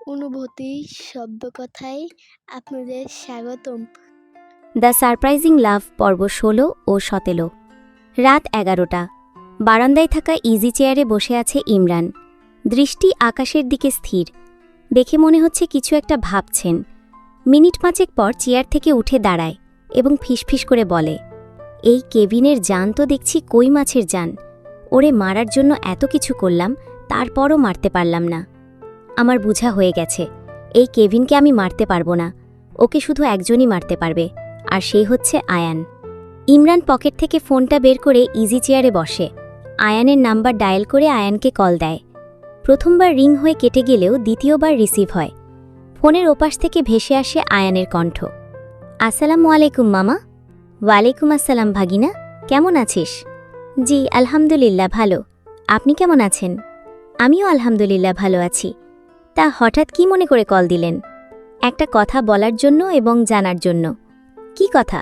অনুভূতি শব্দকথায় আপনাদের স্বাগতম। দ্য সারপ্রাইজিং লাভ পর্ব ১৬ ও ১৭। রাত ১১টা। বারান্দায় থাকা ইজি চেয়ারে বসে আছে ইমরান। দৃষ্টি আকাশের দিকে স্থির। দেখে মনে হচ্ছে কিছু একটা ভাবছেন। মিনিট পাঁচেক পর চেয়ার থেকে উঠে দাঁড়ায় এবং ফিসফিস করে বলে, এই কেভিনের জান তো দেখছি কই মাছের জান। ওরে মারার জন্য এত কিছু করলাম, তারপরও মারতে পারলাম না। আমার বুঝা হয়ে গেছে, এই কেভিনকে আমি মারতে পারবো না। ওকে শুধু একজনই মারতে পারবে, আর সেই হচ্ছে আয়ান। ইমরান পকেট থেকে ফোনটা বের করে ইজি চেয়ারে বসে। আয়ানের নাম্বার ডায়াল করে আয়ানকে কল দেয়। প্রথমবার রিং হয়ে কেটে গেলেও দ্বিতীয়বার রিসিভ হয়। ফোনের ওপাশ থেকে ভেসে আসে আয়ানের কণ্ঠ। আসসালামু আলাইকুম মামা। ওয়ালাইকুম আসসালাম ভাগিনা, কেমন আছিস? জি আলহামদুলিল্লাহ ভালো। আপনি কেমন আছেন? আমিও আলহামদুলিল্লাহ ভালো আছি। তা হঠাৎ কি মনে করে কল দিলেন? একটা কথা বলার জন্য এবং জানার জন্য। কি কথা?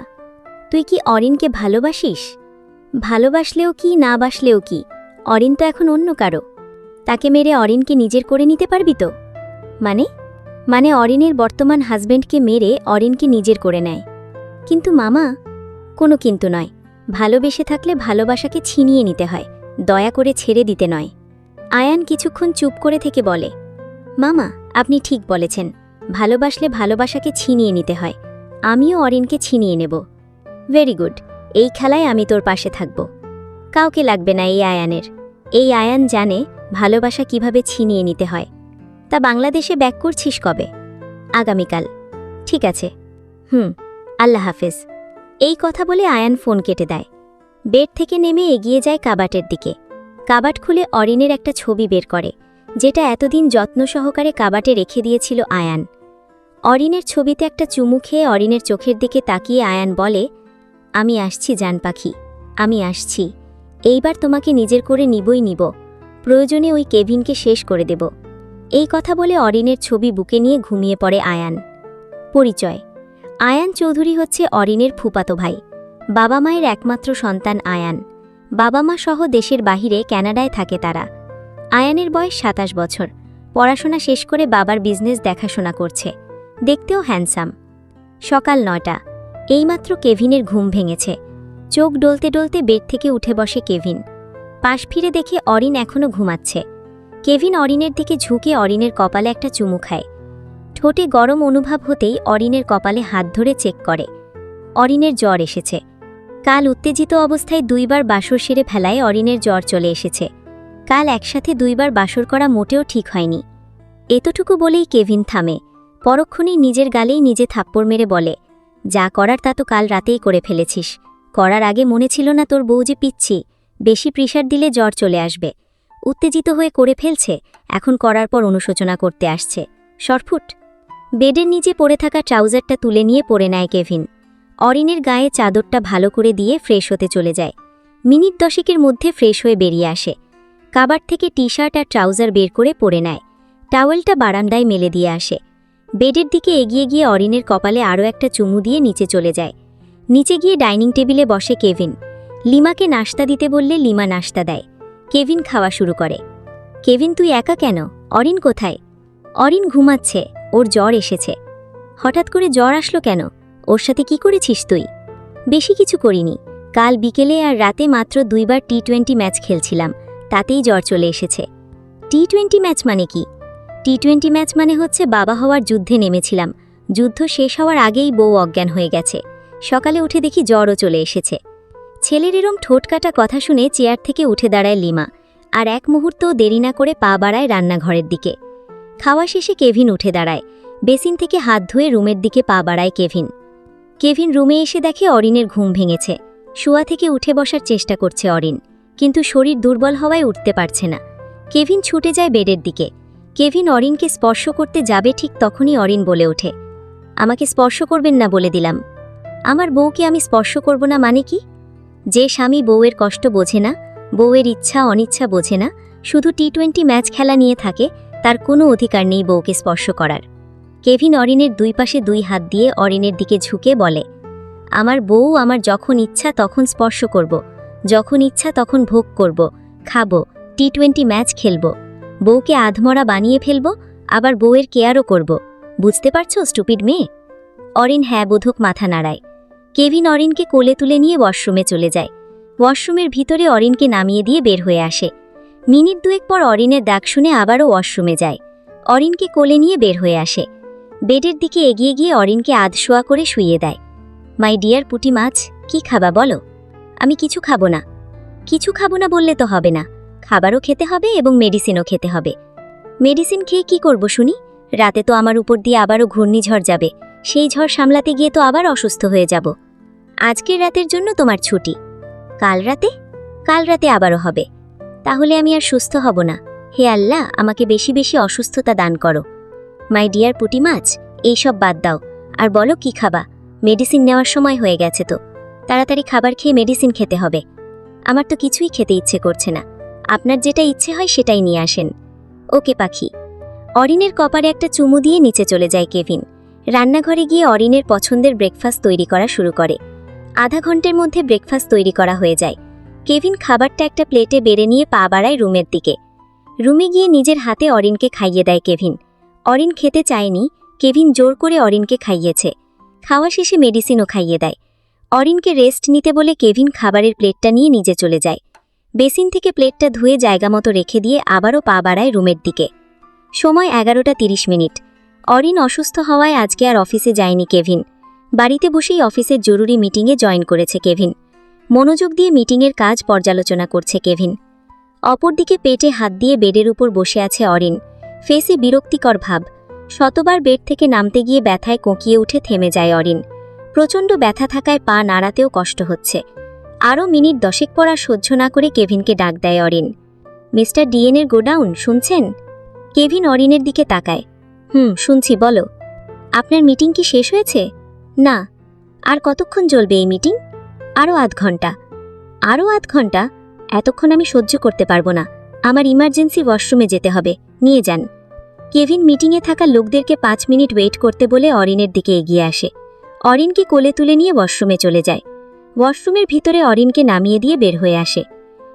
তুই কি অরিনকে ভালোবাসিস? ভালোবাসলেও কি না বাসলেও কি, অরিন তো এখন অন্য কারো। তাকে মেরে অরিনকে নিজের করে নিতে পারবি তো? মানে অরিনের বর্তমান হাজবেন্ডকে মেরে অরিনকে নিজের করে নেয়। কিন্তু মামা, কোনো কিন্তু নয়। ভালোবেসে থাকলে ভালোবাসাকে ছিনিয়ে নিতে হয়, দয়া করে ছেড়ে দিতে নয়। আয়ান কিছুক্ষণ চুপ করে থেকে বলে, মামা আপনি ঠিক বলেছেন, ভালোবাসলে ভালোবাসাকে ছিনিয়ে নিতে হয়। আমিও অরিনকে ছিনিয়ে নেব। ভেরি গুড, এই খেলায় আমি তোর পাশে থাকব। কাউকে লাগবে না এই আয়ানের। এই আয়ান জানে ভালোবাসা কিভাবে ছিনিয়ে নিতে হয়। তা বাংলাদেশে ব্যাক করছিস কবে? আগামীকাল। ঠিক আছে। আল্লাহ হাফেজ। এই কথা বলে আয়ান ফোন কেটে দেয়। বেড থেকে নেমে এগিয়ে যায় কাবাটের দিকে। কাবাট খুলে অরিনের একটা ছবি বের করে, যেটা এতদিন যত্ন সহকারে কাবাটে রেখে দিয়েছিল আয়ান। অরিনের ছবিতে একটা চুমু খেয়ে অরিনের চোখের দিকে তাকিয়ে আয়ান বলে, আমি আসছি জান পাখি, আমি আসছি। এইবার তোমাকে নিজের করে নিবই নিব। প্রয়োজনে ওই কেভিনকে শেষ করে দেব। এই কথা বলে অরিনের ছবি বুকে নিয়ে ঘুমিয়ে পড়ে আয়ান। পরিচয়: আয়ান চৌধুরী হচ্ছে অরিনের ফুপাতো ভাই। বাবা মায়ের একমাত্র সন্তান আয়ান। বাবা মা সহ দেশের বাহিরে ক্যানাডায় থাকে তারা। আয়ানের বয়স ২৭ বছর। পড়াশোনা শেষ করে বাবার বিজনেস দেখাশোনা করছে। দেখতেও হ্যান্ডসাম। সকাল ৯টা। এইমাত্র কেভিনের ঘুম ভেঙেছে। চোখ ডলতে ডলতে বেড থেকে উঠে বসে কেভিন। পাশ ফিরে দেখে অরিন এখনও ঘুমাচ্ছে। কেভিন অরিনের দিকে ঝুঁকে অরিনের কপালে একটা চুমু খায়। ঠোঁটে গরম অনুভব হতেই অরিনের কপালে হাত ধরে চেক করে। অরিনের জ্বর এসেছে। কাল উত্তেজিত অবস্থায় ২বার বাসর সেরে ফেলায় অরিনের জ্বর চলে এসেছে। কাল একসাথে ২বার বাসর করা মোটেও ঠিক হয়নি। এতটুকু বলেই কেভিন থামে। পরক্ষণেই নিজের গালেই নিজে থাপ্পড় মেরে বলে, যা করার তা তো কাল রাতেই করে ফেলেছিস। করার আগে মনে ছিল না তোর বউ যে পিচ্ছি, বেশি প্রেশার দিলে জ্বর চলে আসবে। উত্তেজিত হয়ে করে ফেলছে, এখন করার পর অনুশোচনা করতে আসছে। সরফুট। বেডের নিচে পড়ে থাকা ট্রাউজারটা তুলে নিয়ে পরে নেয় কেভিন। অরিনের গায়ে চাদরটা ভালো করে দিয়ে ফ্রেশ হতে চলে যায়। মিনিট ১০ মধ্যে ফ্রেশ হয়ে বেরিয়ে আসে। কাবাট থেকে টি শার্ট আর ট্রাউজার বের করে পরে নেয়। টাওয়েলটা বারান্দায় মেলে দিয়ে আসে। বেডের দিকে এগিয়ে গিয়ে অরিনের কপালে আরও একটা চুমু দিয়ে নিচে চলে যায়। নিচে গিয়ে ডাইনিং টেবিলে বসে কেভিন। লিমাকে নাশতা দিতে বললে লিমা নাশতা দেয়। কেভিন খাওয়া শুরু করে। কেভিন তুই একা কেন? অরিন কোথায়? অরিন ঘুমাচ্ছে, ওর জ্বর এসেছে। হঠাৎ করে জ্বর আসলো কেন? ওর সাথে কি করেছিস তুই? বেশি কিছু করিনি। কাল বিকেলে আর রাতে মাত্র ২বার টি-20 ম্যাচ খেলছিলাম, তাতেই জ্বর চলে এসেছে। টি-20 ম্যাচ মানে কি? টি-20 ম্যাচ মানে হচ্ছে বাবা হওয়ার যুদ্ধে নেমেছিলাম। যুদ্ধ শেষ হওয়ার আগেই বউ অজ্ঞান হয়ে গেছে। সকালে উঠে দেখি জ্বরও চলে এসেছে। ছেলের এরম ঠোঁটকাটা কথা শুনে চেয়ার থেকে উঠে দাঁড়ায় লিমা, আর এক মুহূর্তও দেরি না করে পা বাড়ায় রান্নাঘরের দিকে। খাওয়া শেষে কেভিন উঠে দাঁড়ায়। বেসিন থেকে হাত ধুয়ে রুমের দিকে পা বাড়ায় কেভিন। কেভিন রুমে এসে দেখে অরিনের ঘুম ভেঙেছে। শোয়া থেকে উঠে বসার চেষ্টা করছে অরিন, কিন্তু শরীর দুর্বল হওয়ায় উঠতে পারছে না। কেভিন ছুটে যায় বেডের দিকে। কেভিন অরিনকে স্পর্শ করতে যাবে, ঠিক তখনই অরিন বলে ওঠে, আমাকে স্পর্শ করবেন না বলে দিলাম। আমার বউকে আমি স্পর্শ করব না মানে কি? যে স্বামী বউয়ের কষ্ট বোঝে না, বউয়ের ইচ্ছা অনিচ্ছা বোঝে না, শুধু টি-20 ম্যাচ খেলা নিয়ে থাকে, তার কোনো অধিকার নেই বউকে স্পর্শ করার। কেভিন অরিনের দুই পাশে ২ হাত দিয়ে অরিনের দিকে ঝুঁকে বলে, আমার বউ আমার যখন ইচ্ছা তখন স্পর্শ করব, যখন ইচ্ছা তখন ভোগ করব, খাবো, টি-20 ম্যাচ খেলব, বউকে আধমরা বানিয়ে ফেলব, আবার বউয়ের কেয়ারও করব, বুঝতে পারছো স্টুপিড মেয়ে? অরিন হ্যাঁ বোধক মাথা নাড়ায়। কেভিন অরিনকে কোলে তুলে নিয়ে ওয়াশরুমে চলে যায়। ওয়াশরুমের ভিতরে অরিনকে নামিয়ে দিয়ে বের হয়ে আসে। মিনিট দুয়েক পর অরিনের ডাক শুনে আবারও ওয়াশরুমে যায়। অরিনকে কোলে নিয়ে বের হয়ে আসে। বেডের দিকে এগিয়ে গিয়ে অরিনকে আধশোয়া করে শুইয়ে দেয়। মাই ডিয়ার পুটি মাছ, কি খাবা বলো? আমি কিছু খাবো না। কিছু খাবো না বললে তো হবে না, খাবারও খেতে হবে এবং মেডিসিনও খেতে হবে। মেডিসিন খেয়ে কি করব শুনি? রাতে তো আমার উপর দিয়ে আবারও ঘূর্ণিঝড় যাবে, সেই ঝড় সামলাতে গিয়ে তো আবার অসুস্থ হয়ে যাব। আজকের রাতের জন্য তোমার ছুটি। কাল রাতে? কাল রাতে আবারও হবে। তাহলে আমি আর সুস্থ হব না। হে আল্লাহ, আমাকে বেশি বেশি অসুস্থতা দান করো। মাই ডিয়ার পুটি মাছ, এইসব বাদ দাও, আর বলো কি খাবা? মেডিসিন নেওয়ার সময় হয়ে গেছে তো, তাড়াতাড়ি খাবার খেয়ে মেডিসিন খেতে হবে। আমার তো কিছুই খেতে ইচ্ছে করছে না, আপনার যেটা ইচ্ছে হয় সেটাই নিয়ে আসেন। ওকে পাখি। অরিনের কপারে একটা চুমু দিয়ে নিচে চলে যায় কেভিন। রান্নাঘরে গিয়ে অরিনের পছন্দের ব্রেকফাস্ট তৈরি করা শুরু করে। আধা ঘন্টার মধ্যে ব্রেকফাস্ট তৈরি করা হয়ে যায়। কেভিন খাবারটা একটা প্লেটে বেড়ে নিয়ে পা বাড়ায় রুমের দিকে। রুমে গিয়ে নিজের হাতে অরিনকে খাইয়ে দেয় কেভিন। অরিন খেতে চায়নি, কেভিন জোর করে অরিনকে খাইয়েছে। খাওয়া শেষে মেডিসিনও খাইয়ে দেয়। অরিনকে রেস্ট নিতে বলে কেভিন খাবারের প্লেটটা নিয়ে নিজে চলে যায়। বেসিন থেকে প্লেটটা ধুয়ে জায়গামতো রেখে দিয়ে আবারও পা বাড়ায় রুমের দিকে। সময় 11:30। অরিন অসুস্থ হওয়ায় আজকে আর অফিসে যায়নি কেভিন। বাড়িতে বসেই অফিসের জরুরি মিটিংয়ে জয়েন করেছে কেভিন। মনোযোগ দিয়ে মিটিংয়ের কাজ পর্যালোচনা করছে কেভিন। অপরদিকে পেটে হাত দিয়ে বেডের উপর বসে আছে অরিন। ফেসে বিরক্তিকর ভাব। শতবার বেড থেকে নামতে গিয়ে ব্যথায় কোঁকিয়ে উঠে থেমে যায় অরিন। প্রচণ্ড ব্যথা থাকায় পা নাড়াতেও কষ্ট হচ্ছে। আরও মিনিট 10 পর আর সহ্য না করে কেভিনকে ডাক দেয় অরিন। মিস্টার ডিএনের গোডাউন, শুনছেন? কেভিন অরিনের দিকে তাকায়। শুনছি, বলো। আপনার মিটিং কি শেষ হয়েছে? না। আর কতক্ষণ চলবে এই মিটিং? আরও আধ ঘন্টা। আরও আধ ঘন্টা? এতক্ষণ আমি সহ্য করতে পারবো না। আমার ইমার্জেন্সি ওয়াশরুমে যেতে হবে, নিয়ে যান। কেভিন মিটিংয়ে থাকা লোকদেরকে 5 মিনিট ওয়েট করতে বলে অরিনের দিকে এগিয়ে আসে। অরিনকে কোলে তুলে নিয়ে ওয়াশরুমে চলে যায়। ওয়াশরুমের ভিতরে অরিনকে নামিয়ে দিয়ে বের হয়ে আসে।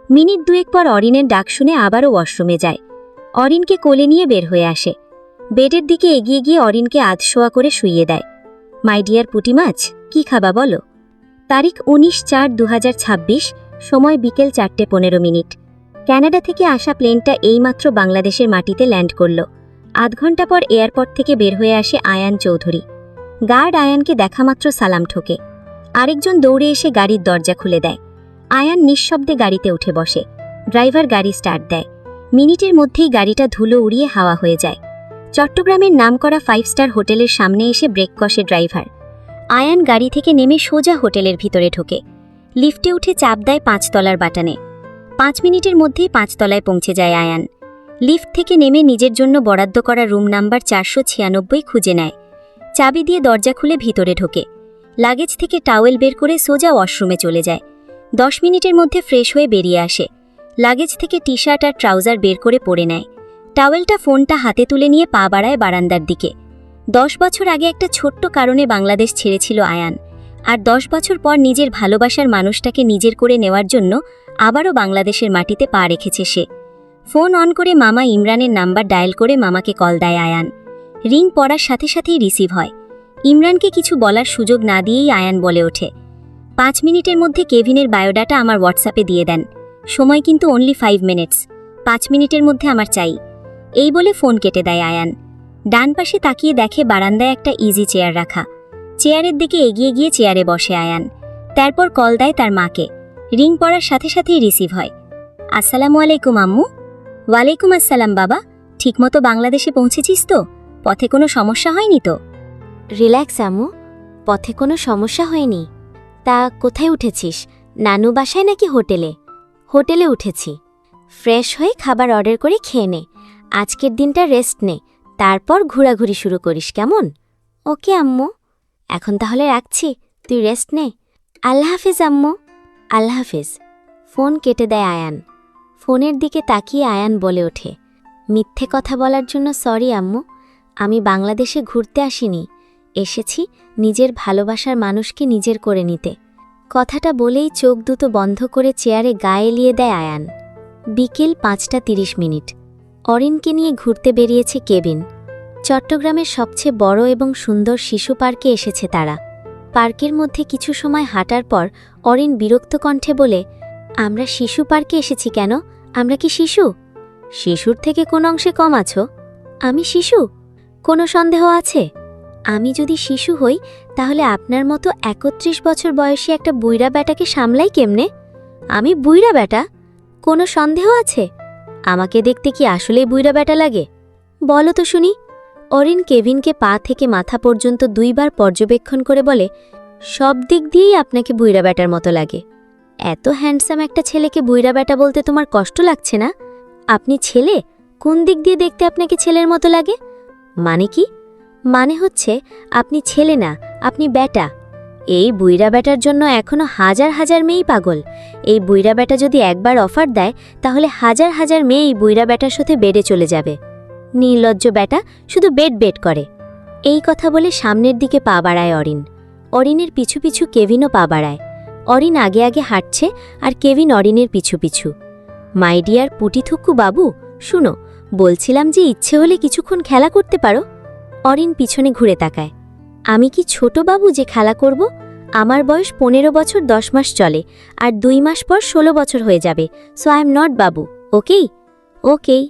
মিনিট দুয়েক পর অরিনের ডাক শুনে আবারও ওয়াশরুমে যায়। অরিনকে কোলে নিয়ে বের হয়ে আসে। বেডের দিকে এগিয়ে গিয়ে অরিনকে আধশোয়া করে শুইয়ে দেয়। মাই ডিয়ার পুটি মাছ, কি খাবা বলো? তারিখ 19/4/2026, সময় বিকেল 4:15। কানাডা থেকে আসা প্লেনটা এইমাত্র বাংলাদেশের মাটিতে ল্যান্ড করল। আধ ঘন্টা পর এয়ারপোর্ট থেকে বের হয়ে আসে আয়ান চৌধুরী। গার্ড আয়ানকে দেখামাত্র সালাম ঠোকে। আরেকজন দৌড়ে এসে গাড়ির দরজা খুলে দেয়। আয়ান নিঃশব্দে গাড়িতে উঠে বসে। ড্রাইভার গাড়ি স্টার্ট দেয়। মিনিটের মধ্যেই গাড়িটা ধুলো উড়িয়ে হাওয়া হয়ে যায়। চট্টগ্রামের নামকরা 5 স্টার হোটেলের সামনে এসে ব্রেক কষে ড্রাইভার। আয়ান গাড়ি থেকে নেমে সোজা হোটেলের ভিতরে ঢোকে। লিফটে উঠে চাপ দেয় 5 তলার বাটনে। 5 মিনিটের মধ্যেই 5 তলায় পৌঁছে যায় আয়ান। লিফট থেকে নেমে নিজের জন্য বরাদ্দ করা রুম নাম্বার 496 খুঁজে নেয়। চাবি দিয়ে দরজা খুলে ভিতরে ঢোকে। লাগেজ থেকে টাওয়েল বের করে সোজা ওয়াশরুমে চলে যায়। 10 মিনিটের মধ্যে ফ্রেশ হয়ে বেরিয়ে আসে। লাগেজ থেকে টি শার্ট আর ট্রাউজার বের করে পরে নেয়। টাওয়েলটা ফোনটা হাতে তুলে নিয়ে পা বাড়ায় বারান্দার দিকে। 10 বছর আগে একটা ছোট্ট কারণে বাংলাদেশ ছেড়েছিল আয়ান, আর 10 বছর পর নিজের ভালোবাসার মানুষটাকে নিজের করে নেওয়ার জন্য আবারও বাংলাদেশের মাটিতে পা রেখেছে সে। ফোন অন করে মামা ইমরানের নাম্বার ডায়াল করে মামাকে কল দেয় আয়ান। রিং পড়ার সাথে সাথেই রিসিভ হয়। ইমরানকে কিছু বলার সুযোগ না দিয়েই আয়ান বলে ওঠে, 5 মিনিটের মধ্যে কেভিনের বায়োডাটা আমার হোয়াটসঅ্যাপে দিয়ে দেন। সময় কিন্তু অনলি 5 মিনিটস। 5 মিনিটের মধ্যে আমার চাই। এই বলে ফোন কেটে দেয় আয়ান। ডান পাশে তাকিয়ে দেখে বারান্দায় একটা ইজি চেয়ার রাখা। চেয়ারের দিকে এগিয়ে গিয়ে চেয়ারে বসে আয়ান। তারপর কল দেয় তার মাকে। রিং পড়ার সাথে সাথেই রিসিভ হয়। আসসালামু আলাইকুম আম্মু। ওয়ালাইকুম আসসালাম বাবা। ঠিকমতো বাংলাদেশে পৌঁছেছিস তো? পথে কোনো সমস্যা হয়নি তো? রিল্যাক্স আম্মু, পথে কোনো সমস্যা হয়নি। তা কোথায় উঠেছিস? নানু বাসায় নাকি হোটেলে? হোটেলে উঠেছি। ফ্রেশ হয়ে খাবার অর্ডার করে খেয়ে নে। আজকের দিনটা রেস্ট নে, তারপর ঘোরাঘুরি শুরু করিস, কেমন? ওকে আম্মু, এখন তাহলে রাখছি, তুই রেস্ট নে। আল্লাহ হাফিজ আম্মু। আল্লাহ হাফিজ। ফোন কেটে দেয় আয়ান। ফোনের দিকে তাকিয়ে আয়ান বলে ওঠে, মিথ্যে কথা বলার জন্য সরি আম্মু। আমি বাংলাদেশে ঘুরতে আসিনি, এসেছি নিজের ভালোবাসার মানুষকে নিজের করে নিতে। কথাটা বলেই চোখ দুটো বন্ধ করে চেয়ারে গায়ে এলিয়ে দেয় আয়ান। বিকেল 5:30। অরিনকে নিয়ে ঘুরতে বেরিয়েছে কেভিন। চট্টগ্রামের সবচেয়ে বড় এবং সুন্দর শিশু পার্কে এসেছে তারা। পার্কের মধ্যে কিছু সময় হাঁটার পর অরিন বিরক্ত কণ্ঠে বলে, আমরা শিশু পার্কে এসেছি কেন? আমরা কি শিশু? শিশুর থেকে কোন অংশে কম আছো? আমি শিশু? কোনো সন্দেহ আছে? আমি যদি শিশু হই তাহলে আপনার মতো ৩১ বছর বয়সী একটা বুইড়া ব্যাটাকে সামলাই কেমনে? আমি বুইড়া ব্যাটা? কোনো সন্দেহ আছে? আমাকে দেখতে কি আসলেই বুইড়া ব্যাটা লাগে? বলো তো শুনি। অরিন কেভিনকে পা থেকে মাথা পর্যন্ত 2 বার পর্যবেক্ষণ করে বলে, সব দিক দিয়েই আপনাকে বুইড়া ব্যাটার মতো লাগে। এত হ্যান্ডসাম একটা ছেলেকে বুইড়া ব্যাটা বলতে তোমার কষ্ট লাগছে না? আপনি ছেলে? কোন দিক দিয়ে দেখতে আপনাকে ছেলের মতো লাগে? মানে কি? মানে হচ্ছে আপনি ছেলে না, আপনি ব্যাটা। এই বুইড়া ব্যাটার জন্য এখনো হাজার হাজার মেয়েই পাগল। এই বুইড়া ব্যাটা যদি একবার অফার দেয় তাহলে হাজার হাজার মেয়ে এই বুইড়া ব্যাটার সাথে বেডে চলে যাবে। নির্লজ্জ ব্যাটা শুধু বেড বেড করে। এই কথা বলে সামনের দিকে পা বাড়ায় অরিন। অরিনের পিছু পিছু কেভিনও পা বাড়ায়। অরিন আগে আগে হাঁটছে আর কেভিন অরিনের পিছু পিছু। মাই ডিয়ার পুটিথুক্কু বাবু, শুনো, বলছিলাম যে ইচ্ছে হলে কিছুক্ষণ খেলা করতে পারো। অরিন পিছনে ঘুরে তাকায়। আমি কি ছোট বাবু যে খেলা করব? আমার বয়স 15 বছর 10 মাস চলে, আর 2 মাস পর 16 বছর হয়ে যাবে। সো আই এম নট বাবু, ওকেই? ওকেই।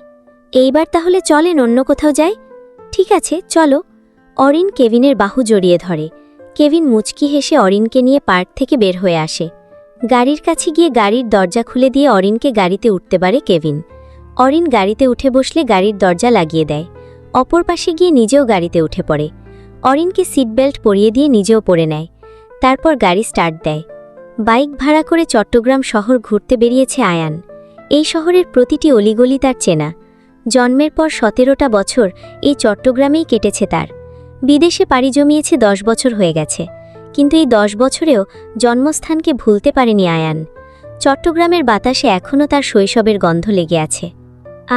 এইবার তাহলে চলেন অন্য কোথাও যাই। ঠিক আছে, চলো। অরিন কেভিনের বাহু জড়িয়ে ধরে। কেভিন মুচকি হেসে অরিনকে নিয়ে পার্ক থেকে বের হয়ে আসে। গাড়ির কাছে গিয়ে গাড়ির দরজা খুলে দিয়ে অরিনকে গাড়িতে উঠতে পারে কেভিন। অরিন গাড়িতে উঠে বসলে গাড়ির দরজা লাগিয়ে দেয়। অপর পাশে গিয়ে নিজেও গাড়িতে উঠে পড়ে। অরিনকে সিট বেল্ট পরিয়ে দিয়ে নিজেও পরে নেয়। তারপর গাড়ি স্টার্ট দেয়। বাইক ভাড়া করে চট্টগ্রাম শহর ঘুরতে বেরিয়েছে আয়ান। এই শহরের প্রতিটি অলিগলি তার চেনা। জন্মের পর 17টা বছর এই চট্টগ্রামেই কেটেছে তার। বিদেশে পাড়ি জমিয়েছে 10 বছর হয়ে গেছে, কিন্তু এই 10 বছরেও জন্মস্থানকে ভুলতে পারেনি আয়ান। চট্টগ্রামের বাতাসে এখনও তার শৈশবের গন্ধ লেগে আছে।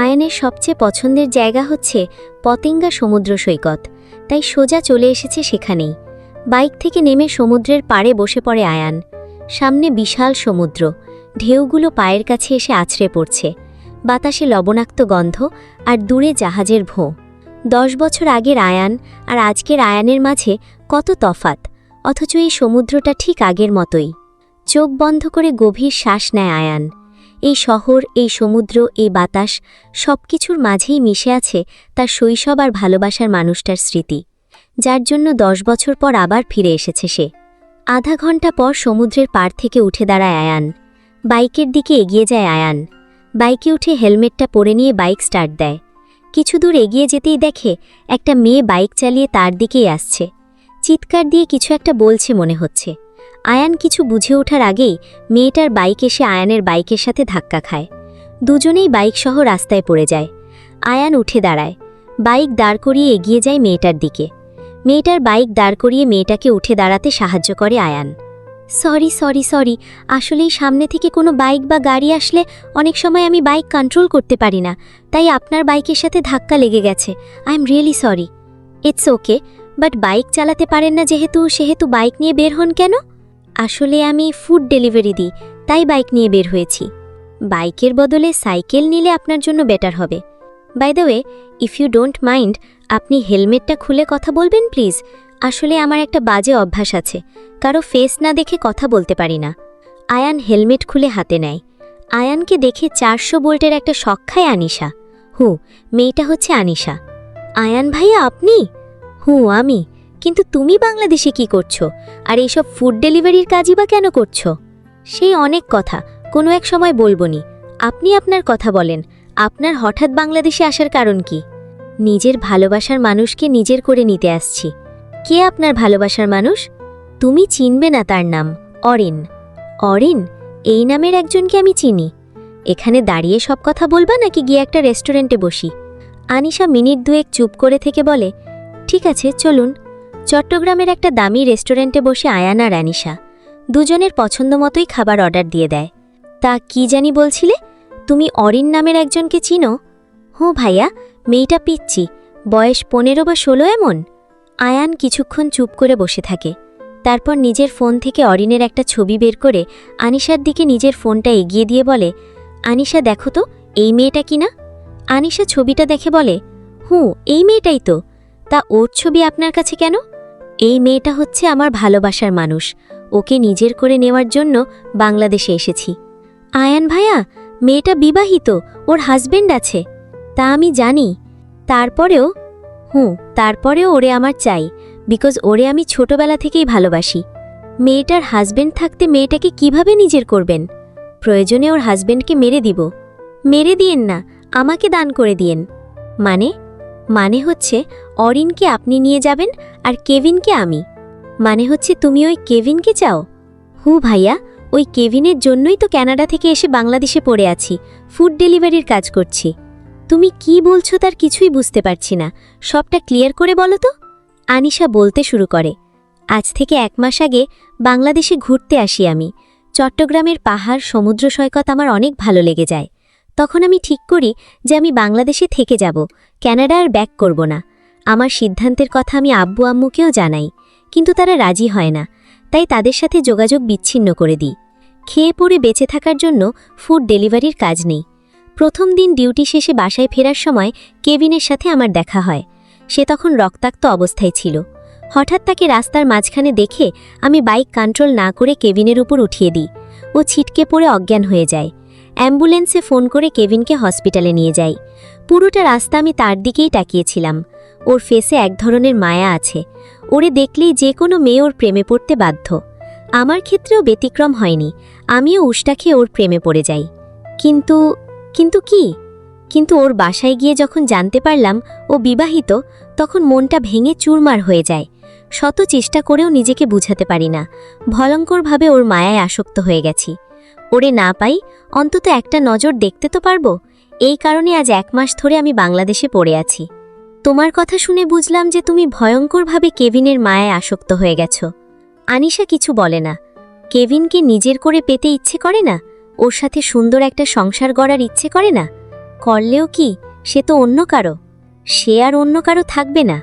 আয়ানের সবচেয়ে পছন্দের জায়গা হচ্ছে পতেঙ্গা সমুদ্র সৈকত, তাই সোজা চলে এসেছে সেখানেই। বাইক থেকে নেমে সমুদ্রের পাড়ে বসে পড়ে আয়ান। সামনে বিশাল সমুদ্র, ঢেউগুলো পায়ের কাছে এসে আছড়ে পড়ছে। বাতাসে লবণাক্ত গন্ধ আর দূরে জাহাজের ভোঁ। 10 বছর আগের আয়ান আর আজকের আয়ানের মাঝে কত তফাত, অথচ এই সমুদ্রটা ঠিক আগের মতোই। চোখ বন্ধ করে গভীর শ্বাস নেয় আয়ান। এই শহর, এই সমুদ্র, এই বাতাস সবকিছুর মাঝেই মিশে আছে তার শৈশব আর ভালোবাসার মানুষটার স্মৃতি, যার জন্য 10 বছর পর আবার ফিরে এসেছে সে। আধা ঘন্টা পর সমুদ্রের পাড় থেকে উঠে দাঁড়ায় আয়ান। বাইকের দিকে এগিয়ে যায় আয়ান। বাইকে উঠে হেলমেটটা পরে নিয়ে বাইক স্টার্ট দেয়। কিছু দূর এগিয়ে যেতেই দেখে একটা মেয়ে বাইক চালিয়ে তার দিকেই আসছে। চিৎকার দিয়ে কিছু একটা বলছে মনে হচ্ছে। আয়ান কিছু বুঝে ওঠার আগেই মেয়েটার বাইক এসে আয়ানের বাইকের সাথে ধাক্কা খায়। দুজনেই বাইকসহ রাস্তায় পড়ে যায়। আয়ান উঠে দাঁড়ায়। বাইক দাঁড় করিয়ে এগিয়ে যায় মেয়েটার দিকে। মেয়েটার বাইক দাঁড় করিয়ে মেয়েটাকে উঠে দাঁড়াতে সাহায্য করে আয়ান। সরি সরি সরি, আসলেই সামনে থেকে কোনো বাইক বা গাড়ি আসলে অনেক সময় আমি বাইক কন্ট্রোল করতে পারি না, তাই আপনার বাইকের সাথে ধাক্কা লেগে গেছে। I am really sorry. It's okay, but bike চালাতে পারেন না সেহেতু বাইক নিয়ে বের হন কেন? আসলে আমি ফুড ডেলিভারি দিই, তাই বাইক নিয়ে বের হয়েছি। বাইকের বদলে সাইকেল নিলে আপনার জন্য বেটার হবে। By the way, if you don't mind, আপনি হেলমেটটা খুলে কথা বলবেন প্লিজ। আসলে আমার একটা বাজে অভ্যাস আছে, কারো ফেস না দেখে কথা বলতে পারি না। আয়ান হেলমেট খুলে হাতে নেয়। আয়ানকে দেখে 400 ভোল্টের একটা শক খায় আনিশা। মেয়েটা হচ্ছে আনিশা। আয়ান ভাইয়া আপনি? আমি। কিন্তু তুমি বাংলাদেশে কি করছো, আর এইসব ফুড ডেলিভারির কাজই বা কেন করছো? সেই অনেক কথা, কোনো এক সময় বলবনি। আপনি আপনার কথা বলেন, আপনার হঠাৎ বাংলাদেশে আসার কারণ কি? নিজের ভালোবাসার মানুষকে নিজের করে নিতে আসছি। কে আপনার ভালোবাসার মানুষ? তুমি চিনবে না তার নাম, অরিন। অরিন? এই নামের একজনকে আমি চিনি। এখানে দাঁড়িয়ে সব কথা বলবা নাকি গিয়ে একটা রেস্টুরেন্টে বসি? আনিশা মিনিট 2 চুপ করে থেকে বলে, ঠিক আছে চলুন। চট্টগ্রামের একটা দামি রেস্টুরেন্টে বসে আয়ান আর আনিশা দুজনের পছন্দ মতোই খাবার অর্ডার দিয়ে দেয়। তা কি জানি বলছিলে, তুমি অরিন নামের একজনকে চিনো? ভাইয়া, মেয়েটা পিচ্চি, বয়স 15 বা 16 এমন। আয়ান কিছুক্ষণ চুপ করে বসে থাকে। তারপর নিজের ফোন থেকে অরিনের একটা ছবি বের করে আনিশার দিকে নিজের ফোনটা এগিয়ে দিয়ে বলে, আনিশা দেখো তো, এই মেয়েটা কিনা? আনিশা ছবিটা দেখে বলে, এই মেয়েটাই তো। তা ওর ছবি আপনার কাছে কেন? এই মেয়েটা হচ্ছে আমার ভালোবাসার মানুষ, ওকে নিজের করে নেওয়ার জন্য বাংলাদেশে এসেছি। আয়ান ভাইয়া, মেয়েটা বিবাহিত, ওর হাজবেন্ড আছে। তা আমি জানি, তারপরেও ওরে আমার চাই, বিকজ ওরে আমি ছোটবেলা থেকেই ভালোবাসি। মেয়েটার হাজবেন্ড থাকতে মেয়েটাকে কিভাবে নিজের করবেন? প্রয়োজনে ওর হাজবেন্ডকে মেরে দিব। মেরে দিয়েন না, আমাকে দান করে দিয়েন। মানে হচ্ছে অরিনকে আপনি নিয়ে যাবেন আর কেভিনকে আমি। মানে হচ্ছে তুমি ওই কেভিনকে চাও? ভাইয়া, ওই কেভিনের জন্যই তো কানাডা থেকে এসে বাংলাদেশে পড়ে আছি, ফুড ডেলিভারির কাজ করছি। তুমি কি বলছো তার কিছুই বুঝতে পারছি না, সবটা ক্লিয়ার করে বলো তো। আনিশা বলতে শুরু করে, আজ থেকে 1 মাস আগে বাংলাদেশে ঘুরতে আসি আমি। চট্টগ্রামের পাহাড়, সমুদ্র সৈকত আমার অনেক ভালো লেগে যায়। তখন আমি ঠিক করি যে আমি বাংলাদেশে থেকে যাব, কানাডা আর ব্যাক করব না। আমার সিদ্ধান্তের কথা আমি আব্বু আম্মুকেও জানাই, কিন্তু তারা রাজি হয় না, তাই তাদের সাথে যোগাযোগ বিচ্ছিন্ন করে দিই। খেয়ে পড়ে বেঁচে থাকার জন্য ফুড ডেলিভারির কাজ নেই। প্রথম দিন ডিউটি শেষে বাসায় ফেরার সময় কেভিনের সাথে আমার দেখা হয়। সে তখন রক্তাক্ত অবস্থায় ছিল। হঠাৎ তাকে রাস্তার মাঝখানে দেখে আমি বাইক কন্ট্রোল না করে কেভিনের উপর উঠিয়ে দিই। ও ছিটকে পড়ে অজ্ঞান হয়ে যায়। অ্যাম্বুলেন্সে ফোন করে কেভিনকে হসপিটালে নিয়ে যাই। পুরোটা রাস্তা আমি তার দিকেই তাকিয়েছিলাম। ওর ফেসে এক ধরনের মায়া আছে। ওরে দেখলেই যে কোনো মেয়ে ওর প্রেমে পড়তে বাধ্য। আমার ক্ষেত্রেও ব্যতিক্রম হয়নি, আমিও উষ্টা খেয়ে ওর প্রেমে পড়ে যাই। কিন্তু ওর বাসায় গিয়ে যখন জানতে পারলাম ও বিবাহিত, তখন মনটা ভেঙে চুরমার হয়ে যায়। শত চেষ্টা করেও নিজেকে বুঝাতে পারি না, ভয়ঙ্করভাবে ওর মায়ায় আসক্ত হয়ে গেছি। ওরে না পাই, অন্তত একটা নজর দেখতে তো পারবো। এই কারণে আজ 1 মাস ধরে আমি বাংলাদেশে পড়ে আছি। তোমার কথা শুনে বুঝলাম যে তুমি ভয়ঙ্করভাবে কেভিনের মায়ায় আসক্ত হয়ে গেছো। আনিশা কিছু বলে না। কেভিনকে নিজের করে পেতে ইচ্ছে করে না? ওর সাথে সুন্দর একটা সংসার গড়ার ইচ্ছে করে না? করলেও কি, সে তো অন্য কারো। সে আর অন্য কারো থাকবে না।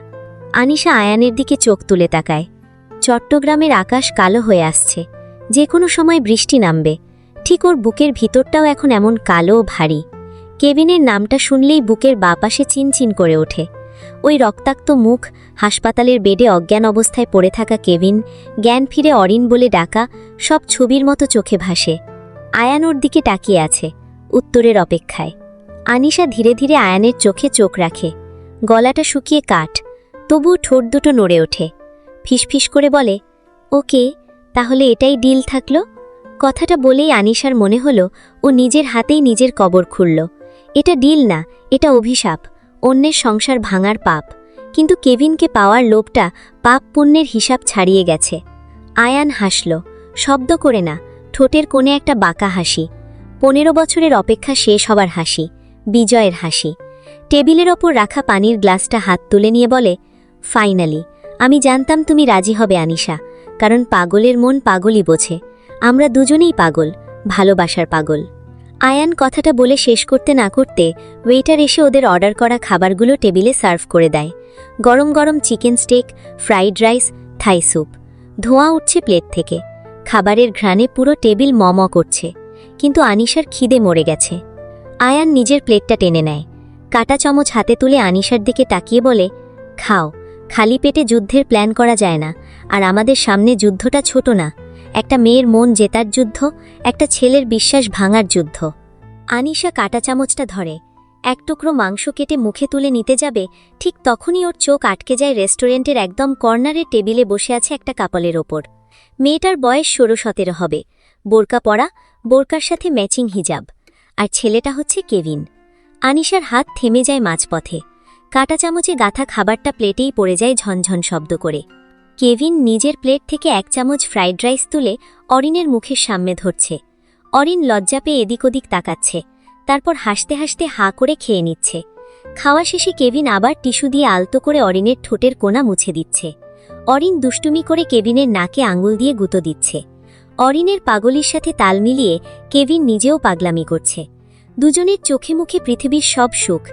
আনিশা আয়ানের দিকে চোখ তুলে তাকায়। চট্টগ্রামের আকাশ কালো হয়ে আসছে, যে কোনো সময় বৃষ্টি নামবে। ঠিক ওর বুকের ভিতরটাও এখন এমন কালো ও ভারী। কেভিনের নামটা শুনলেই বুকের বাপাশে চিনচিন করে ওঠে। ওই রক্তাক্ত মুখ, হাসপাতালের বেডে অজ্ঞান অবস্থায় পড়ে থাকা কেভিন, জ্ঞান ফিরে অরিন বলে ডাকা, সব ছবির মতো চোখে ভাসে। আয়ান ওর দিকে তাকিয়ে আছে, উত্তরের অপেক্ষায়। আনিশা ধীরে ধীরে আয়ানের চোখে চোখ রাখে। গলাটা শুকিয়ে কাঠ, তবুও ঠোঁট দুটো নড়ে ওঠে। ফিসফিস করে বলে, ওকে, তাহলে এটাই ডিল থাকলো। কথাটা বলেই আনিশার মনে হলো ও নিজের হাতেই নিজের কবর খুলল। এটা ডিল না, এটা অভিশাপ, অন্যের সংসার ভাঙার পাপ। কিন্তু কেভিনকে পাওয়ার লোভটা পাপ পুণ্যের হিসাব ছাড়িয়ে গেছে। আয়ান হাসল, শব্দ করে না, ঠোঁটের কোণে একটা বাঁকা হাসি। 15 বছরের অপেক্ষা শেষ হবার হাসি, বিজয়ের হাসি। টেবিলের ওপর রাখা পানির গ্লাসটা হাত তুলে নিয়ে বলে, ফাইনালি, আমি জানতাম তুমি রাজি হবে আনিশা, কারণ পাগলের মন পাগলই বোঝে। আমরা দুজনেই পাগল, ভালোবাসার পাগল। আয়ান কথাটা বলে শেষ করতে না করতে ওয়েটার এসে ওদের অর্ডার করা খাবারগুলো টেবিলে সার্ভ করে দেয়। গরম গরম chicken stake, fried rice, Thai soup. ধোঁয়া উঠছে প্লেট থেকে। খাবারের ঘ্রাণে পুরো টেবিল মম করছে, কিন্তু আনিশার খিদে মরে গেছে। আয়ান নিজের প্লেটটা টেনে নেয়, কাঁটা চামচ হাতে তুলে আনিশার দিকে তাকিয়ে বলে, খাও, খালি পেটে যুদ্ধের প্ল্যান করা যায় না। আর আমাদের সামনে যুদ্ধটা ছোট না, একটা মেয়ের মন জেতার যুদ্ধ, একটা ছেলের বিশ্বাস ভাঙার যুদ্ধ। আনিশা কাঁটা চামচটা ধরে, এক টুকরো মাংস কেটে মুখে তুলে নিতে যাবে, ঠিক তখনই ওর চোখ আটকে যায় রেস্টুরেন্টের একদম কর্নারের টেবিলে বসে আছে একটা কাপলের ওপর। মেয়েটার বয়স 16-17 হবে, বোরকা পরা, বোরকার সাথে ম্যাচিং হিজাব। আর ছেলেটা হচ্ছে কেভিন। আনিশার হাত থেমে যায় মাঝপথে। কাঁটা চামচে গাঁথা খাবারটা প্লেটেই পড়ে যায় ঝনঝন শব্দ করে। কেভিন নিজের প্লেট থেকে 1 চামচ ফ্রাইড রাইস তুলে অরিনের মুখের সামনে ধরছে। অরিন লজ্জা পেয়ে এদিক ওদিক তাকাচ্ছে, তারপর হাসতে হাসতে হাঁ করে খেয়ে নিচ্ছে। খাওয়া শেষে কেভিন আবার টিস্যু দিয়ে আলতো করে অরিনের ঠোঁটের কোণা মুছে দিচ্ছে। অরিন দুষ্টুমি করে কেভিনের নাকে আঙুল দিয়ে গুঁতো দিচ্ছে। অরিনের পাগলির সাথে তাল মিলিয়ে কেভিন নিজেও পাগলামি করছে। দুজনের চোখে মুখে পৃথিবীর সব সুখ।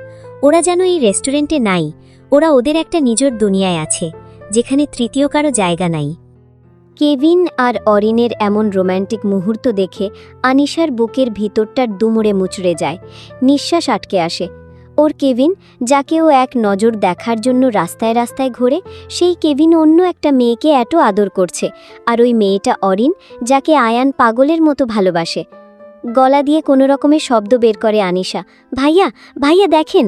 ওরা যেন এই রেস্টুরেন্টে নাই, ওরা ওদের একটা নিজের দুনিয়ায় আছে, যেখানে তৃতীয় কারো জায়গা নাই। কেভিন আর অরিনের এমন রোম্যান্টিক মুহূর্ত দেখে আনিশার বুকের ভিতরটার দুমড়ে মুচড়ে যায়, নিঃশ্বাস আটকে আসে। ওর কেভিন, যাকে ও এক নজর দেখার জন্য রাস্তায় রাস্তায় ঘোরে, সেই কেভিন অন্য একটা মেয়েকে এত আদর করছে। আর ওই মেয়েটা অরিন, যাকে আয়ান পাগলের মতো ভালোবাসে। গলা দিয়ে কোনো রকমের শব্দ বের করে আনিশা, ভাইয়া, ভাইয়া দেখেন।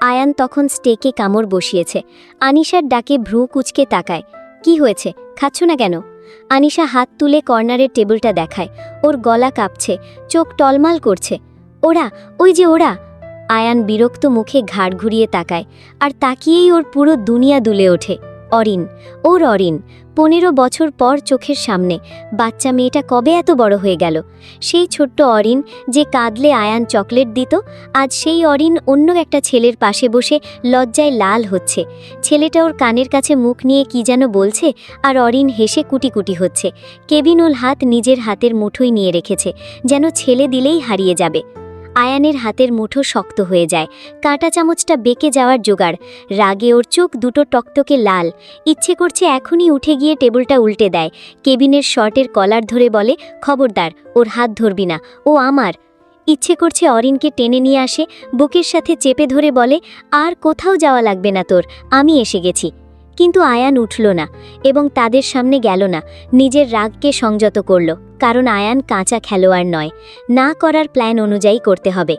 আয়ান তখন স্টেকে কামড় বসিয়েছে। আনিশার ডাকে ভ্রু কুঁচকে তাকায়। কি হয়েছে, খাচ্ছ না কেন? আনিশা হাত তুলে কর্নারের টেবিলটা দেখায়। ওর গলা কাঁপছে, চোখ টলমাল করছে। ওরা, ওই যে ওরা। আয়ান বিরক্ত মুখে ঘাড় ঘুরিয়ে তাকায়, আর তাকিয়েই ওর পুরো দুনিয়া দুলে ওঠে। অরিন, ওর অরিন। 15 বছর পর চোখের সামনে। বাচ্চা মেয়েটা কবে এত বড় হয়ে গেল? সেই ছোট্ট অরিন, যে কাঁদলে আয়ান চকলেট দিত, আজ সেই অরিন অন্য একটা ছেলের পাশে বসে লজ্জায় লাল হচ্ছে। ছেলেটা ওর কানের কাছে মুখ নিয়ে কি যেন বলছে, আর অরিন হেসে কুটি কুটি হচ্ছে। কেভিন ওর হাত নিজের হাতের মুঠোয় নিয়ে রেখেছে, যেন ছেলে দিলেই হারিয়ে যাবে। আয়ানের হাতের মুঠো শক্ত হয়ে যায়, কাঁটা চামচটা বেঁকে যাওয়ার জোগাড়। রাগে ওর চোখ দুটো টকটকে লাল। ইচ্ছে করছে এখনই উঠে গিয়ে টেবিলটা উল্টে দেয়। কেবিনের শর্টের কলার ধরে বলে, খবরদার, ওর হাত ধরবি না, ও আমার। ইচ্ছে করছে অরিনকে টেনে নিয়ে আসে, বুকের সাথে চেপে ধরে বলে, আর কোথাও যাওয়া লাগবে না তোর, আমি এসে গেছি। কিন্তু আয়ান উঠল না এবং তাদের সামনে গেল না। নিজের রাগকে সংযত করল, কারণ আয়ান কাঁচা খেলোয়াড় নয়। না করার প্ল্যান অনুযায়ী করতে হবে।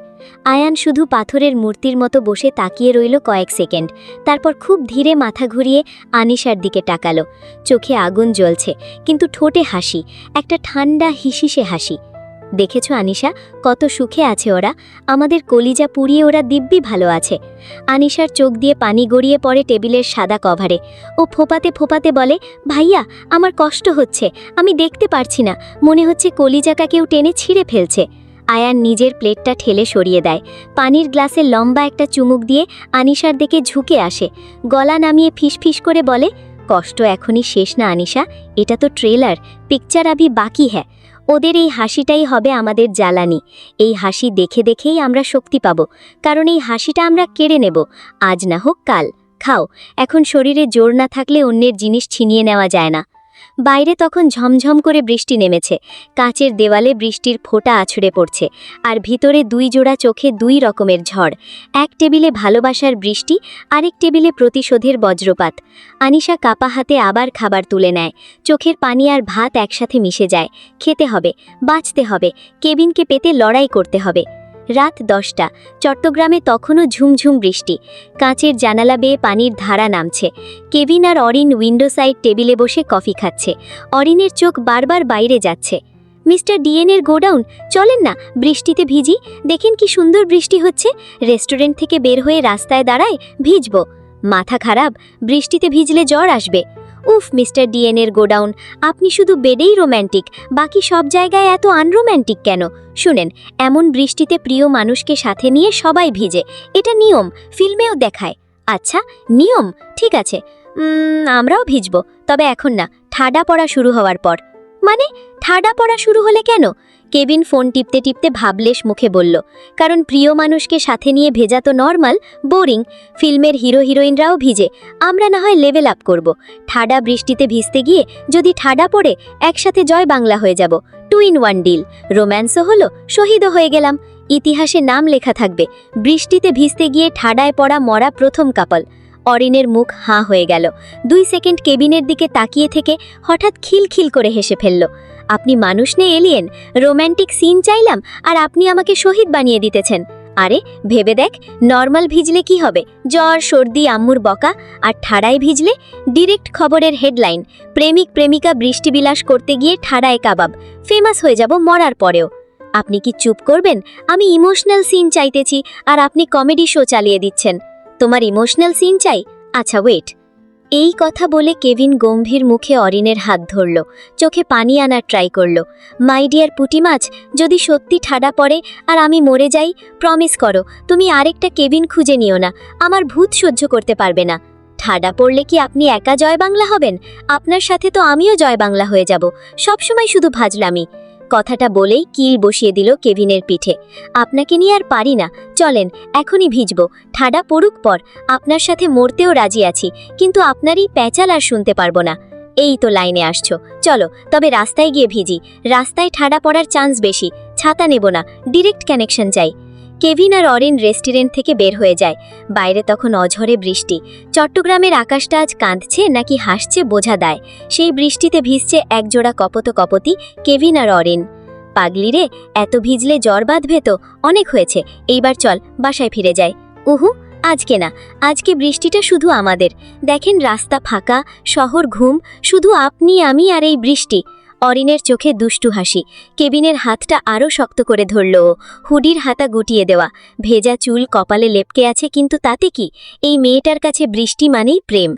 আয়ান শুধু পাথরের মূর্তির মতো বসে তাকিয়ে রইল কয়েক সেকেন্ড। তারপর খুব ধীরে মাথা ঘুরিয়ে আনিশার দিকে তাকালো। চোখে আগুন জ্বলছে, কিন্তু ঠোঁটে হাসি, একটা ঠান্ডা হিসিসে হাসি। দেখেছ আনিশা, কত সুখে আছে ওরা। আমাদের কলিজা পুড়িয়ে ওরা দিব্যি ভালো আছে। আনিশার চোখ দিয়ে পানি গড়িয়ে পড়ে টেবিলের সাদা কভারে। ও ফোপাতে ফোপাতে বলে, ভাইয়া, আমার কষ্ট হচ্ছে, আমি দেখতে পারছি না, মনে হচ্ছে কলিজাটা কেউ টেনে ছিঁড়ে ফেলছে। আয়ান নিজের প্লেটটা ঠেলে সরিয়ে দেয়। পানির গ্লাসে লম্বা একটা চুমুক দিয়ে আনিশার দিকে ঝুঁকে আসে। গলা নামিয়ে ফিসফিস করে বলে, কষ্ট এখনই শেষ না আনিশা, এটা তো ট্রেলার, পিকচার আভি বাকি হ্যাঁ। ওদের এই হাসিটাই হবে আমাদের জ্বালানি। এই হাসি দেখে দেখেই আমরা শক্তি পাব, কারণ এই হাসিটা আমরা কেড়ে নেব, আজ না হোক কাল। খাও, এখন শরীরে জোর না থাকলে অন্যের জিনিস ছিনিয়ে নেওয়া যায় না। বাইরে তখন ঝমঝম করে বৃষ্টি নেমেছে। কাঁচের দেওয়ালে বৃষ্টির ফোঁটা আছড়ে পড়ছে, আর ভিতরে 2 জোড়া চোখে 2 রকমের ঝড়। এক টেবিলে ভালোবাসার বৃষ্টি, আরেক টেবিলে প্রতিশোধের বজ্রপাত। আনিশা কাপা হাতে আবার খাবার তুলে নেয়। চোখের পানি আর ভাত একসাথে মিশে যায়। খেতে হবে, বাঁচতে হবে, কেবিনকে পেতে লড়াই করতে হবে। রাত 10টা। চট্টগ্রামে তখনও ঝুমঝুম বৃষ্টি। কাঁচের জানালা বেয়ে পানির ধারা নামছে। কেভিন আর অরিন উইন্ডো সাইড টেবিলে বসে কফি খাচ্ছে। অরিনের চোখ বারবার বাইরে যাচ্ছে। মিস্টার ডিএনের গোডাউন, চলেন না, বৃষ্টিতে ভিজি। দেখেন কি সুন্দর বৃষ্টি হচ্ছে। রেস্টুরেন্ট থেকে বের হয়ে রাস্তায় দাঁড়ায়, ভিজব। মাথা খারাপ, বৃষ্টিতে ভিজলে জ্বর আসবে। উফ মিস্টার ডিএনের গোডাউন, আপনি শুধু বেডেই রোম্যান্টিক, বাকি সব জায়গায় এত আনরোম্যান্টিক কেন? শুনেন, এমন বৃষ্টিতে প্রিয় মানুষকে সাথে নিয়ে সবাই ভিজে, এটা নিয়ম, ফিল্মেও দেখায়। আচ্ছা, নিয়ম, ঠিক আছে, আমরাও ভিজব, তবে এখন না, ঠাডা পড়া শুরু হওয়ার পর। মানে ঠাডা পড়া শুরু হলে কেন? কেবিন ফোন টিপতে টিপতে ভাবলেশ মুখে বলল, কারণ প্রিয় মানুষকে সাথে নিয়ে ভেজা তো নর্মাল, বোরিং। ফিল্মের হিরো হিরোইনরাও ভিজে, আমরা না হয় লেভেল আপ করব। ঠাডা বৃষ্টিতে ভিজতে গিয়ে যদি ঠাডা পড়ে, একসাথে জয় বাংলা হয়ে যাব। 2 in 1 ডিল, রোম্যান্সও হলো, শহীদও হয়ে গেলাম। ইতিহাসে নাম লেখা থাকবে, বৃষ্টিতে ভিজতে গিয়ে ঠাডায় পড়া মরা প্রথম কাপল। অরিনের মুখ হাঁ হয়ে গেল। 2 সেকেন্ড কেবিনের দিকে তাকিয়ে থেকে হঠাৎ খিলখিল করে হেসে ফেলল। আপনি মানুষ নে এলিয়েন? রোম্যান্টিক সিন চাইলাম, আর আপনি আমাকে শহীদ বানিয়ে দিতেছেন। আরে ভেবে দেখ, নর্মাল ভিজলে কি হবে? জ্বর, সর্দি, আম্মুর বকা। আর ঠাড়ায় ভিজলে ডিরেক্ট খবরের হেডলাইন, প্রেমিক প্রেমিকা বৃষ্টিবিলাস করতে গিয়ে ঠাড়ায় কাবাব। ফেমাস হয়ে যাব মরার পরেও। আপনি কি চুপ করবেন? আমি ইমোশনাল সিন চাইতেছি, আর আপনি কমেডি শো চালিয়ে দিচ্ছেন। তোমার ইমোশনাল সিন চাই? আচ্ছা ওয়েট। এই কথা বলে কেভিন গম্ভীর মুখে অরিনের হাত ধরল, চোখে পানি আনার ট্রাই করল। মাই ডিয়ার পুটি মাছ, যদি সত্যি ঠাডা পড়ে আর আমি মরে যাই, প্রমিস করো তুমি আরেকটা কেবিন খুঁজে নিও না, আমার ভূত সহ্য করতে পারবে না। ঠাডা পড়লে কি আপনি একা জয় বাংলা হবেন? আপনার সাথে তো আমিও জয় বাংলা হয়ে যাব, সবসময় শুধু ভাজলামি। কথাটা বলেই কিল বসিয়ে দিল কেভিনের পিঠে। আপনাকে নিয়ে আর পারি না, চলেন এখনই ভিজব, ঠাডা পড়ুক পর, আপনার সাথে মরতেও রাজি আছি, কিন্তু আপনারই প্যাচাল আর শুনতে পারবো না। এই তো লাইনে আসছো, চলো তবে রাস্তায় গিয়ে ভিজি। রাস্তায় ঠাডা পড়ার চান্স বেশি, ছাতা নেব না, ডিরেক্ট কানেকশন চাই। কেভিন আর অরিন রেস্টুরেন্ট থেকে বের হয়ে যায়। বাইরে তখন অঝরে বৃষ্টি। চট্টগ্রামের আকাশটা আজ কাঁদছে নাকি হাসছে বোঝা দায়। সেই বৃষ্টিতে ভিজছে একজোড়া কপতি কেভিন আর অরিন। পাগলি রে, এত ভিজলে জ্বর বাঁধবে তো, অনেক হয়েছে, এইবার চল বাসায় ফিরে যাই। উহু, আজকে না, আজকে বৃষ্টিটা শুধু আমাদের। দেখেন রাস্তা ফাঁকা, শহর ঘুম, শুধু আপনি আমি আর এই বৃষ্টি। অরিনের চোখে দুষ্টু হাসি। কেবিনের হাতটা আরও শক্ত করে ধরল ও। হুডির হাতা গুটিয়ে দেওয়া, ভেজা চুল কপালে লেপকে আছে, কিন্তু তাতে কি, এই মেয়েটার কাছে বৃষ্টি মানেই প্রেম।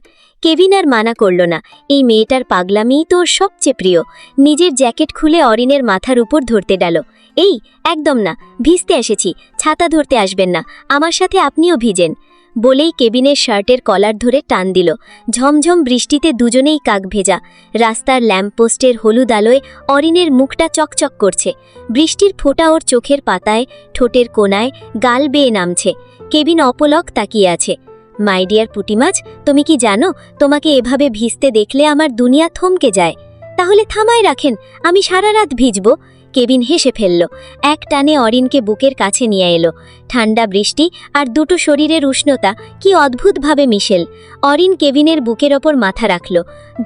কেভিন আর মানা করল না, এই মেয়েটার পাগলামিই তো ওর সবচেয়ে প্রিয়। নিজের জ্যাকেট খুলে অরিনের মাথার উপর ধরতে ডালো। এই, একদম না, ভিজতে এসেছি, ছাতা ধরতে আসবেন না, আমার সাথে আপনিও ভিজেন। বলেই কেবিনের শার্টের কলার ধরে টান দিল। ঝমঝম বৃষ্টিতে দুজনেই কাক ভেজা। রাস্তার ল্যাম্পপোস্টের হলুদ আলোয় অরিনের মুখটা চকচক করছে। বৃষ্টির ফোঁটা ওর চোখের পাতায়, ঠোঁটের কোণায়, গাল বেয়ে নামছে। কেবিন অপলক তাকিয়ে আছে। মাই ডিয়ার পুটিমাছ, তুমি কি জানো, তোমাকে এভাবে ভিজতে দেখলে আমার দুনিয়া থমকে যায়। তাহলে থামায় রাখেন, আমি সারা রাত ভিজব। কেবিন হেসে ফেলল। এক টানে অরিনকে বুকের কাছে নিয়ে এলো। ঠান্ডা বৃষ্টি আর দুটো শরীরের উষ্ণতা কি অদ্ভুতভাবে মিশেল। অরিন কেবিনের বুকের ওপর মাথা রাখল।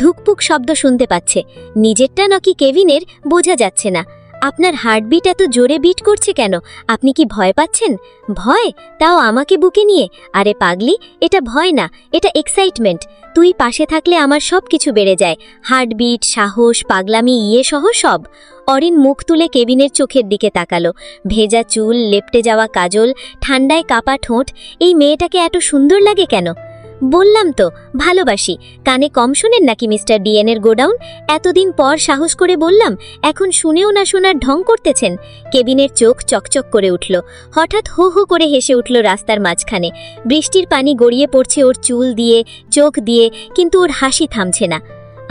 ধুকপুক শব্দ শুনতে পাচ্ছে। নিজেরটা নাকি কেবিনের বোঝা যাচ্ছে না। আপনার হার্টবিট এত জোরে বিট করছে কেন? আপনি কি ভয় পাচ্ছেন? ভয়? তাও আমাকে বুকে নিয়ে? আরে পাগলি, এটা ভয় না, এটা এক্সাইটমেন্ট। তুই পাশে থাকলে আমার সব কিছু বেড়ে যায়, হার্টবিট, সাহস, পাগলামি, সহ সব। অরিন মুখ তুলে কেবিনের চোখের দিকে তাকালো। ভেজা চুল, লেপটে যাওয়া কাজল, ঠান্ডায় কাপা ঠোঁট। এই মেয়েটাকে এত সুন্দর লাগে কেন? বললাম তো ভালোবাসি। কানে কম শোনেন নাকি মিস্টার ডিএনের গোডাউন? এতদিন পর সাহস করে বললাম, এখন শুনেও না শোনার ঢং করতেছেন। কেবিনের চোখ চকচক করে উঠল। হঠাৎ হো হো করে হেসে উঠল রাস্তার মাঝখানে। বৃষ্টির পানি গড়িয়ে পড়ছে ওর চুল দিয়ে, চোখ দিয়ে, কিন্তু ওর হাসি থামছে না।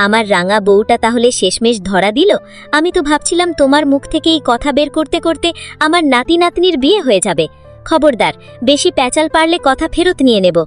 আমার রাঙা বউটা তাহলে শেষমেশ ধরা দিল? আমি তো ভাবছিলাম তোমার মুখ থেকে এই কথা বের করতে করতে আমার নাতি নাতনির বিয়ে হয়ে যাবে। খবরদার, বেশি প্যাচাল পারলে কথা ফেরত নিয়ে নেব।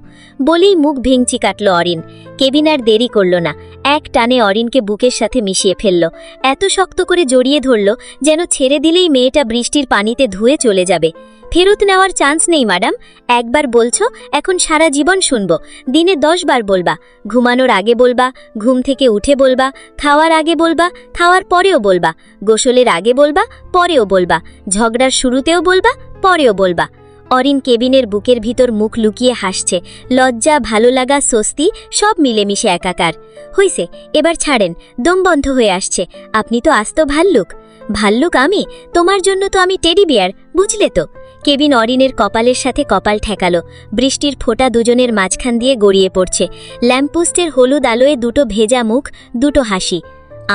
বলেই মুখ ভেঙচি কাটল অরিন। কেবিন আর দেরি করল না, এক টানে অরিনকে বুকের সাথে মিশিয়ে ফেলল। এত শক্ত করে জড়িয়ে ধরল যেন ছেড়ে দিলেই মেয়েটা বৃষ্টির পানিতে ধুয়ে চলে যাবে। ফেরত নেওয়ার চান্স নেই ম্যাডাম। একবার বলছো, এখন সারা জীবন শুনব। দিনে 10 বার বলবা, ঘুমানোর আগে বলবা, ঘুম থেকে উঠে বলবা, খাওয়ার আগে বলবা, খাওয়ার পরেও বলবা, গোসলের আগে বলবা, পরেও বলবা, ঝগড়ার শুরুতেও বলবা, পরেও বলবা। অরিন কেবিনের বুকের ভিতর মুখ লুকিয়ে হাসছে। লজ্জা, ভালো লাগা, স্বস্তি সব মিলেমিশে একাকার। হইছে, এবার ছাড়েন, দম বন্ধ হয়ে আসছে। আপনি তো আস্ত ভাল্লুক। ভাল্লুক আমি? তোমার জন্য তো আমি টেডি বিয়ার, বুঝলে তো? কেবিন অরিনের কপালের সাথে কপাল ঠেকালো। বৃষ্টির ফোঁটা দুজনের মাঝখান দিয়ে গড়িয়ে পড়ছে। ল্যাম্পপোস্টের হলুদ আলোয় দুটো ভেজা মুখ, দুটো হাসি।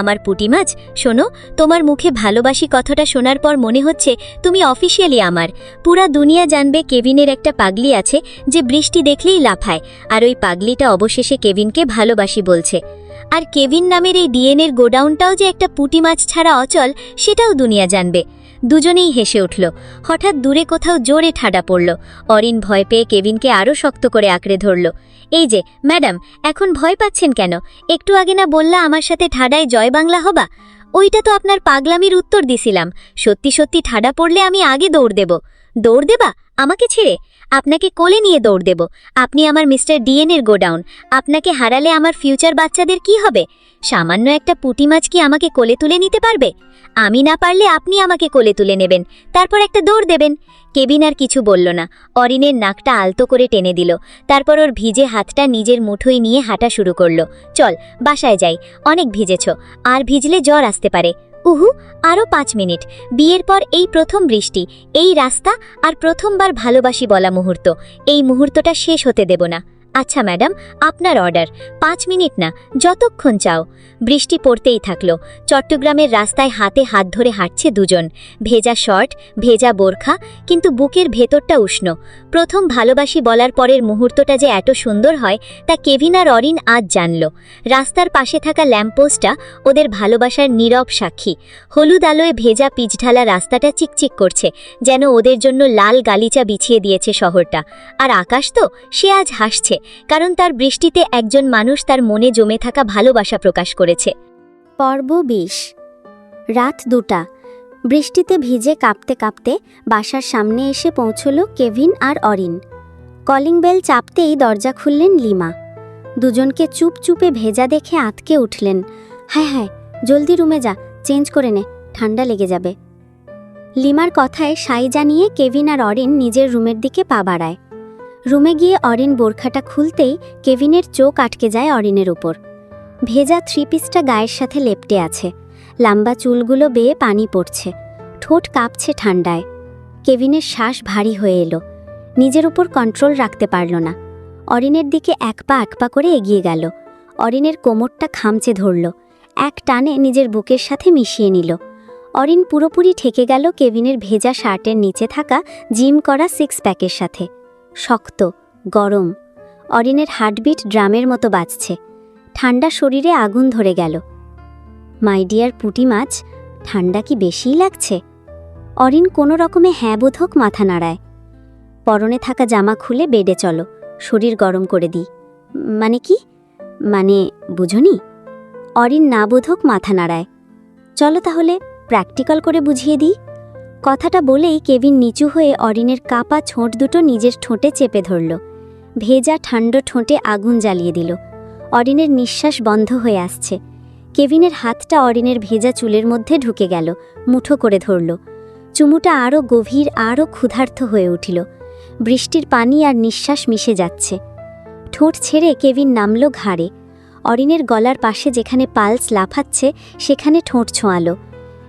আমার পুটিমাছ, শোনো, তোমার মুখে ভালোবাসি কথাটা শোনার পর মনে হচ্ছে তুমি অফিশিয়ালি আমার। পুরা দুনিয়া জানবে কেভিনের একটা পাগলি আছে যে বৃষ্টি দেখলেই লাফায়, আর ওই পাগলিটা অবশেষে কেভিনকে ভালোবাসি বলছে। আর কেভিন নামের এই ডিএনএর গোডাউনটাও যে একটা পুঁটি মাছ ছাড়া অচল, সেটাও দুনিয়া জানবে। দুজনেই হেসে উঠল। হঠাৎ দূরে কোথাও জোরে ঠাডা পড়ল। অরিন ভয় পেয়ে কেভিনকে আরও শক্ত করে আঁকড়ে ধরল। এই যে ম্যাডাম, এখন ভয় পাচ্ছেন কেন? একটু আগে না বললা আমার সাথে ঠাডায় জয় বাংলা হবা? ওইটা তো আপনার পাগলামির উত্তর দিছিলাম। সত্যি সত্যি ঠাডা পড়লে আমি আগে দৌড় দেব। দৌড় দেবা আমাকে ছেড়ে? আপনাকে কোলে নিয়ে দৌড় দেব। আপনি আমার মিস্টার ডিএনের গোডাউন। আপনাকে হারালে আমার ফিউচার বাচ্চাদের কি হবে? সামান্য একটা পুঁটি মাছ কি আমাকে কোলে তুলে নিতে পারবে? আমি না পারলে আপনি আমাকে কোলে তুলে নেবেন, তারপর একটা দৌড় দেবেন। কেবিন আর কিছু বলল না। অরিনের নাকটা আলতো করে টেনে দিল। তারপর ওর ভিজে হাতটা নিজের মুঠোয় নিয়ে হাঁটা শুরু করলো। চল বাসায় যাই, অনেক ভিজেছ, আর ভিজলে জ্বর আসতে পারে। উহু, আরও 5 মিনিট। বিয়ের পর এই প্রথম বৃষ্টি, এই রাস্তা, আর প্রথমবার ভালোবাসি বলা মুহূর্ত। এই মুহূর্তটা শেষ হতে দেব না। আচ্ছা ম্যাডাম, আপনার অর্ডার। 5 মিনিট না, যতক্ষণ চাও। বৃষ্টি পড়তেই থাকলো। চট্টগ্রামের রাস্তায় হাতে হাত ধরে হাঁটছে দুজন। ভেজা শর্ট, ভেজা বোরখা, কিন্তু বুকের ভেতরটা উষ্ণ। প্রথম ভালোবাসি বলার পরের মুহূর্তটা যে এত সুন্দর হয় তা কেভিন আর অরিন আজ জানল। রাস্তার পাশে থাকা ল্যাম্পপোস্টটা ওদের ভালোবাসার নীরব সাক্ষী। হলুদ আলোয় ভেজা পিচঢালা রাস্তাটা চিকচিক করছে, যেন ওদের জন্য লাল গালিচা বিছিয়ে দিয়েছে শহরটা। আর আকাশ তো, সে আজ হাসছে, কারণ তার বৃষ্টিতে একজন মানুষ তার মনে জমে থাকা ভালোবাসা প্রকাশ করেছে। পর্ব 20। রাত 2টা। বৃষ্টিতে ভিজে কাঁপতে কাঁপতে বাসার সামনে এসে পৌঁছল কেভিন আর অরিন। কলিং বেল চাপতেই দরজা খুললেন লিমা। দুজনকে চুপচুপে ভেজা দেখে আঁতকে উঠলেন। হায় হায়, জলদি রুমে যা, চেঞ্জ করে নে, ঠান্ডা লেগে যাবে। লিমার কথায় সাই জানিয়ে কেভিন আর অরিন নিজের রুমের দিকে পা বাড়ায়। রুমে গিয়ে অরিন বোরখাটা খুলতেই কেভিনের চোখ আটকে যায় অরিনের উপর। ভেজা থ্রি পিসটা গায়ের সাথে লেপটে আছে, লম্বা চুলগুলো বেয়ে পানি পড়ছে, ঠোঁট কাঁপছে ঠান্ডায়। কেভিনের শ্বাস ভারী হয়ে এলো, নিজের উপর কন্ট্রোল রাখতে পারল না। অরিনের দিকে এক পা করে এগিয়ে গেল। অরিনের কোমরটা খামচে ধরল, এক টানে নিজের বুকের সাথে মিশিয়ে নিল। অরিন পুরোপুরি ঠেকে গেল কেভিনের ভেজা শার্টের নিচে থাকা জিম করা সিক্স প্যাকের সাথে। শক্ত, গরম। অরিনের হার্টবিট ড্রামের মতো বাজছে। ঠান্ডা শরীরে আগুন ধরে গেল। মাই ডিয়ার পুঁটি মাছ, ঠান্ডা কি বেশিই লাগছে? অরিন কোনো রকমে হ্যাঁ বোধক মাথা নাড়ায়। পরনে থাকা জামা খুলে বেডে চলো, শরীর গরম করে দিই। মানে কি? মানে বুঝনি? অরিন না বোধক মাথা নাড়ায়। চলো তাহলে প্র্যাকটিক্যাল করে বুঝিয়ে দিই। কথাটা বলেই কেভিন নিচু হয়ে অরিনের কাপা ঠোঁট দুটো নিজের ঠোঁটে চেপে ধরল। ভেজা ঠান্ডা ঠোঁটে আগুন জ্বালিয়ে দিল। অরিনের নিঃশ্বাস বন্ধ হয়ে আসছে। কেভিনের হাতটা অরিনের ভেজা চুলের মধ্যে ঢুকে গেল, মুঠো করে ধরল। চুমুটা আরও গভীর, আরও ক্ষুধার্ত হয়ে উঠিল। বৃষ্টির পানি আর নিঃশ্বাস মিশে যাচ্ছে। ঠোঁট ছেড়ে কেভিন নামল ঘাড়ে। অরিনের গলার পাশে যেখানে পালস লাফাচ্ছে সেখানে ঠোঁট ছোঁয়ালো।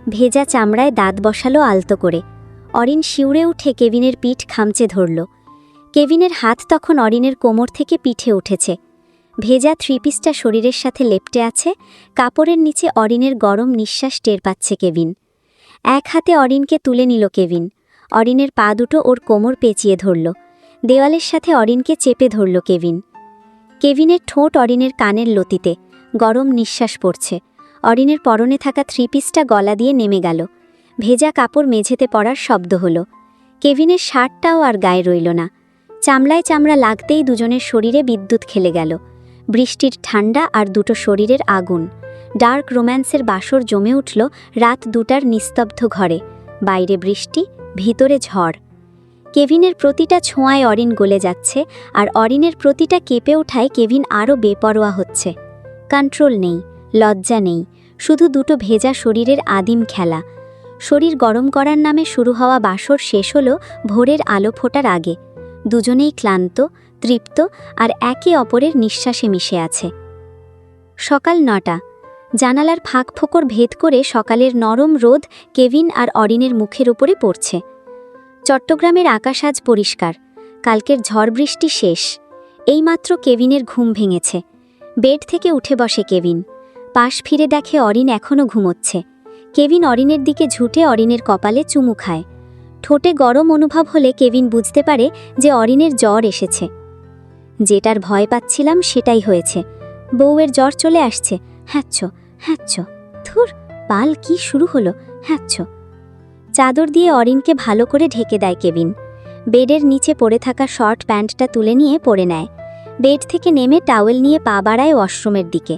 ভেজা চামড়ায় দাঁত বসালো আলতো করে। অরিন শিউরে উঠে কেভিনের পিঠ খামচে ধরল। কেভিনের হাত তখন অরিনের কোমর থেকে পিঠে উঠেছে। ভেজা থ্রি পিসটা শরীরের সাথে লেপ্টে আছে। কাপড়ের নিচে অরিনের গরম নিঃশ্বাস টের পাচ্ছে কেভিন। এক হাতে অরিনকে তুলে নিল কেভিন। অরিনের পা দুটো ওর কোমর পেঁচিয়ে ধরল। দেওয়ালের সাথে অরিনকে চেপে ধরল কেভিন। কেভিনের ঠোঁট অরিনের কানের লতিতে, গরম নিঃশ্বাস পড়ছে। অরিনের পরনে থাকা থ্রি পিসটা গলা দিয়ে নেমে গেল। ভেজা কাপড় মেঝেতে পড়ার শব্দ হলো। কেভিনের শার্টটাও আর গায়ে রইল না। চামড়ায় চামড়া লাগতেই দুজনের শরীরে বিদ্যুৎ খেলে গেল। বৃষ্টির ঠান্ডা আর দুটো শরীরের আগুন। ডার্ক রোম্যান্সের বাসর জমে উঠল রাত 2টার নিস্তব্ধ ঘরে। বাইরে বৃষ্টি, ভিতরে ঝড়। কেভিনের প্রতিটা ছোঁয়ায় অরিন গলে যাচ্ছে, আর অরিনের প্রতিটা কেঁপে ওঠায় কেভিন আরও বেপরোয়া হচ্ছে। কন্ট্রোল নেই, লজ্জা নেই, শুধু দুটো ভেজা শরীরের আদিম খেলা। শরীর গরম করার নামে শুরু হওয়া বাসর শেষ হলো ভোরের আলো ফোটার আগে। দুজনেই ক্লান্ত, তৃপ্ত আর একে অপরের নিঃশ্বাসে মিশে আছে। সকাল 9টা। জানালার ফাঁক ফোকর ভেদ করে সকালের নরম রোদ কেভিন আর অরিনের মুখের উপরে পড়ছে। চট্টগ্রামের আকাশ আজ পরিষ্কার। কালকের ঝড় বৃষ্টি শেষ। এইমাত্র কেভিনের ঘুম ভেঙেছে। বেড থেকে উঠে বসে কেভিন। পাশ ফিরে দেখে অরিন এখনও ঘুমোচ্ছে। কেভিন অরিনের দিকে ঝুঁটে অরিনের কপালে চুমু খায়। ঠোঁটে গরম অনুভব হলে কেভিন বুঝতে পারে যে অরিনের জ্বর এসেছে। যেটার ভয় পাচ্ছিলাম সেটাই হয়েছে। বউয়ের জ্বর চলে আসছে। হ্যাচ্ছ হ্যাচ্ছ, থুর, পাল কি শুরু হলো, হ্যাচ্ছ। চাদর দিয়ে অরিনকে ভালো করে ঢেকে দেয় কেভিন। বেডের নিচে পড়ে থাকা শর্ট প্যান্টটা তুলে নিয়ে পরে নেয়। বেড থেকে নেমে টাওয়েল নিয়ে পা বাড়ায় ওয়াশরুমের দিকে।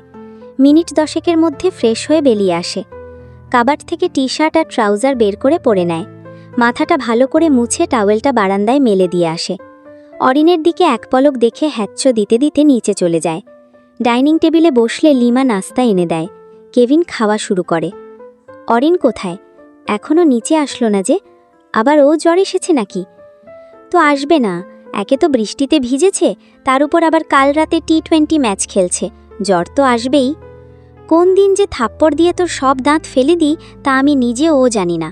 মিনিট 10 মধ্যে ফ্রেশ হয়ে বেরিয়ে আসে। কাবাট থেকে টি শার্ট আর ট্রাউজার বের করে পরে নেয়। মাথাটা ভালো করে মুছে টাওয়েলটা বারান্দায় মেলে দিয়ে আসে। অরিনের দিকে এক পলক দেখে হ্যাচ্ছ দিতে দিতে নিচে চলে যায়। ডাইনিং টেবিলে বসলে লিমা নাস্তা এনে দেয়। কেভিন খাওয়া শুরু করে। অরিন কোথায়? এখনও নিচে আসলো না যে? আবার ও জ্বর এসেছে নাকি? তো আসবে না, একে তো বৃষ্টিতে ভিজেছে, তার উপর আবার কাল রাতে T20 ম্যাচ খেলছে, জ্বর তো আসবেই। কোন দিন যে থাপ্পড় দিয়ে তোর সব দাঁত ফেলে দিই তা আমি নিজেও জানি না।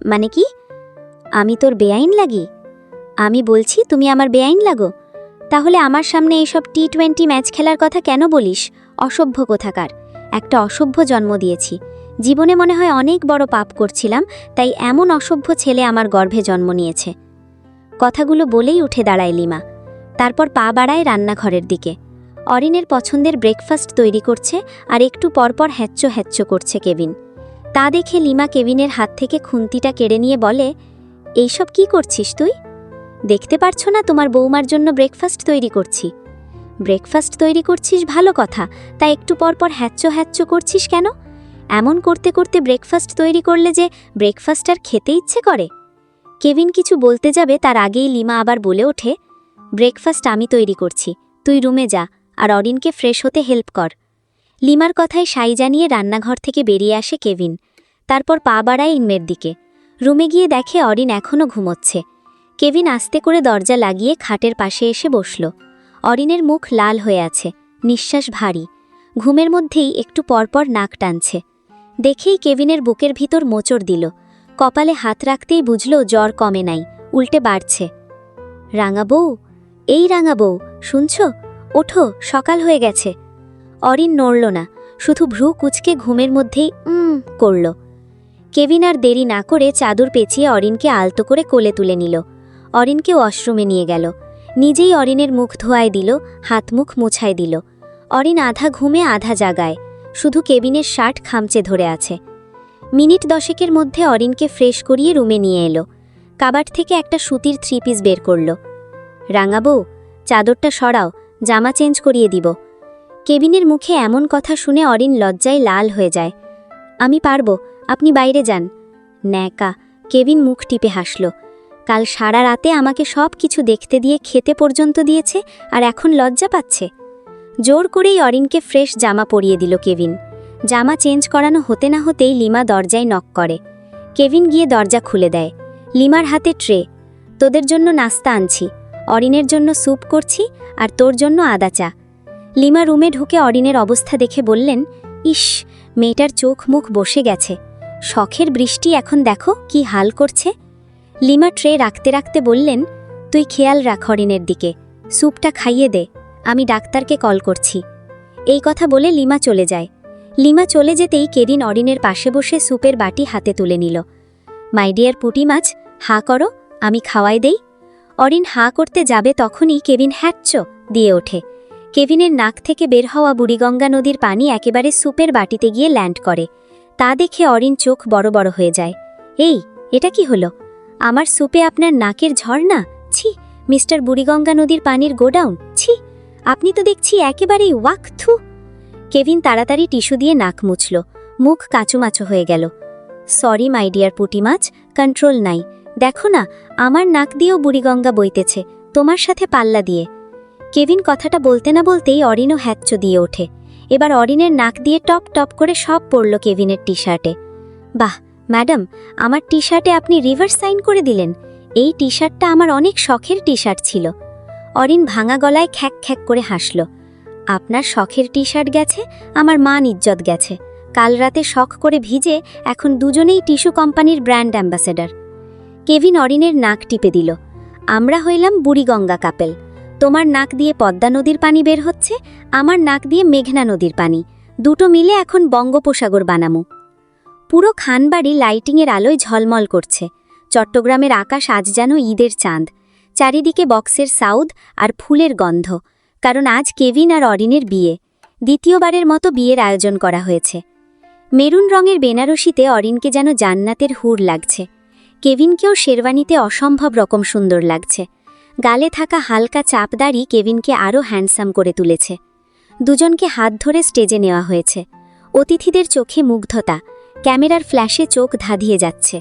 মানে কি? আমি তোর বেআইন লাগি? আমি বলছি তুমি আমার বেআইন লাগো? তাহলে আমার সামনে এইসব T20 ম্যাচ খেলার কথা কেন বলিস? অসভ্য কোথাকার। একটা অসভ্য জন্ম দিয়েছি। জীবনে মনে হয় অনেক বড় পাপ করছিলাম, তাই এমন অসভ্য ছেলে আমার গর্ভে জন্ম নিয়েছে। কথাগুলো বলেই উঠে দাঁড়ায় লিমা। তারপর পা বাড়ায় রান্নাঘরের দিকে। অরিনের পছন্দের ব্রেকফাস্ট তৈরি করছে আর একটু পরপর হ্যাচ্চ হ্যাচ্চ করছে কেভিন। তা দেখে লিমা কেভিনের হাত থেকে খুন্তিটা কেড়ে নিয়ে বলে, এইসব কি করছিস তুই? দেখতে পারছো না তোমার বৌমার জন্য ব্রেকফাস্ট তৈরি করছি? ব্রেকফাস্ট তৈরি করছিস ভালো কথা, তা একটু পরপর হ্যাচ্চ হ্যাচ্চ করছিস কেন? এমন করতে করতে ব্রেকফাস্ট তৈরি করলে যে ব্রেকফাস্ট আর খেতে ইচ্ছে করে। কেভিন কিছু বলতে যাবে তার আগেই লিমা আবার বলে ওঠে, ব্রেকফাস্ট আমি তৈরি করছি, তুই রুমে যা আর অরিনকে ফ্রেশ হতে হেল্প কর। লিমার কথায় সাই জানিয়ে রান্নাঘর থেকে বেরিয়ে আসে কেভিন। তারপর পা বাড়ায় ইনমের দিকে। রুমে গিয়ে দেখে অরিন এখনও ঘুমোচ্ছে। কেভিন আস্তে করে দরজা লাগিয়ে খাটের পাশে এসে বসল। অরিনের মুখ লাল হয়ে আছে, নিঃশ্বাস ভারী, ঘুমের মধ্যেই একটু পরপর নাক টানছে। দেখেই কেভিনের বুকের ভিতর মোচড় দিল। কপালে হাত রাখতেই বুঝল জ্বর কমে নাই, উল্টে বাড়ছে। রাঙা বউ, এই রাঙা বউ, শুনছ? ওঠো, সকাল হয়ে গেছে। অরিন নড়ল না, শুধু ভ্রু কুচকে ঘুমের মধ্যেই করল। কেভিন আর দেরি না করে চাদর পেঁচিয়ে অরিনকে আলতো করে কোলে তুলে নিল। অরিনকে ওয়াশরুমে নিয়ে গেল। নিজেই অরিনের মুখ ধোয়ায় দিল, হাত মুখ মুছায় দিল। অরিন আধা ঘুমে আধা জাগায়, শুধু কেবিনের শার্ট খামচে ধরে আছে। মিনিট 10 মধ্যে অরিনকে ফ্রেশ করিয়ে রুমে নিয়ে এলো। কাবার্ড থেকে একটা সুতির 3 পিস বের করল। রাঙা বউ, চাদরটা সরাও, জামা চেঞ্জ করিয়ে দিব। কেবিনের মুখে এমন কথা শুনে অরিন লজ্জায় লাল হয়ে যায়। আমি পারবো, আপনি বাইরে যান। ন্যাকা। কেবিন মুখ টিপে হাসল। কাল সারা রাতে আমাকে সব কিছু দেখতে দিয়ে খেতে পর্যন্ত দিয়েছে, আর এখন লজ্জা পাচ্ছে। জোর করেই অরিনকে ফ্রেশ জামা পরিয়ে দিল কেভিন। জামা চেঞ্জ করানো হতে না হতেই লিমা দরজায় নক করে। কেভিন গিয়ে দরজা খুলে দেয়। লিমার হাতে ট্রে। তোদের জন্য নাস্তা আনছি, অরিনের জন্য স্যুপ করছি, আর তোর জন্য আদা চা। লিমা রুমে ঢুকে অরিনের অবস্থা দেখে বললেন, ইস, মেয়েটার চোখ মুখ বসে গেছে। শখের বৃষ্টি এখন দেখো কি হাল করছে। লিমা ট্রে রাখতে রাখতে বললেন, তুই খেয়াল রাখ অরিনের দিকে, স্যুপটা খাইয়ে দে, আমি ডাক্তারকে কল করছি। এই কথা বলে লিমা চলে যায়। লিমা চলে যেতেই কেভিন অরিনের পাশে বসে স্যুপের বাটি হাতে তুলে নিল। মাই ডিয়ার পুটি মাছ, হাঁ করো, আমি খাওয়াই দেই। অরিন হাঁ করতে যাবে তখনই কেভিন হ্যাচ্চ দিয়ে ওঠে। কেভিনের নাক থেকে বের হওয়া বুড়িগঙ্গা নদীর পানি একেবারে স্যুপের বাটিতে গিয়ে ল্যান্ড করে। তা দেখে অরিন চোখ বড় বড় হয়ে যায়। এই, এটা কি হলো? আমার স্যুপে আপনার নাকের ঝর্ণা? ছি, মিস্টার বুড়িগঙ্গা নদীর পানির গোডাউন, ছি, আপনি তো দেখছি একেবারেই ওয়াক থু। কেভিন তাড়াতাড়ি টিস্যু দিয়ে নাক মুছল। মুখ কাঁচুমাচো হয়ে গেল। সরি মাই ডিয়ার পুটি মাছ, কন্ট্রোল নাই। দেখো না, আমার নাক দিয়েও বুড়িগঙ্গা বইতেছে, তোমার সাথে পাল্লা দিয়ে। কেভিন কথাটা বলতে না বলতেই অরিনও হ্যাচ্চ দিয়ে ওঠে। এবার অরিনের নাক দিয়ে টপ টপ করে সব পড়ল কেভিনের টি শার্টে। বাহ ম্যাডাম, আমার টি শার্টে আপনি রিভার্স সাইন করে দিলেন। এই টি শার্টটা আমার অনেক শখের টি শার্ট ছিল। অরিন ভাঙা গলায় খ্যাক খ্যাক করে হাসল। আপনার শখের টি শার্ট গেছে, আমার মান ইজ্জত গেছে। কাল রাতে শখ করে ভিজে এখন দুজনেই টিস্যু কোম্পানির ব্র্যান্ড অ্যাম্বাসেডর। কেভিন অরিনের নাক টিপে দিল। আমরা হইলাম বুড়িগঙ্গা কাপেল। তোমার নাক দিয়ে পদ্মা নদীর পানি বের হচ্ছে, আমার নাক দিয়ে মেঘনা নদীর পানি, দুটো মিলে এখন বঙ্গোপসাগর বানামু। পুরো খানবাড়ি লাইটিংয়ের আলোয় ঝলমল করছে। চট্টগ্রামের আকাশ আজ যেন ঈদের চাঁদ। চারিদিকে বক্সের সাউদ আর ফুলের গন্ধ, কারণ আজ কেভিন আর অরিনের বিয়ে। দ্বিতীয়বারের মতো বিয়ের আয়োজন করা হয়েছে। মেরুন রঙের বেনারসিতে অরিনকে যেন জান্নাতের হুর লাগছে। কেভিনকেও শেরওয়ানিতে অসম্ভব রকম সুন্দর লাগছে। গালে থাকা হালকা চাপদাড়ি কেভিনকে আরও হ্যান্ডসাম করে তুলেছে। দুজনকে হাত ধরে স্টেজে নেওয়া হয়েছে। অতিথিদের চোখে মুগ্ধতা, ক্যামেরার ফ্ল্যাশে চোখ ধাঁধিয়ে যাচ্ছে।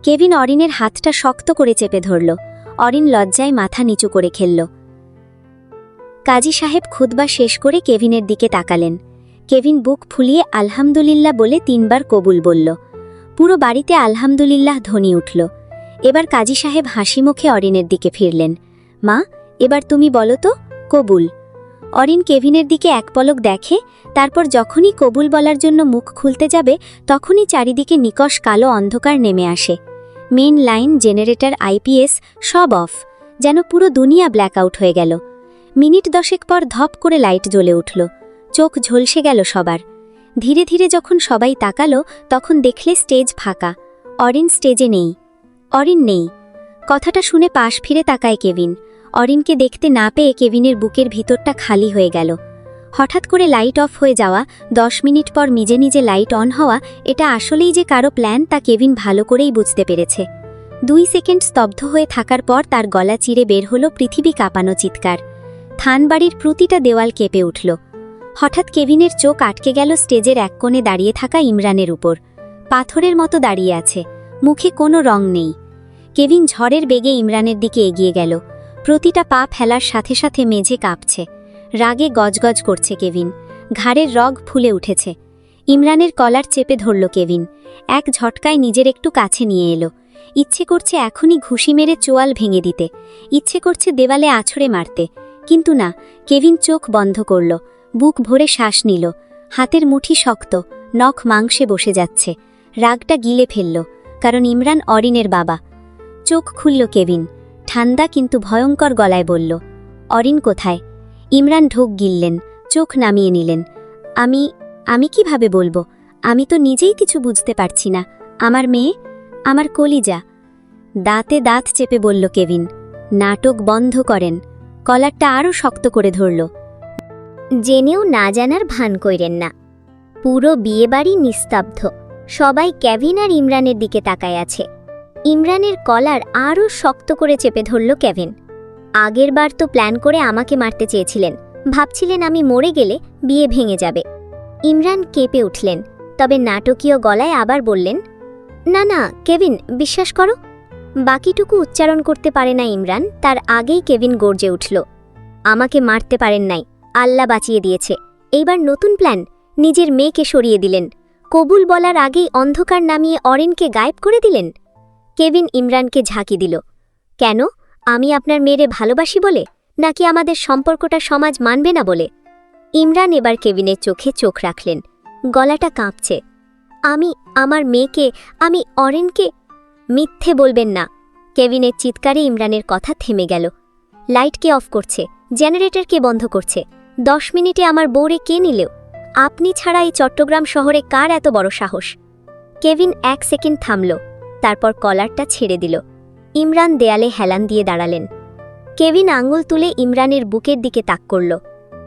কেভিন অরিনের হাতটা শক্ত করে চেপে ধরল। অরিন লজ্জায় মাথা নিচু করে খেলল। কাজী সাহেব খুতবা শেষ করে কেভিনের দিকে তাকালেন। কেভিন বুক ফুলিয়ে আলহামদুলিল্লাহ বলে 3 বার কবুল বলল। পুরো বাড়িতে আলহামদুলিল্লাহ ধ্বনি উঠল। এবার কাজী সাহেব হাসি মুখে অরিনের দিকে ফিরলেন। মা, এবার তুমি বলো তো, কবুল। অরিন কেভিনের দিকে এক পলক দেখে, তারপর যখনই কবুল বলার জন্য মুখ খুলতে যাবে তখনই চারিদিকে নিকষ কালো অন্ধকার নেমে আসে। মেন লাইন, জেনারেটর, আইপিএস সব অফ, যেন পুরো দুনিয়া ব্ল্যাকআউট হয়ে গেল। মিনিট 10 পর ধপ করে লাইট জ্বলে উঠল। চোখ ঝলসে গেল সবার। ধীরে ধীরে যখন সবাই তাকালো তখন দেখলে স্টেজ ফাঁকা। অরিন স্টেজে নেই। অরিন নেই। কথাটা শুনে পাশ ফিরে তাকায় কেভিন। অরিনকে দেখতে না পেয়ে কেভিনের বুকের ভিতরটা খালি হয়ে গেল। হঠাৎ করে লাইট অফ হয়ে যাওয়া, 10 মিনিট পর নিজে নিজে লাইট অন হওয়া, এটা আসলেই যে কারো প্ল্যান তা কেভিন ভালো করেই বুঝতে পেরেছে। 2 সেকেন্ড স্তব্ধ হয়ে থাকার পর তার গলা চিরে বের হলো পৃথিবী কাঁপানো চিৎকার। থানবাড়ির প্রতিটা দেওয়াল কেঁপে উঠল। হঠাৎ কেভিনের চোখ আটকে গেল স্টেজের এক কোণে দাঁড়িয়ে থাকা ইমরানের উপর। পাথরের মতো দাঁড়িয়ে আছে, মুখে কোনো রং নেই। কেভিন ঝড়ের বেগে ইমরানের দিকে এগিয়ে গেল। প্রতিটা পা ফেলার সাথে সাথে মেঝে কাঁপছে। রাগে গজগজ করছে কেভিন, ঘাড়ের রগ ফুলে উঠেছে। ইমরানের কলার চেপে ধরল কেভিন, এক ঝটকায় নিজের একটু কাছে নিয়ে এলো। ইচ্ছে করছে এখনই ঘুষি মেরে চোয়াল ভেঙে দিতে, ইচ্ছে করছে দেওয়ালে আছড়ে মারতে, কিন্তু না। কেভিন চোখ বন্ধ করল, বুক ভরে শ্বাস নিল। হাতের মুঠি শক্ত, নখ মাংসে বসে যাচ্ছে। রাগটা গিলে ফেলল, কারণ ইমরান অরিনের বাবা। চোখ খুলল কেভিন, ঠান্ডা কিন্তু ভয়ঙ্কর গলায় বলল, অরিন কোথায়? ইমরান ঢোক গিললেন, চোখ নামিয়ে নিলেন। আমি কিভাবে বলবো? আমি তো নিজেই কিছু বুঝতে পারছি না। আমার মেয়ে, আমার কলিজা। দাঁতে দাঁত চেপে বলল কেভিন, নাটক বন্ধ করেন। কলারটা আরও শক্ত করে ধরল। জেনেও না জানার ভান কইরেন না। পুরো বিয়েবাড়ি নিস্তব্ধ, সবাই কেভিন আর ইমরানের দিকে তাকায় আছে। ইমরানের কলার আরও শক্ত করে চেপে ধরল কেভিন। আগেরবার তো প্ল্যান করে আমাকে মারতে চেয়েছিলেন, ভাবছিলেন আমি মরে গেলে বিয়ে ভেঙে যাবে। ইমরান কেঁপে উঠলেন, তবে নাটকীয় গলায় আবার বললেন, না না কেভিন, বিশ্বাস করো। বাকিটুকু উচ্চারণ করতে পারে না ইমরান, তার আগেই কেভিন গর্জে উঠল, আমাকে মারতে পারেন নাই, আল্লাহ বাঁচিয়ে দিয়েছে। এইবার নতুন প্ল্যান, নিজের মেয়েকে সরিয়ে দিলেন। কবুল বলার আগেই অন্ধকার নামিয়ে অরিনকে গায়েব করে দিলেন। কেভিন ইমরানকে ঝাঁকি দিল, কেন? আমি আপনার মেয়েরে ভালোবাসি বলে, নাকি আমাদের সম্পর্কটা সমাজ মানবে না বলে? ইমরান এবার কেভিনের চোখে চোখ রাখলেন, গলাটা কাঁপছে। আমার মেয়েকে, আমি অরিনকে। মিথ্যে বলবেন না। কেভিনের চিৎকারে ইমরানের কথা থেমে গেল। লাইট কে অফ করছে? জেনারেটর কে বন্ধ করছে? 10 মিনিটে আমার বউরে কে নিলেও? আপনি ছাড়া এই চট্টগ্রাম শহরে কার এত বড় সাহস? কেভিন 1 সেকেন্ড থামল, তারপর কলারটা ছেড়ে দিল। ইমরান দেয়ালে হেলান দিয়ে দাঁড়ালেন। কেভিন আঙুল তুলে ইমরানের বুকের দিকে তাক করল।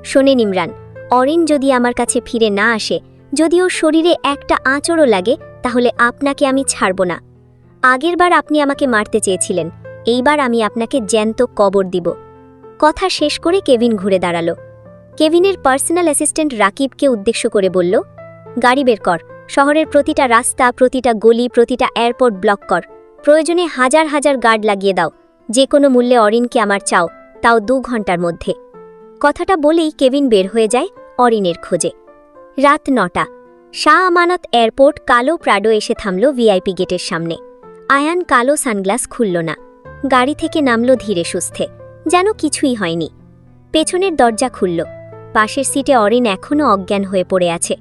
শোনেন ইমরান, অরিন যদি আমার কাছে ফিরে না আসে, যদি ওর শরীরে একটা আঁচড়ও লাগে, তাহলে আপনাকে আমি ছাড়ব না। আগেরবার আপনি আমাকে মারতে চেয়েছিলেন, এইবার আমি আপনাকে জ্যান্ত কবর দিব। কথা শেষ করে কেভিন ঘুরে দাঁড়াল। কেভিনের পার্সোনাল অ্যাসিস্ট্যান্ট রাকিবকে উদ্দেশ্য করে বলল, গাড়ি বের কর, শহরের প্রতিটা রাস্তা, প্রতিটা গলি, প্রতিটা এয়ারপোর্ট ব্লক কর। প্রয়োজনে হাজার হাজার গার্ড লাগিয়ে দাও। যে কোনো মূল্যে অরিনকে আমার চাও, তাও 2 ঘন্টার মধ্যে। কথাটা বলেই কেভিন বের হয়ে যায় অরিনের খোঁজে। রাত 9টা। শাহ আমানত এয়ারপোর্ট কালো প্রাডো এসে থামল ভিআইপি গেটের সামনে। আয়ান কালো সানগ্লাস খুলল না, গাড়ি থেকে নামল ধীরে সুস্থে, যেন কিছুই হয়নি। পেছনের দরজা খুলল, পাশের সিটে অরিন এখনও অজ্ঞান হয়ে পড়ে আছে।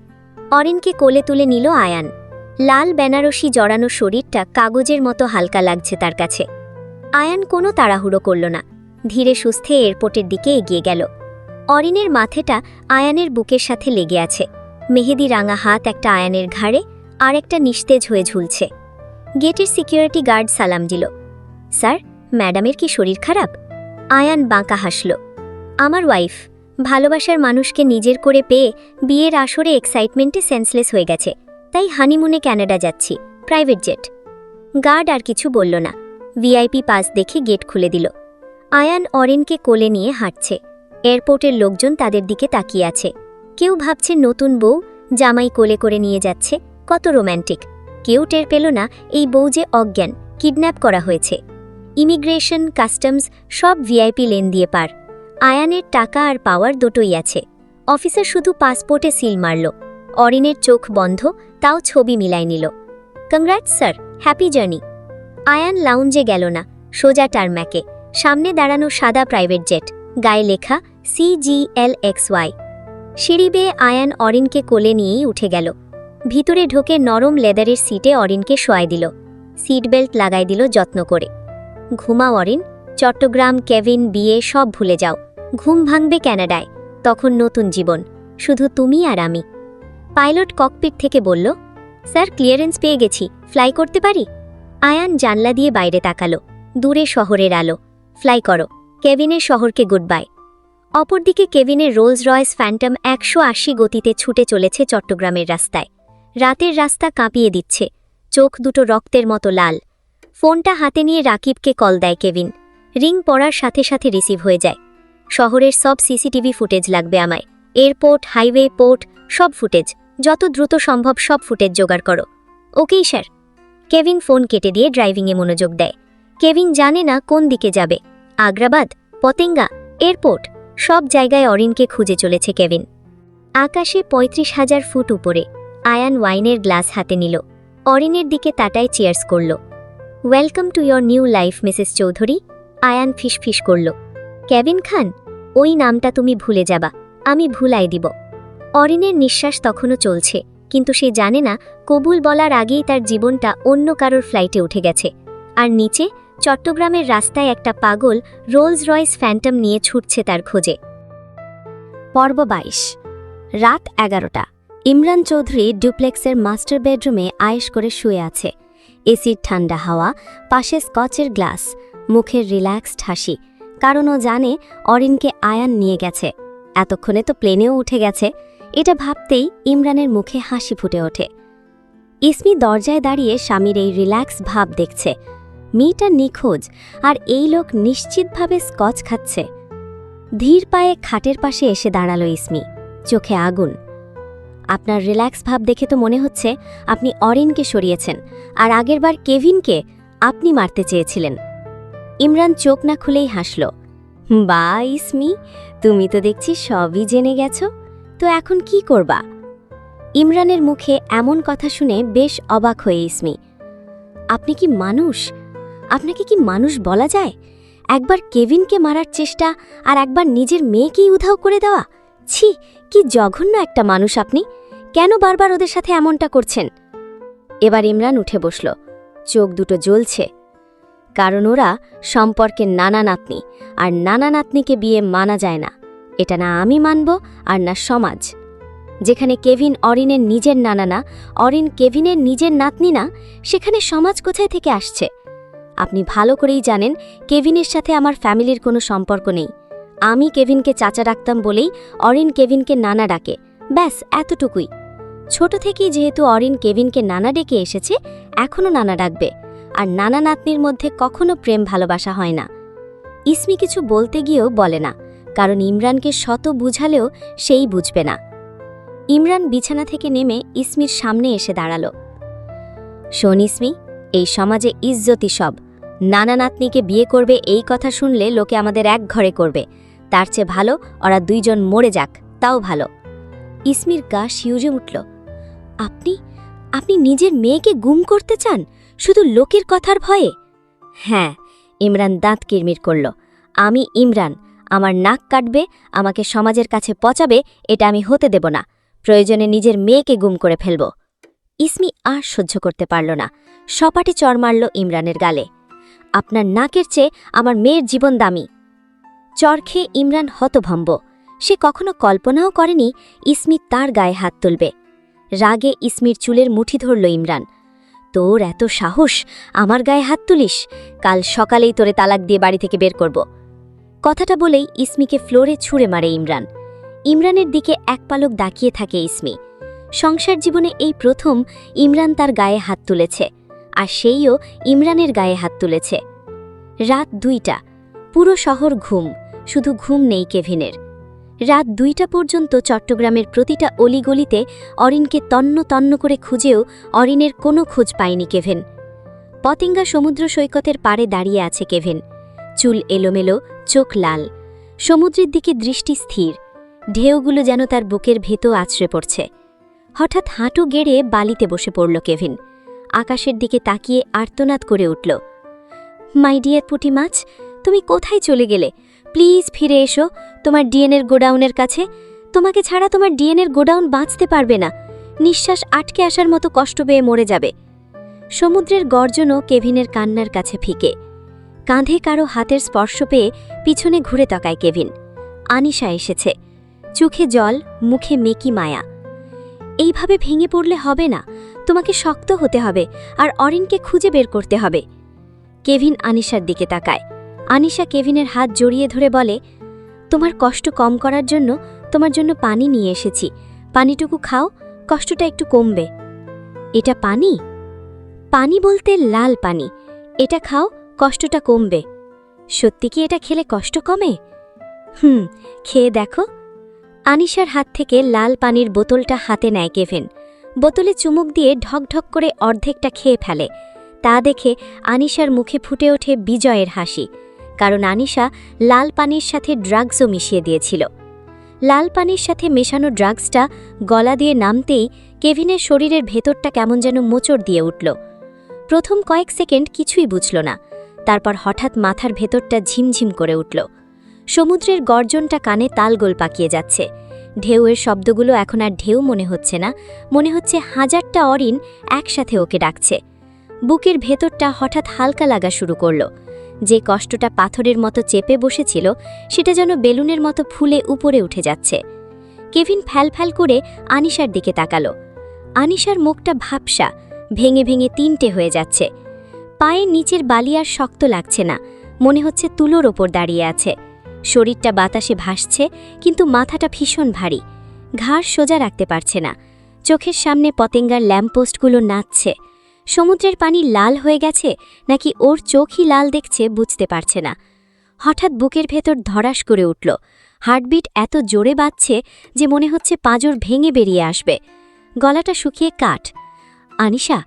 অরিনকে কোলে তুলে নিল আয়ান। লাল বেনারসি জড়ানো শরীরটা কাগজের মতো হালকা লাগছে তার কাছে। আয়ান কোনো তাড়াহুড়ো করল না, ধীরে সুস্থে এয়ারপোর্টের দিকে এগিয়ে গেল। অরিনের মাথাটা আয়ানের বুকের সাথে লেগে আছে। মেহেদি রাঙা হাত একটা আয়ানের ঘাড়ে, আর একটা নিস্তেজ হয়ে ঝুলছে। গেটের সিকিউরিটি গার্ড সালাম দিল। স্যার, ম্যাডামের কি শরীর খারাপ? আয়ান বাঁকা হাসল। আমার ওয়াইফ, ভালোবাসার মানুষকে নিজের করে পেয়ে বিয়ের আসরে এক্সাইটমেন্টে সেন্সলেস হয়ে গেছে, তাই হানিমুনে কানাডা যাচ্ছি, প্রাইভেট জেট। গার্ড আর কিছু বলল না, ভিআইপি পাস দেখে গেট খুলে দিল। আয়ান অরিনকে কোলে নিয়ে হাঁটছে। এয়ারপোর্টের লোকজন তাদের দিকে তাকিয়ে আছে। কেউ ভাবছে নতুন বউ, জামাই কোলে করে নিয়ে যাচ্ছে, কত রোম্যান্টিক। কেউ টের পেল না এই বউ যে অজ্ঞান, কিডন্যাপ করা হয়েছে। ইমিগ্রেশন, কাস্টমস সব ভিআইপি লেন দিয়ে পার। আয়ানের টাকা আর পাওয়ার দুটোই আছে। অফিসার শুধু পাসপোর্টে সিল মারল। অরিনের চোখ বন্ধ, তাও ছবি মিলাই নিল। Congrats sir, happy journey. Ayan লাউঞ্জে গেল না, সোজা টারম্যাকে। সামনে দাঁড়ানো সাদা প্রাইভেট জেট, গায়ে লেখা CGLXY। সিঁড়ি বেয়ে আয়ান অরিনকে কোলে নিয়েই উঠে গেল। ভিতরে ঢোকে নরম লেদারের সিটে অরিনকে শোয়াই দিল। সিট বেল্ট লাগাই দিল যত্ন করে। ঘুমাও অরিন, চট্টগ্রাম, কেভিন, বিয়ে সব ভুলে যাও। ঘুম ভাঙবে ক্যানাডায়, তখন নতুন জীবন, শুধু তুমি আর আমি। পাইলট ককপিট থেকে বলল, স্যার ক্লিয়ারেন্স পেয়ে গেছি, ফ্লাই করতে পারি? আয়ান জানলা দিয়ে বাইরে তাকালো। দূরে শহরের আলো। ফ্লাই করো। কেভিনের শহরকে গুড বাই। অপরদিকে কেভিনের রোলস রয়েস ফ্যান্টম 180 গতিতে ছুটে চলেছে চট্টগ্রামের রাস্তায়। রাতের রাস্তা কাঁপিয়ে দিচ্ছে, চোখ দুটো রক্তের মতো লাল। ফোনটা হাতে নিয়ে রাকিবকে কল দেয় কেভিন। রিং পড়ার সাথে সাথে রিসিভ হয়ে যায়। শহরের সব সিসিটিভি ফুটেজ লাগবে আমায়, এয়ারপোর্ট, হাইওয়ে, পোর্ট, সব ফুটেজ, যত দ্রুত সম্ভব সব ফুটেজ জোগাড় করো। ওকেই স্যার। কেভিন ফোন কেটে দিয়ে ড্রাইভিংয়ে মনোযোগ দেয়। কেভিন জানে না কোন দিকে যাবে। আগ্রাবাদ, পতেঙ্গা, এয়ারপোর্ট, সব জায়গায় অরিনকে খুঁজে চলেছে কেভিন। আকাশে ৩৫,০০০ ফুট উপরে আয়ান ওয়াইনের গ্লাস হাতে নিল। অরিনের দিকে তাটায় চিয়ার্স করল। Welcome to your new life Mrs Chowdhury. Ayaan ফিসফিস করল। কেভিন খান, ওই নামটা তুমি ভুলে যাবা, আমি ভুলাই দিব। অরিনের নিঃশ্বাস তখনও চলছে, কিন্তু সে জানে না কবুল বলার আগেই তার জীবনটা অন্য কারোর ফ্লাইটে উঠে গেছে। আর নিচে চট্টগ্রামের রাস্তায় একটা পাগল রোলস রয়েস ফ্যান্টম নিয়ে ছুটছে তার খোঁজে। পর্ব ২২। রাত ১১টা। ইমরান চৌধুরী ডুপ্লেক্সের মাস্টার বেডরুমে আয়েশ করে শুয়ে আছে। এসির ঠান্ডা হাওয়া, পাশে স্কচের গ্লাস, মুখের রিল্যাক্সড হাসি, কারণ ও জানে অরিনকে আয়ান নিয়ে গেছে। এতক্ষণে তো প্লেনেও উঠে গেছে। এটা ভাবতেই ইমরানের মুখে হাসি ফুটে ওঠে। ইসমি দরজায় দাঁড়িয়ে স্বামীর এই রিল্যাক্স ভাব দেখছে। মেয়েটা নিখোঁজ, আর এই লোক নিশ্চিতভাবে স্কচ খাচ্ছে। ধীর পায়ে খাটের পাশে এসে দাঁড়ালো ইসমি, চোখে আগুন। আপনার রিল্যাক্স ভাব দেখে তো মনে হচ্ছে আপনি অরিনকে সরিয়েছেন, আর আগেরবার কেভিনকে আপনি মারতে চেয়েছিলেন। ইমরান চোখ না খুলেই হাসল। বা ইসমি, তুমি তো দেখছি সবই জেনে গেছ, তো এখন কি করবা? ইমরানের মুখে এমন কথা শুনে বেশ অবাক হয়ে ইসমি। আপনি কি মানুষ? আপনাকে কি মানুষ বলা যায়? একবার কেভিনকে মারার চেষ্টা, আর একবার নিজের মেয়েকেই উধাও করে দেওয়া। ছি, কি জঘন্য একটা মানুষ আপনি! কেন বারবার ওদের সাথে এমনটা করছেন? এবার ইমরান উঠে বসল, চোখ দুটো জ্বলছে। কারণ ওরা সম্পর্কের নানা নাতনি, আর নানা নাতনিকে বিয়ে মানা যায় না। এটা না আমি মানব, আর না সমাজ। যেখানে কেভিন অরিনের নিজের নানা না, অরিন কেভিনের নিজের নাতনি না, সেখানে সমাজ কোথায় থেকে আসছে? আপনি ভালো করেই জানেন কেভিনের সাথে আমার ফ্যামিলির কোনো সম্পর্ক নেই। আমি কেভিনকে চাচা ডাকতাম বলেই অরিন কেভিনকে নানা ডাকে, ব্যাস এতটুকুই। ছোট থেকেই যেহেতু অরিন কেভিনকে নানা ডেকে এসেছে, এখনও নানা ডাকবে। আর নানা নাতনির মধ্যে কখনো প্রেম ভালোবাসা হয় না। ইসমি কিছু বলতে গিয়েও বলে না, কারণ ইমরানকে শত বুঝালেও সেই বুঝবে না। ইমরান বিছানা থেকে নেমে ইসমির সামনে এসে দাঁড়াল। শোন ইসমি, এই সমাজে ইজ্জতি সব। নানা নাতনিকে বিয়ে করবে এই কথা শুনলে লোকে আমাদের এক ঘরে করবে। তার চেয়ে ভালো ওরা দুইজন মরে যাক, তাও ভালো। ইসমির গা শিউরে উঠল। আপনি আপনি নিজের মেয়েকে গুম করতে চান শুধু লোকের কথার ভয়ে? হ্যাঁ, ইমরান দাঁত কিরমির করল। আমি ইমরান, আমার নাক কাটবে, আমাকে সমাজের কাছে পচাবে, এটা আমি হতে দেব না। প্রয়োজনে নিজের মেয়েকে গুম করে ফেলব। ইসমি আর সহ্য করতে পারল না, সপাটে চড় মারল ইমরানের গালে। আপনার নাকের চেয়ে আমার মেয়ের জীবন দামি। চড় খেয়ে ইমরান হতভম্ব। সে কখনো কল্পনাও করেনি ইসমি তার গায়ে হাত তুলবে। রাগে ইসমির চুলের মুঠি ধরল ইমরান। তোর এত সাহস, আমার গায়ে হাত তুলিস? কাল সকালেই তোরে তালাক দিয়ে বাড়ি থেকে বের করব। কথাটা বলেই ইসমিকে ফ্লোরে ছুঁড়ে মারে ইমরান। ইমরানের দিকে এক পালক তাকিয়ে থাকে ইসমি। সংসার জীবনে এই প্রথম ইমরান তার গায়ে হাত তুলেছে, আর সেইও ইমরানের গায়ে হাত তুলেছে। রাত ২টা, পুরো শহর ঘুম, শুধু ঘুম নেই কেভিনের। রাত ২টা পর্যন্ত চট্টগ্রামের প্রতিটা অলিগলিতে অরিনকে তন্ন তন্ন করে খুঁজেও অরিনের কোনো খোঁজ পায়নি কেভিন। পতেঙ্গা সমুদ্র সৈকতের পাড়ে দাঁড়িয়ে আছে কেভিন। চুল এলোমেলো, চোখ লাল, সমুদ্রের দিকে দৃষ্টি স্থির। ঢেউগুলো যেন তার বুকের ভেতর আছড়ে পড়ছে। হঠাৎ হাঁটু গেড়ে বালিতে বসে পড়ল কেভিন। আকাশের দিকে তাকিয়ে আর্তনাদ করে উঠল। মাই ডিয়ার পুঁটি মাছ, তুমি কোথায় চলে গেলে? প্লিজ ফিরে এসো তোমার ডিএনএর গোডাউনের কাছে। তোমাকে ছাড়া তোমার ডিএনএর গোডাউন বাঁচতে পারবে না। নিঃশ্বাস আটকে আসার মতো কষ্ট পেয়ে মরে যাবে। সমুদ্রের গর্জনও কেভিনের কান্নার কাছে ফিকে। কাঁধে কারো হাতের স্পর্শ পেয়ে পিছনে ঘুরে তাকায় কেভিন। আনিশা এসেছে, চোখে জল, মুখে মেকি মায়া। এইভাবে ভেঙে পড়লে হবে না, তোমাকে শক্ত হতে হবে, আর অরিনকে খুঁজে বের করতে হবে। কেভিন আনিশার দিকে তাকায়। আনিশা কেভিনের হাত জড়িয়ে ধরে বলে, তোমার কষ্ট কম করার জন্য তোমার জন্য পানি নিয়ে এসেছি। পানিটুকু খাও, কষ্টটা একটু কমবে। এটা পানি? পানি বলতে লাল পানি। এটা খাও, কষ্টটা কমবে। সত্যি কি এটা খেলে কষ্ট কমে? খেয়ে দেখো। আনিশার হাত থেকে লাল পানির বোতলটা হাতে নেয় কেভিন। বোতলে চুমুক দিয়ে ঢকঢক করে অর্ধেকটা খেয়ে ফেলে। তা দেখে আনিশার মুখে ফুটে ওঠে বিজয়ের হাসি, কারণ আনিশা লাল পানির সাথে ড্রাগসও মিশিয়ে দিয়েছিল। লাল পানির সাথে মেশানো ড্রাগসটা গলা দিয়ে নামতেই কেভিনের শরীরের ভেতরটা কেমন যেন মোচড় দিয়ে উঠল। প্রথম কয়েক সেকেন্ড কিছুই বুঝল না, তারপর হঠাৎ মাথার ভেতরটা ঝিমঝিম করে উঠল। সমুদ্রের গর্জনটা কানে তালগোল পাকিয়ে যাচ্ছে। ঢেউয়ের শব্দগুলো এখন আর ঢেউ মনে হচ্ছে না, মনে হচ্ছে হাজারটা অরিন একসাথে ওকে ডাকছে। বুকের ভেতরটা হঠাৎ হালকা লাগা শুরু করল। যে কষ্টটা পাথরের মতো চেপে বসেছিল সেটা যেন বেলুনের মতো ফুলে উপরে উঠে যাচ্ছে। কেভিন ফ্যাল করে আনিশার দিকে তাকালো। আনিশার মুখটা ভাবসা, ভেঙে ভেঙে তিনটে হয়ে যাচ্ছে। পায়ের নিচের বালি আর শক্ত লাগছে না, মনে হচ্ছে তুলোর ওপর দাঁড়িয়ে আছে। শরীরটা বাতাসে ভাসছে, কিন্তু মাথাটা ভীষণ ভারী। ঘাড় সোজা রাখতে পারছে না। চোখের সামনে পতেঙ্গার ল্যাম্পপোস্টগুলো নাচছে। সমুদ্রের পানি লাল হয়ে গেছে নাকি ওর চোখই লাল দেখছে বুঝতে পারছে না। হঠাৎ বুকের ভেতর ধরাস করে উঠল। হার্টবিট এত জোরে বাজছে যে মনে হচ্ছে পাঁজর ভেঙে বেরিয়ে আসবে। গলাটা শুকিয়ে কাঠ। আনিশা,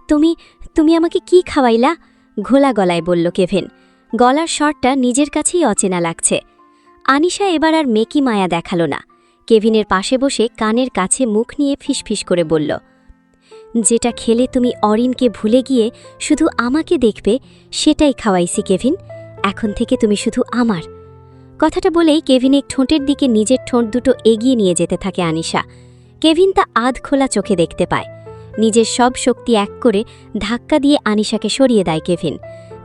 তুমি তুমি আমাকে কি খাওয়াইলা? ঘোলা গলায় বলল কেভিন। গলার স্বরটা নিজের কাছেই অচেনা লাগছে। আনিশা এবার আর মেকি মায়া দেখালো না। কেভিনের পাশে বসে কানের কাছে মুখ নিয়ে ফিসফিস করে বলল, যেটা খেলে তুমি অরিনকে ভুলে গিয়ে শুধু আমাকে দেখবে, সেটাই খাওয়াইছি কেভিন। এখন থেকে তুমি শুধু আমার। কথাটা বলেই কেভিনের ঠোঁটের দিকে নিজের ঠোঁট দুটো এগিয়ে নিয়ে যেতে থাকে আনিশা। কেভিন তা আধ খোলা চোখে দেখতে পায়। নিজের সব শক্তি এক করে ধাক্কা দিয়ে আনিশাকে সরিয়ে দেয় কেভিন।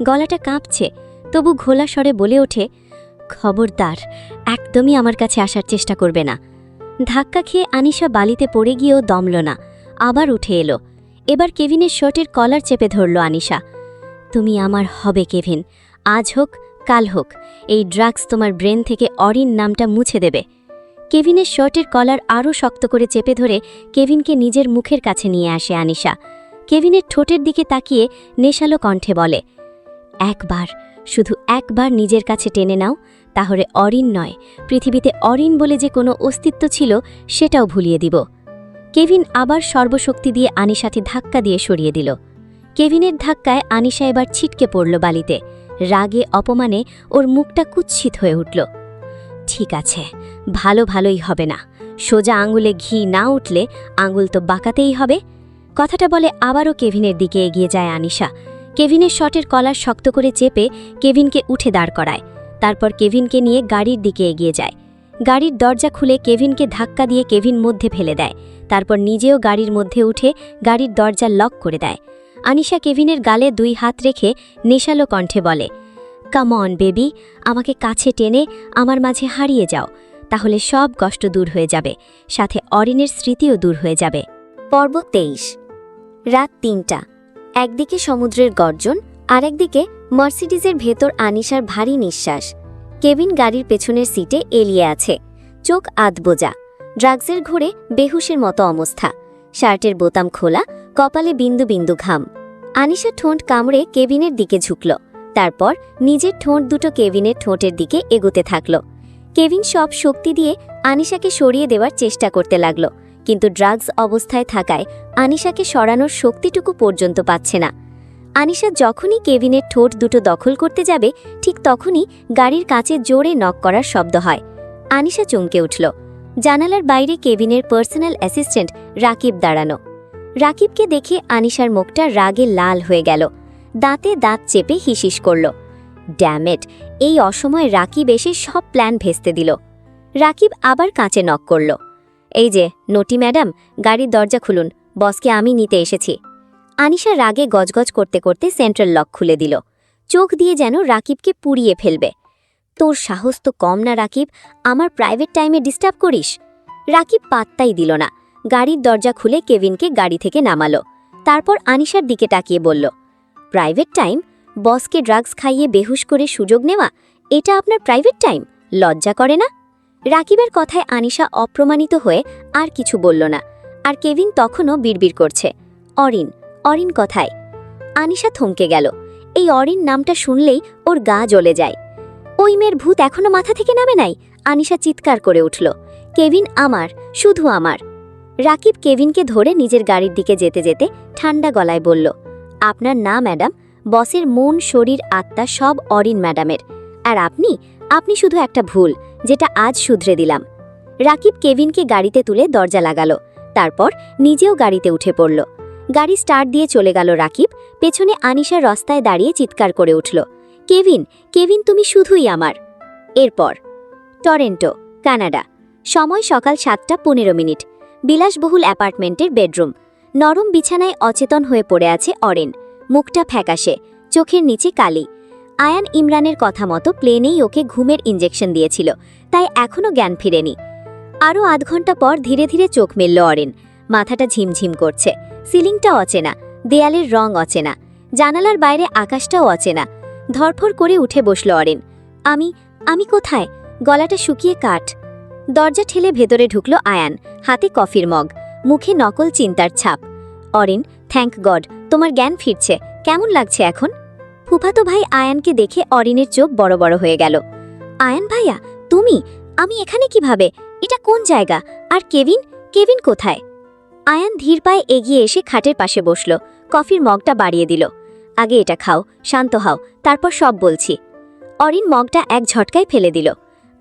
গলাটা কাঁপছে, তবু ঘোলা স্বরে বলে ওঠে, খবরদার, একদমই আমার কাছে আসার চেষ্টা করবে না। ধাক্কা খেয়ে আনিশা বালিতে পড়ে গিয়েও দমল না, আবার উঠে এলো। এবার কেভিনের শার্টের কলার চেপে ধরল আনিশা। তুমি আমার হবে কেভিন, আজ হোক কাল হোক। এই ড্রাগস তোমার ব্রেন থেকে অরিন নামটা মুছে দেবে। কেভিনের শার্টের কলার আরও শক্ত করে চেপে ধরে কেভিনকে নিজের মুখের কাছে নিয়ে আসে আনিশা। কেভিনের ঠোঁটের দিকে তাকিয়ে নেশালো কণ্ঠে বলে, একবার, শুধু একবার নিজের কাছে টেনে নাও, তাহলে অরিন নয়, পৃথিবীতে অরিন বলে যে কোনো অস্তিত্ব ছিল সেটাও ভুলিয়ে দিব। কেভিন আবার সর্বশক্তি দিয়ে আনিশাকে ধাক্কা দিয়ে সরিয়ে দিল। কেভিনের ধাক্কায় আনিশা এবার ছিটকে পড়ল বালিতে। রাগে অপমানে ওর মুখটা কুৎসিত হয়ে উঠল। ঠিক আছে, ভালোই হবে না। সোজা আঙুলে ঘি না উঠলে আঙুল তো বাঁকাতেই হবে। কথাটা বলে আবারও কেভিনের দিকে এগিয়ে যায় আনিশা। কেভিনের শটের কলার শক্ত করে চেপে কেভিনকে উঠে দাঁড় করায়। তারপর কেভিনকে নিয়ে গাড়ির দিকে এগিয়ে যায়। গাড়ির দরজা খুলে কেভিনকে ধাক্কা দিয়ে কেভিন মধ্যে ফেলে দেয়। তারপর নিজেও গাড়ির মধ্যে উঠে গাড়ির দরজা লক করে দেয়। আনিশা কেভিনের গালে দুই হাত রেখে নেশালো কণ্ঠে বলে, কাম অন বেবি, আমাকে কাছে টেনে আমার মাঝে হারিয়ে যাও, তাহলে সব কষ্ট দূর হয়ে যাবে, সাথে অরিনের স্মৃতিও দূর হয়ে যাবে। পর্ব 23। রাত ৩টা। একদিকে সমুদ্রের গর্জন, আর একদিকে মার্সিডিজের ভেতর আনিশার ভারী নিঃশ্বাস। কেভিন গাড়ির পেছনের সিটে এলিয়ে আছে, চোখ আধবোজা। ড্রাগসের ঘোরে বেহুশের মতো অবস্থা। শার্টের বোতাম খোলা, কপালে বিন্দু বিন্দু ঘাম। আনিশা ঠোঁট কামড়ে কেভিনের দিকে ঝুঁকল, তারপর নিজের ঠোঁট দুটো কেভিনের ঠোঁটের দিকে এগোতে থাকল। কেভিন সব শক্তি দিয়ে আনিশাকে সরিয়ে দেওয়ার চেষ্টা করতে লাগল, কিন্তু ড্রাগস অবস্থায় থাকায় আনিশাকে সরানোর শক্তিটুকু পর্যন্ত পাচ্ছে না। আনিশা যখনই কেভিনের ঠোঁট দুটো দখল করতে যাবে, ঠিক তখনই গাড়ির কাছে জোরে নক করার শব্দ হয়। আনিশা চমকে উঠল। জানালার বাইরে কেভিনের পার্সোনাল অ্যাসিস্ট্যান্ট রাকিব দাঁড়ানো। রাকিবকে দেখে আনিশার মুখটা রাগে লাল হয়ে গেল। দাঁতে দাঁত চেপে হিসিস করল। ড্যামেট, এই অসময়ে রাকিব এসে সব প্ল্যান ভেস্তে দিল। রাকিব আবার কাঁচে নক করল। এই যে নটি ম্যাডাম, গাড়ির দরজা খুলুন, বসকে আমি নিতে এসেছি। আনিশা রাগে গজগজ করতে করতে সেন্ট্রাল লক খুলে দিল। চোখ দিয়ে যেন রাকিবকে পুড়িয়ে ফেলবে। তোর সাহস তো কম না রাকিব, আমার প্রাইভেট টাইমে ডিস্টার্ব করিস। রাকিব পাত্তাই দিল না। গাড়ির দরজা খুলে কেভিনকে গাড়ি থেকে নামালো। তারপর আনিশার দিকে তাকিয়ে বলল, প্রাইভেট টাইম? বসকে ড্রাগস খাইয়ে বেহুশ করে সুযোগ নেওয়া, এটা আপনার প্রাইভেট টাইম? লজ্জা করে না? রাকিবের কথায় আনিশা অপ্রমাণিত হয়ে আর কিছু বলল না। আর কেভিন তখনও বিড়বিড় করছে, অরিন, অরিন কোথায়? আনিশা থমকে গেল। এই অরিন নামটা শুনলেই ওর গা জ্বলে যায়। ওই মেয়ের ভূত এখনো মাথা থেকে নামে নাই। আনিশা চিৎকার করে উঠল। কেভিন আমার, শুধু আমার। রাকিব কেভিনকে ধরে নিজের গাড়ির দিকে যেতে যেতে ঠান্ডা গলায় বলল, আপনার না ম্যাডাম, বসের মন শরীর আত্মা সব অরিন ম্যাডামের। আর আপনি শুধু একটা ভুল, যেটা আজ শুধরে দিলাম। রাকিব কেভিনকে গাড়িতে তুলে দরজা লাগালো, তারপর নিজেও গাড়িতে উঠে পড়ল। গাড়ি স্টার্ট দিয়ে চলে গেল রাকিব। পেছনে আনিশা রাস্তায় দাঁড়িয়ে চিৎকার করে উঠল, কেভিন, কেভিন তুমি শুধুই আমার। এরপর টরেন্টো, কানাডা। সময় সকাল 7:15। বিলাসবহুল অ্যাপার্টমেন্টের বেডরুম। নরম বিছানায় অচেতন হয়ে পড়ে আছে অরেন, মুখটা ফ্যাকাশে, চোখের নিচে কালি। আয়ান ইমরানের কথা মতো প্লেনেই ওকে ঘুমের ইঞ্জেকশন দিয়েছিল, তাই এখনও জ্ঞান ফিরেনি। আরও আধ ঘন্টা পর ধীরে ধীরে চোখ মেলল অরেন। মাথাটা ঝিমঝিম করছে, সিলিংটা অচেনা, দেয়ালের রং অচেনা, জানালার বাইরে আকাশটাও অচেনা। ধরফর করে উঠে বসল অরেন। আমি কোথায়? গলাটা শুকিয়ে কাঠ। দরজা ঠেলে ভেতরে ঢুকল আয়ান, হাতে কফির মগ, মুখে নকল চিন্তার ছাপ। অরিন, থ্যাঙ্ক গড, তোমার জ্ঞান ফিরছে। কেমন লাগছে এখন? ফুফাতো ভাই আয়ানকে দেখে অরিনের চোখ বড় বড় হয়ে গেল। আয়ান ভাইয়া, তুমি? আমি এখানে কিভাবে? এটা কোন জায়গা? আর কেভিন, কেভিন কোথায়? আয়ান ধীর পায়ে এগিয়ে এসে খাটের পাশে বসল, কফির মগটা বাড়িয়ে দিল। আগে এটা খাও, শান্ত হও, তারপর সব বলছি। অরিন মগটা এক ঝটকায় ফেলে দিল।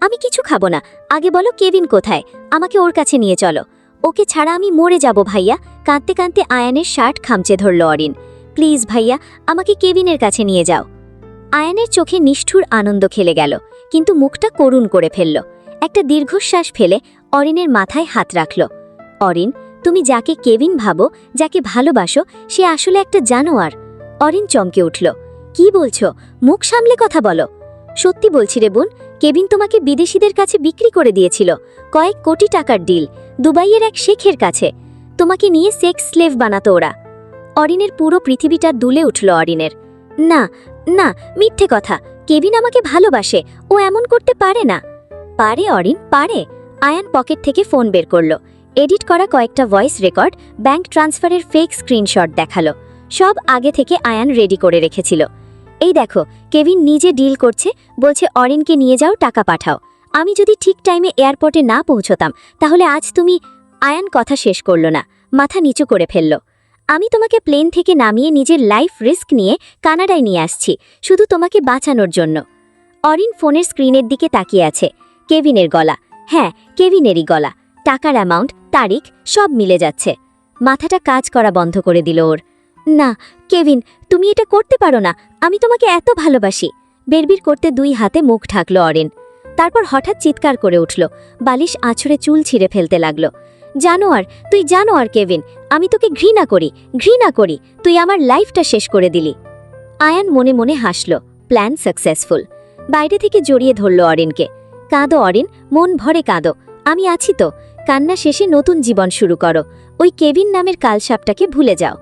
আমি কিছু খাবো না, আগে বলো কেভিন কোথায়? আমাকে ওর কাছে নিয়ে চলো। ওকে ছাড়া আমি মরে যাব ভাইয়া। কাঁদতে কাঁদতে আয়ানের শার্ট খামচে ধরল অরিন। প্লিজ ভাইয়া, আমাকে কেভিনের কাছে নিয়ে যাও। আয়ানের চোখে নিষ্ঠুর আনন্দ খেলে গেল, কিন্তু মুখটা করুণ করে ফেলল। একটা দীর্ঘশ্বাস ফেলে অরিনের মাথায় হাত রাখল। অরিন, তুমি যাকে কেভিন ভাবো, যাকে ভালোবাসো, সে আসলে একটা জানোয়ার। অরিন চমকে উঠল। কি বলছো? মুখ সামলে কথা বলো। সত্যি বলছি রে বোন, কেভিন তোমাকে বিদেশিদের কাছে বিক্রি করে দিয়েছিল, কয়েক কোটি টাকার ডিল, দুবাইয়ের এক শেখের কাছে। তোমাকে নিয়ে সেক্স স্লেভ বানাতো ওরা। অরিনের পুরো পৃথিবীটা দুলে উঠল অরিনের। না না, মিথ্যে কথা, কেভিন আমাকে ভালোবাসে, ও এমন করতে পারে না। পারে অরিন, পারে। আয়ান পকেট থেকে ফোন বের করল, এডিট করা কয়েকটা ভয়েস রেকর্ড, ব্যাংক ট্রান্সফারের ফেক স্ক্রিনশট দেখালো। সব আগে থেকে আয়ান রেডি করে রেখেছিল। এই দেখো, কেভিন নিজে ডিল করছে, বলছে অরিনকে নিয়ে যাও, টাকা পাঠাও। আমি যদি ঠিক টাইমে এয়ারপোর্টে না পৌঁছতাম, তাহলে আজ তুমি... আয়ান কথা শেষ করল না, মাথা নিচু করে ফেলল। আমি তোমাকে প্লেন থেকে নামিয়ে নিজের লাইফ রিস্ক নিয়ে কানাডায় নিয়ে আসছি, শুধু তোমাকে বাঁচানোর জন্য। অরিন ফোনের স্ক্রিনের দিকে তাকিয়ে আছে। কেভিনের গলা, হ্যাঁ কেভিনেরই গলা। টাকার অ্যামাউন্ট, তারিখ, সব মিলে যাচ্ছে। মাথাটা কাজ করা বন্ধ করে দিল ওর। না কেভিন, তুমি এটা করতে পারো না, আমি তোমাকে এত ভালোবাসি। বেরবির করতে দুই হাতে মুখ ঢাকল অরিন। তারপর হঠাৎ চিৎকার করে উঠল, বালিশ আছড়ে চুল ছিঁড়ে ফেলতে লাগল। জানোয়ার, তুই জানোয়ার কেভিন, আমি তোকে ঘৃণা করি, ঘৃণা করি। তুই আমার লাইফটা শেষ করে দিলি। আয়ান মনে মনে হাসল, প্ল্যান সাকসেসফুল। বাইরে থেকে জড়িয়ে ধরল অরিনকে। কাঁদো অরিন, মন ভরে কাঁদো, আমি আছি তো। কান্না শেষে নতুন জীবন শুরু করো, ওই কেভিন নামের কালসাপটাকে ভুলে যাও।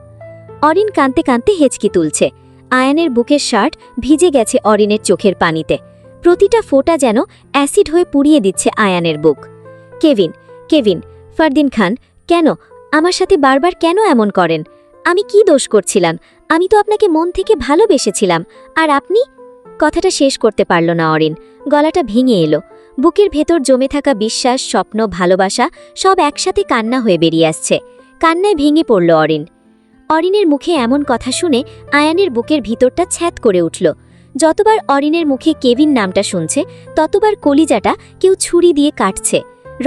অরিন কাঁদতে কাঁদতে হেঁচকি তুলছে। আয়ানের বুকের শার্ট ভিজে গেছে অরিনের চোখের পানিতে। প্রতিটা ফোঁটা যেন অ্যাসিড হয়ে পুড়িয়ে দিচ্ছে আয়ানের বুক। কেভিন, কেভিন, ফারদিন খান, কেন আমার সাথে বারবার কেন এমন করেন? আমি কি দোষ করছিলাম? আমি তো আপনাকে মন থেকে ভালোবেসেছিলাম, আর আপনি... কথাটা শেষ করতে পারল না অরিন, গলাটা ভেঙে এলো। বুকের ভেতর জমে থাকা বিশ্বাস, স্বপ্ন, ভালোবাসা সব একসাথে কান্না হয়ে বেরিয়ে আসছে। কান্নায় ভেঙে পড়ল অরিন। অরিনের মুখে এমন কথা শুনে আয়ানের বুকের ভিতরটা ছ্যাঁত করে উঠল। যতবার অরিনের মুখে কেভিন নামটা শুনছে, ততবার কলিজাটা কেউ ছুরি দিয়ে কাটছে।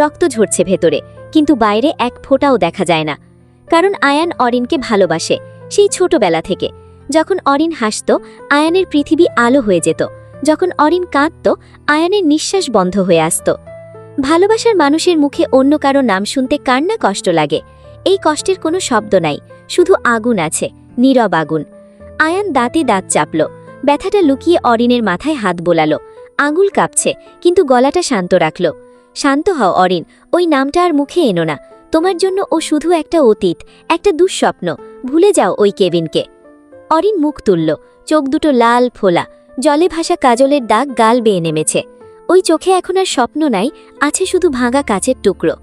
রক্ত ঝরছে ভেতরে, কিন্তু বাইরে এক ফোঁটাও দেখা যায় না। কারণ আয়ান অরিনকে ভালোবাসে, সেই ছোটবেলা থেকে। যখন অরিন হাসত, আয়ানের পৃথিবী আলো হয়ে যেত। যখন অরিন কাঁদত, আয়ানের নিঃশ্বাস বন্ধ হয়ে আসত। ভালোবাসার মানুষের মুখে অন্য কারো নাম শুনতে কার না কষ্ট লাগে? এই কষ্টের কোনো শব্দ নাই, শুধু আগুন আছে, নীরব আগুন। আয়ান দাঁতে দাঁত চাপল, ব্যথাটা লুকিয়ে অরিনের মাথায় হাত বোলালো। আঙুল কাঁপছে, কিন্তু গলাটা শান্ত রাখল। শান্ত হও অরিন, ওই নামটা আর মুখে এনো না। তোমার জন্য ও শুধু একটা অতীত, একটা দুঃস্বপ্ন। ভুলে যাও ওই কেভিনকে। অরিন মুখ তুলল, চোখ দুটো লাল ফোলা, জলে ভাসা কাজলের দাগ গাল বেয়ে নেমেছে। ওই চোখে এখন আর স্বপ্ন নাই, আছে শুধু ভাঙা কাচের টুকরো।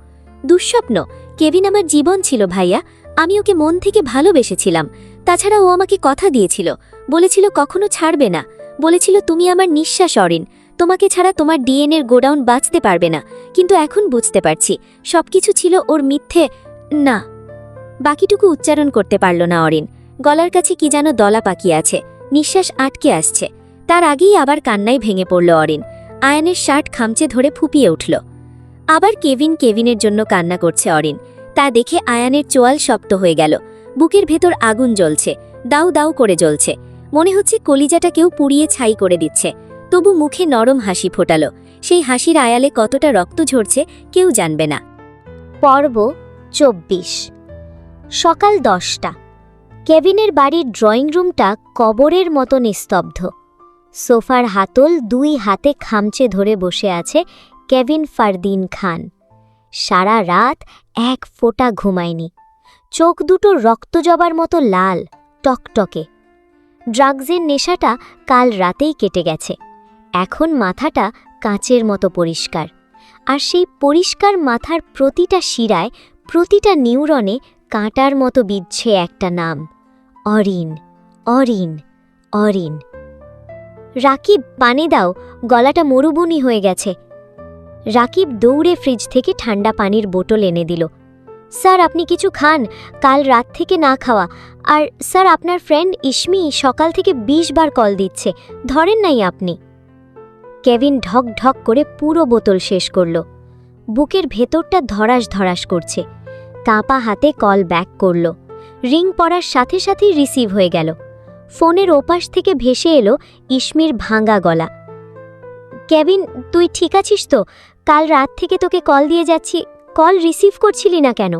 দুঃস্বপ্ন? কেভিন আমার জীবন ছিল ভাইয়া, আমি ওকে মন থেকে ভালোবেসেছিলাম। তাছাড়া ও আমাকে কথা দিয়েছিল, বলেছিল কখনো ছাড়বে না, বলেছিল তুমি আমার নিঃশ্বাস অরিন, তোমাকে ছাড়া তোমার ডিএনএর গোডাউন বাঁচতে পারবে না, কিন্তু এখন বুঝতে পারছি সবকিছু ছিল ওর মিথ্যে। না। বাকিটুকু উচ্চারণ করতে পারল না অরিন। গলার কাছে কি যেন দলা পাকিয়ে আছে, নিঃশ্বাস আটকে আসছে। তার আগেই আবার কান্নায় ভেঙে পড়ল অরিন। আয়ানের শার্ট খামচে ধরে ফুপিয়ে উঠল। আবার কেভিনের জন্য কান্না করছে অরিন। তা দেখে আয়ানের চোয়াল শক্ত হয়ে গেল। বুকের ভেতর আগুন জ্বলছে, দাউ দাউ করে জ্বলছে। মনে হচ্ছে কলিজাটা কেউ পুড়িয়ে ছাই করে দিচ্ছে। তবু মুখে নরম হাসি ফোটাল। সেই হাসির আয়ালে কতটা রক্ত ঝরছে কেউ জানবে না। পর্ব ২৪। সকাল ১০টা। কেভিনের বাড়ির ড্রয়িং রুমটা কবরের মতো নিস্তব্ধ। সোফার হাতল ২ হাতে খামচে ধরে বসে আছে কেভিন ফারদিন খান। সারা রাত এক ফোঁটা ঘুমায়নি। চোখ দুটো রক্তজবার মতো লাল, টকটকে। ড্রাগসের নেশাটা কাল রাতেই কেটে গেছে। এখন মাথাটা কাঁচের মতো পরিষ্কার। আর সেই পরিষ্কার মাথার প্রতিটা শিরায়, প্রতিটা নিউরনে কাঁটার মতো বিধছে একটা নাম, অরিন, অরিন, অরিন। রাকিব, পানি দাও, গলাটা মরুভূমি হয়ে গেছে। রাকিব দৌড়ে ফ্রিজ থেকে ঠান্ডা পানির বোতল এনে দিল। স্যার, আপনি কিছু খান, কাল রাত থেকে না খাওয়া। আর স্যার, আপনার ফ্রেন্ড ইসমি সকাল থেকে ২০ বার কল দিচ্ছে, ধরেন নাই আপনি। কেভিন ঢক ঢক করে পুরো বোতল শেষ করল। বুকের ভেতরটা ধরাস ধরাস করছে। কাঁপা হাতে কল ব্যাক করল। রিং পড়ার সাথে সাথেই রিসিভ হয়ে গেল। ফোনের ওপাশ থেকে ভেসে এলো ইসমির ভাঙা গলা। কেভিন, তুই ঠিক আছিস তো? কাল রাত থেকে তোকে কল দিয়ে যাচ্ছি, কল রিসিভ করছিলি না কেন?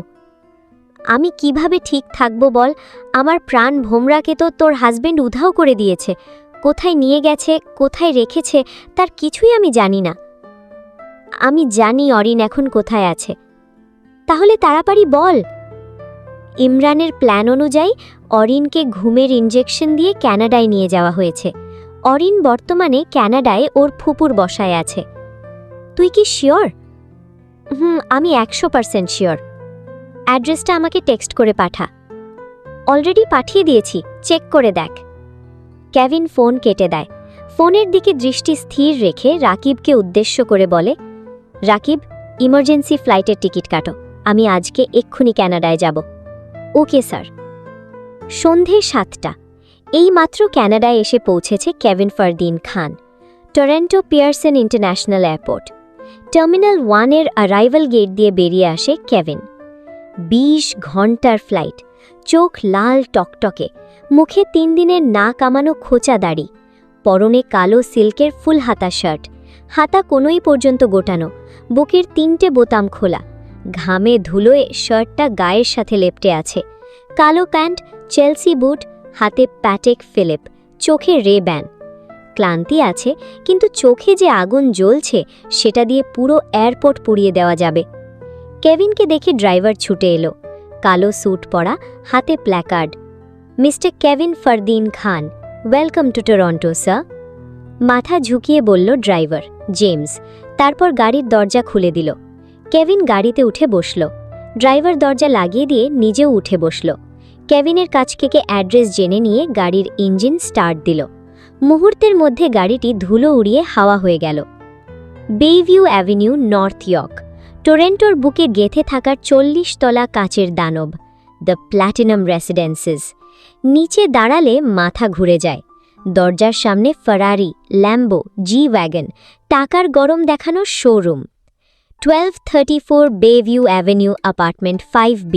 আমি কিভাবে ঠিক থাকবো বল? আমার প্রাণ ভোমরাকে তো তোর হাজবেন্ড উধাও করে দিয়েছে। কোথায় নিয়ে গেছে, কোথায় রেখেছে, তার কিছুই আমি জানি না। আমি জানি অরিন এখন কোথায় আছে। তাহলে তাড়াতাড়ি বল। ইমরানের প্ল্যান অনুযায়ী অরিনকে ঘুমের ইনজেকশন দিয়ে ক্যানাডায় নিয়ে যাওয়া হয়েছে। অরিন বর্তমানে ক্যানাডায় ওর ফুপুর বসায় আছে। তুই কি শিওর? আমি ১০০% শিওর। অ্যাড্রেসটা আমাকে টেক্সট করে পাঠা। অলরেডি পাঠিয়ে দিয়েছি, চেক করে দেখ। কেভিন ফোন কেটে দেয়। ফোনের দিকে দৃষ্টি স্থির রেখে রাকিবকে উদ্দেশ্য করে বলে, রাকিব, ইমার্জেন্সি ফ্লাইটের টিকিট কাটো, আমি আজকে এক্ষুনি ক্যানাডায় যাব। Okay sir. সন্ধে ৭টা। এইমাত্র ক্যানাডায় এসে পৌঁছেছে Kevin Fardin Khan. Toronto Pearson International Airport. Terminal 1-এর অ্যারাইভাল গেট দিয়ে বেরিয়ে আসে কেভিন। ২০ ঘন্টার ফ্লাইট। চোখ লাল টকটকে, মুখে ৩ দিনের না কামানো খোঁচা দাড়ি, পরনে কালো সিল্কের ফুল হাতা শার্ট, হাতা কোনোই পর্যন্ত গোটানো, বুকের ৩টে বোতাম খোলা, ঘামে ধুলোয় শার্টটা গায়ের সাথে লেপটে আছে, কালো প্যান্ট, চেলসি বুট, হাতে প্যাটেক ফিলিপ, চোখে রে ব্যান। ক্লান্তি আছে, কিন্তু চোখে যে আগুন জ্বলছে সেটা দিয়ে পুরো এয়ারপোর্ট পুড়িয়ে দেওয়া যাবে। কেভিনকে দেখে ড্রাইভার ছুটে এলো। কালো স্যুট পরা, হাতে placard, mister Kevin Fardin Khan, welcome to Toronto sir. মাথা ঝুঁকিয়ে বলল ড্রাইভার, জেমস। তারপর গাড়ির দরজা খুলে দিল। কেভিন গাড়িতে উঠে বসল। ড্রাইভার দরজা লাগিয়ে দিয়ে নিজেও উঠে বসল। কেভিনের কাছ থেকে অ্যাড্রেস জেনে নিয়ে গাড়ির ইঞ্জিন স্টার্ট দিল। মুহূর্তের মধ্যে গাড়িটি ধুলো উড়িয়ে হাওয়া হয়ে গেল। বেইভিউ অ্যাভিনিউ, নর্থ ইয়র্ক। টরেন্টোর বুকে গেঁথে থাকার ৪০ তলা কাচের দানব, দ্য প্ল্যাটিনাম রেসিডেন্সেস। নিচে দাঁড়ালে মাথা ঘুরে যায়। দরজার সামনে ফারারি, ল্যাম্বো, জি ওয়াগন, টাকার গরম দেখানোর showroom. 1234 Bayview avenue, apartment 5B,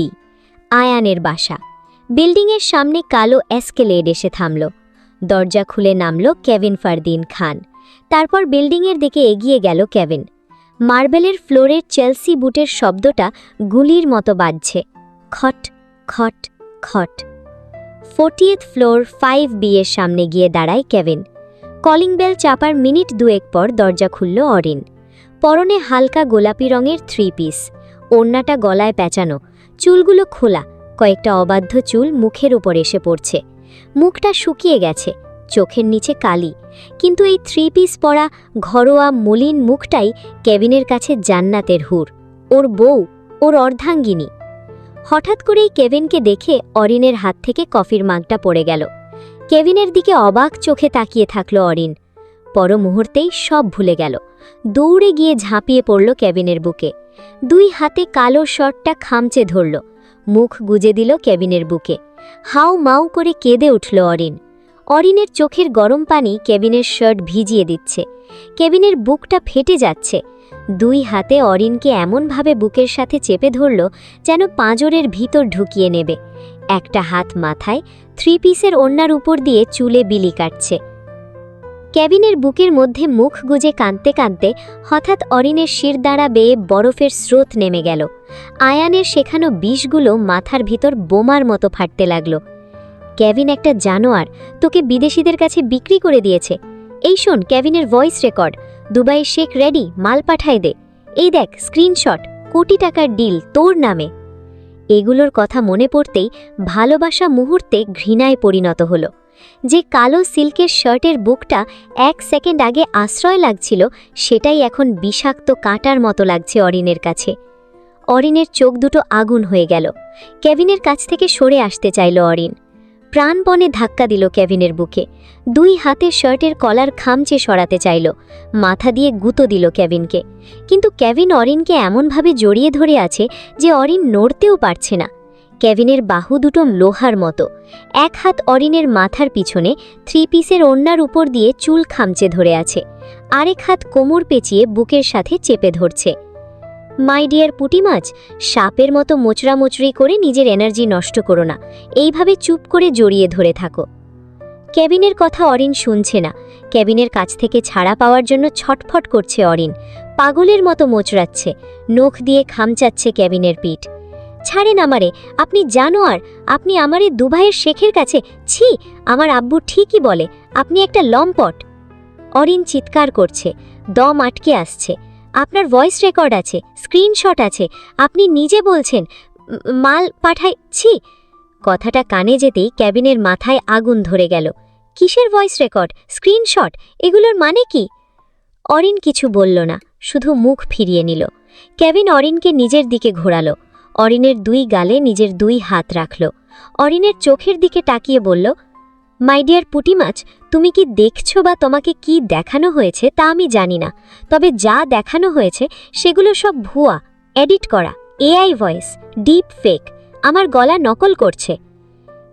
আয়ানের বাসা। বিল্ডিংয়ের সামনে কালো এসকেলেড এসে থামল। দরজা খুলে নামল কেভিন ফারদিন খান। তারপর বিল্ডিংয়ের দিকে এগিয়ে গেল কেভিন। মার্বেলের ফ্লোরের চেলসি বুটের শব্দটা গুলির মতো বাজছে। খট খট খট। 40th ফ্লোর 5B এর সামনে গিয়ে দাঁড়ায় কেভিন। কলিং বেল চাপার মিনিট 2 পর দরজা খুলল অরিন। পরনে হালকা গোলাপি রঙের 3 পিস, ওড়নাটা গলায় পেঁচানো, চুলগুলো খোলা, কয়েকটা অবাধ্য চুল মুখের উপর এসে পড়ছে। মুখটা শুকিয়ে গেছে, চোখের নিচে কালি, কিন্তু এই 3 পিস পরা ঘরোয়া মলিন মুখটাই কেভিনের কাছে জান্নাতের হুর, ওর বউ, ওর অর্ধাঙ্গিনী। হঠাৎ করেই কেভিনকে দেখে অরিনের হাত থেকে কফির মাগটা পড়ে গেল। কেভিনের দিকে অবাক চোখে তাকিয়ে থাকল অরিন। পর মুহূর্তেই সব ভুলে গেল। দৌড়ে গিয়ে ঝাঁপিয়ে পড়ল কেবিনের বুকে। 2 হাতে কালো শর্টটা খামচে ধরল, মুখ গুজে দিল কেবিনের বুকে। হাউ মাউ করে কেঁদে উঠল অরিন। অরিনের চোখের গরম পানি কেবিনের শার্ট ভিজিয়ে দিচ্ছে। কেবিনের বুকটা ফেটে যাচ্ছে। 2 হাতে অরিনকে এমনভাবে বুকের সাথে চেপে ধরল যেন পাঁজরের ভিতর ঢুকিয়ে নেবে। একটা হাত মাথায়, 3 পিসের ওড়নার উপর দিয়ে চুলে বিলি কাটছে। কেবিনের বুকের মধ্যে মুখ গুজে কাঁদতে কাঁদতে হঠাৎ অরিনের শিরদাঁড়া বেয়ে বরফের স্রোত নেমে গেল। আয়ানের শেখানো বিষগুলো মাথার ভিতর বোমার মতো ফাটতে লাগল। কেভিন একটা জানোয়ার, তোকে বিদেশিদের কাছে বিক্রি করে দিয়েছে। এই শোন, কেভিনের ভয়েস রেকর্ড, দুবাইয়ের শেখ রেডি, মাল পাঠায় দে। এই দেখ স্ক্রিনশট, কোটি টাকার ডিল তোর নামে। এগুলোর কথা মনে পড়তেই ভালোবাসা মুহূর্তে ঘৃণায় পরিণত হলো। যে কালো সিল্কের শার্টের বুকটা 1 সেকেন্ড আগে আশ্রয় লাগছিল, সেটাই এখন বিষাক্ত কাঁটার মতো লাগছে অরিনের কাছে। অরিনের চোখ দুটো আগুন হয়ে গেল। কেভিনের কাছ থেকে সরে আসতে চাইল অরিন। প্রাণপণে ধাক্কা দিল কেভিনের বুকে। 2 হাতে শার্টের কলার খামচে সরাতে চাইল, মাথা দিয়ে গুঁতো দিল কেভিনকে। কিন্তু কেভিন অরিনকে এমনভাবে জড়িয়ে ধরে আছে যে অরিন নড়তেও পারছে না। কেভিনের বাহু দুটো লোহার মতো। 1 হাত অরিনের মাথার পিছনে 3 পিসের ওড়নার উপর দিয়ে চুল খামচে ধরে আছে, আরেক হাত কোমর পেঁচিয়ে বুকের সাথে চেপে ধরছে। মাই ডিয়ার পুঁটি মাছ, সাপের মতো মোচড়ামোচড়ি করে নিজের এনার্জি নষ্ট করো না, এইভাবে চুপ করে জড়িয়ে ধরে থাকো। কেবিনের কথা অরিন শুনছে না। কেবিনের কাছ থেকে ছাড়া পাওয়ার জন্য ছটফট করছে অরিন। পাগলের মতো মোচড়াচ্ছে, নখ দিয়ে খামচাচ্ছে কেবিনের পিঠ। ছাড়েন আমারে, আপনি জানোয়ার, আপনি আমারে দুবাইয়ের শেখের কাছে। ছি, আমার আব্বু ঠিকই বলে আপনি একটা লম্পট। অরিন চিৎকার করছে, দম আটকে আসছে। আপনার ভয়েস রেকর্ড আছে, স্ক্রিনশট আছে, আপনি নিজে বলছেন মাল পাঠাইছি। কথাটা কানে যেতেই ক্যাবিনের মাথায় আগুন ধরে গেল। কিসের ভয়েস রেকর্ড, স্ক্রিনশট, এগুলোর মানে কি? অরিন কিছু বলল না, শুধু মুখ ফিরিয়ে নিল। কেভিন অরিনকে নিজের দিকে ঘোরালো। অরিনের 2 গালে নিজের 2 হাত রাখল। অরিনের চোখের দিকে তাকিয়ে বলল, মাই ডিয়ার পুঁটি মাছ, তুমি কি দেখছো বা তোমাকে কি দেখানো হয়েছে তা আমি জানি না, তবে যা দেখানো হয়েছে সেগুলো সব ভুয়া, এডিট করা, এআই ভয়েস, ডিপ ফেক, আমার গলা নকল করছে।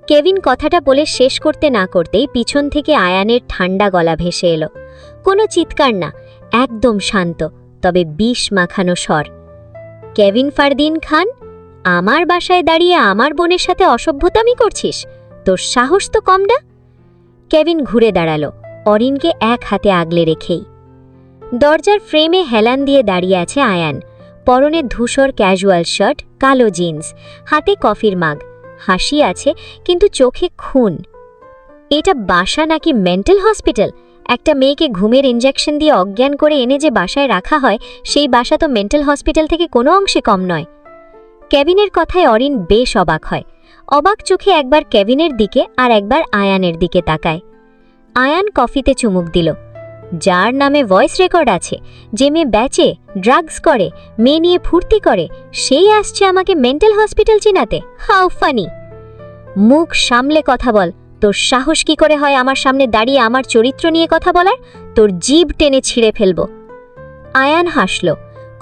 কেভিন কথাটা বলে শেষ করতে না করতেই পিছন থেকে আয়ানের ঠান্ডা গলা ভেসে এলো। কোনো চিৎকার না, একদম শান্ত, তবে বিষ মাখানো স্বর। কেভিন ফারদিন খান, আমার বাসায় দাঁড়িয়ে আমার বোনের সাথে অসভ্যতামি করছিস? তোর সাহস তো কম না। কেভিন ঘুরে দাঁড়ালো, অরিনকে 1 হাতে আগলে রেখেই। দরজার ফ্রেমে হেলান দিয়ে দাঁড়িয়ে আছে আয়ান। পরনে ধূসর ক্যাজুয়াল শার্ট, কালো জিন্স, হাতে কফির মাগ। হাসি আছে কিন্তু চোখে খুন। এটা বাসা নাকি মেন্টাল হসপিটাল? একটা মেয়েকে ঘুমের ইনজেকশন দিয়ে অজ্ঞান করে এনে যে বাসায় রাখা হয়, সেই বাসা তো মেন্টাল হসপিটাল থেকে কোনো অংশে কম নয়। কেভিনের কথায় অরিন বেশ অবাক হয়। অবাক চোখে একবার কেভিনের দিকে আর একবার আয়ানের দিকে তাকায়। আয়ান কফিতে চুমুক দিল। যার নামে ভয়েস রেকর্ড আছে, যে মেয়ে বেচে, ড্রাগস করে, মেয়ে নিয়ে ফুর্তি করে, সেই আসছে আমাকে মেন্টাল হসপিটাল চিনাতে? How funny! মুখ সামলে কথা বল। তোর সাহস কি করে হয় আমার সামনে দাঁড়িয়ে আমার চরিত্র নিয়ে কথা বলার? তোর জিভ টেনে ছিঁড়ে ফেলব। আয়ান হাসল,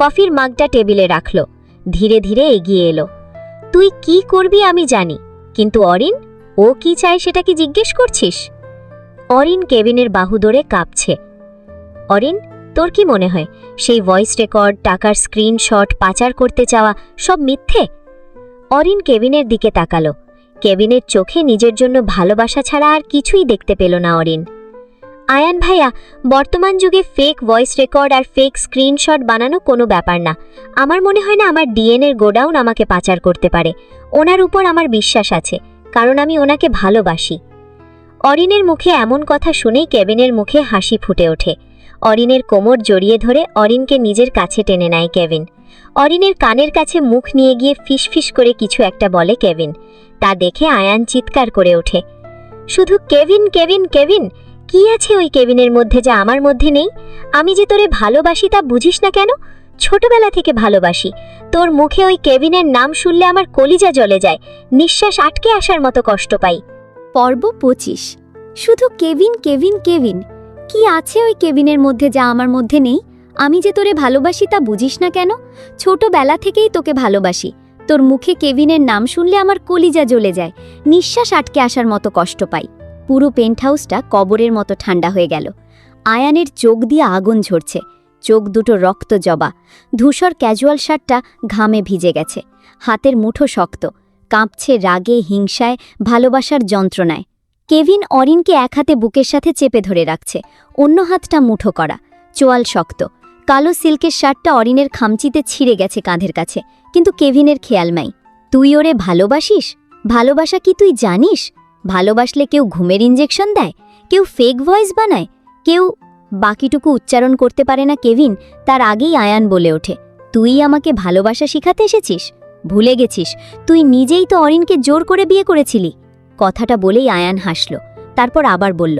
কফির মাগটা টেবিলে রাখল, ধীরে ধীরে এগিয়ে এলো। তুই কি করবি আমি জানি, কিন্তু অরিন, ও কি চায় সেটা কি জিজ্ঞেস করছিস? অরিন কেভিনের বাহু ধরে কাঁপছে। অরিন, তোর কি মনে হয় সেই ভয়েস রেকর্ড, টাকার স্ক্রিনশট, পাচার করতে চাওয়া সব মিথ্যে? অরিন কেভিনের দিকে তাকালো। কেভিনের চোখে নিজের জন্য ভালোবাসা ছাড়া আর কিছুই দেখতে পেল না অরিন। আয়ান ভাইয়া, বর্তমান যুগে ফেক ভয়েস রেকর্ড আর ফেক স্ক্রিনশট বানানো কোনো ব্যাপার না। আমার মনে হয় না আমার ডিএনএর গোডাউন আমাকে পাচার করতে পারে। ওনার উপর আমার বিশ্বাস আছে, কারণ আমি ওনাকে ভালোবাসি। অরিনের মুখে এমন কথা শুনেই কেভিনের মুখে হাসি ফুটে ওঠে। অরিনের কোমর জড়িয়ে ধরে অরিনকে নিজের কাছে টেনে নেয় কেভিন। অরিনের কানের কাছে মুখ নিয়ে গিয়ে ফিসফিস করে কিছু একটা বলে কেভিন। তা দেখে আয়ান চিৎকার করে ওঠে, শুধু কেভিন কেভিন কেভিন! কি আছে ওই কেভিনের মধ্যে যা আমার মধ্যে নেই? আমি যে তোরে ভালোবাসি তা বুঝিস না কেন? ছোটবেলা থেকে ভালোবাসি। তোর মুখে ওই কেভিনের নাম শুনলে আমার কলিজা জ্বলে যায়, নিঃশ্বাস আটকে আসার মতো কষ্ট পাই। পর্ব 25। শুধু কেভিন কেভিন কেভিন, কি আছে ওই কেবিনের মধ্যে যা আমার মধ্যে নেই? আমি যে তোরে ভালোবাসি তা বুঝিস না কেন? ছোটবেলা থেকেই তোকে ভালোবাসি। তোর মুখে কেভিনের নাম শুনলে আমার কলিজা জ্বলে যায়, নিঃশ্বাস আটকে আসার মতো কষ্ট পাই। পুরো পেন্ট হাউসটা কবরের মতো ঠান্ডা হয়ে গেল। আয়ানের চোখ দিয়ে আগুন ঝরছে, চোখ দুটো রক্ত জবা। ধূসর ক্যাজুয়াল শার্টটা ঘামে ভিজে গেছে, হাতের মুঠো শক্ত, কাঁপছে রাগে, হিংসায়, ভালোবাসার যন্ত্রণায়। কেভিন অরিনকে এক হাতে বুকের সাথে চেপে ধরে রাখছে, অন্য হাতটা মুঠো করা, চোয়াল শক্ত। কালো সিল্কের শার্টটা অরিনের খামচিতে ছিঁড়ে গেছে কাঁধের কাছে, কিন্তু কেভিনের খেয়াল নাই। তুই ওরে ভালোবাসিস? ভালোবাসা কি তুই জানিস? ভালোবাসলে কেউ ঘুমের ইঞ্জেকশন দেয়, কেউ ফেক ভয়েস বানায়, কেউ বাকিটুকু উচ্চারণ করতে পারে না কেভিন। তার আগেই আয়ান বলে ওঠে, তুই আমাকে ভালোবাসা শিখাতে এসেছিস? ভুলে গেছিস তুই নিজেই তো অরিনকে জোর করে বিয়ে করেছিলি। কথাটা বলেই আয়ান হাসল, তারপর আবার বলল,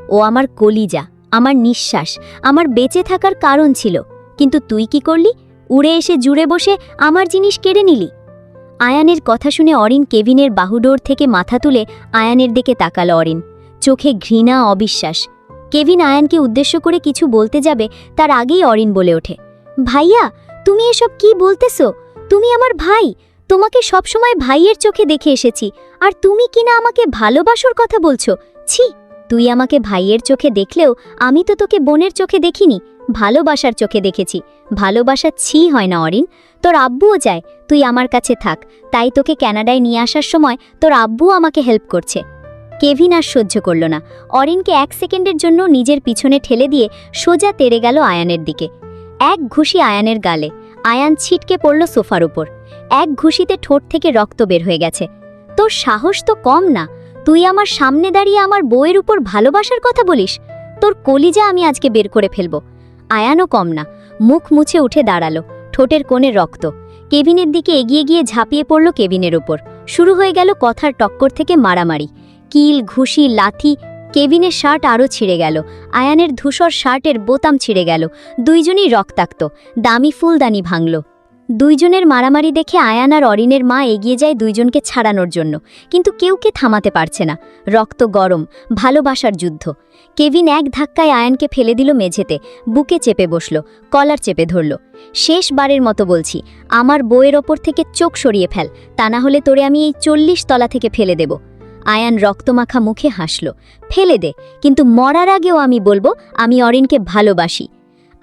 ও আমার কলিজা, আমার নিঃশ্বাস, আমার বেঁচে থাকার কারণ ছিল। কিন্তু তুই কি করলি? উড়ে এসে জুড়ে বসে আমার জিনিস কেড়ে নিলি। আয়ানের কথা শুনে অরিন কেভিনের বাহুডোর থেকে মাথা তুলে আয়ানের দিকে তাকাল। অরিন চোখে ঘৃণা, অবিশ্বাস। কেভিন আয়ানকে উদ্দেশ্য করে কিছু বলতে যাবে, তার আগেই অরিন বলে ওঠে, ভাইয়া তুমি এসব কি বলতেছো? তুমি আমার ভাই, তোমাকে সবসময় ভাইয়ের চোখে দেখে এসেছি, আর তুমি কিনা আমাকে ভালোবাসার কথা বলছো? ছি! তুই আমাকে ভাইয়ের চোখে দেখলেও আমি তো তোকে বোনের চোখে দেখিনি, ভালোবাসার চোখে দেখেছি। ভালোবাসা ছি হয় না অরিন। তোর আব্বুও চায় তুই আমার কাছে থাক, তাই তোকে কানাডায় নিয়ে আসার সময় তোর আব্বু আমাকে হেল্প করছে। কেভিন আর সহ্য করল না। অরিনকে 1 সেকেন্ডের জন্য নিজের পিছনে ঠেলে দিয়ে সোজা তেড়ে গেল আয়ানের দিকে। এক ঘুষি আয়ানের গালে। আয়ান ছিটকে পড়ল সোফার উপর। এক ঘুষিতে ঠোঁট থেকে রক্ত বের হয়ে গেছে। তোর সাহস তো কম না, তুই আমার সামনে দাঁড়িয়ে আমার বউয়ের উপর ভালোবাসার কথা বলিস? তোর কলিজা আমি আজকে বের করে ফেলব। আয়ানও কম না, মুখ মুছে উঠে দাঁড়ালো, ঠোঁটের কোণে রক্ত। কেভিনের দিকে এগিয়ে গিয়ে ঝাঁপিয়ে পড়ল কেভিনের উপর। শুরু হয়ে গেল কথার টক্কর থেকে মারামারি, কিল, ঘুষি, লাথি। কেভিনের শার্ট আরও ছিঁড়ে গেল, আয়ানের ধূসর শার্টের বোতাম ছিঁড়ে গেল। দুইজনই রক্তাক্ত, দামি ফুলদানি ভাঙল। দুইজনের মারামারি দেখে আয়ান আর অরিনের মা এগিয়ে যায় দুইজনকে ছাড়ানোর জন্য, কিন্তু কেউকে থামাতে পারছে না। রক্ত গরম, ভালোবাসার যুদ্ধ। কেভিন এক ধাক্কায় আয়ানকে ফেলে দিল মেঝেতে, বুকে চেপে বসল, কলার চেপে ধরল। শেষবারের মতো বলছি, আমার বউয়ের ওপর থেকে চোখ সরিয়ে ফেল, তা না হলে তোরে আমি এই 40 তলা থেকে ফেলে দেব। আয়ান রক্তমাখা মুখে হাসল, ফেলে দে, কিন্তু মরার আগেও আমি বলবো আমি অরিনকে ভালোবাসি।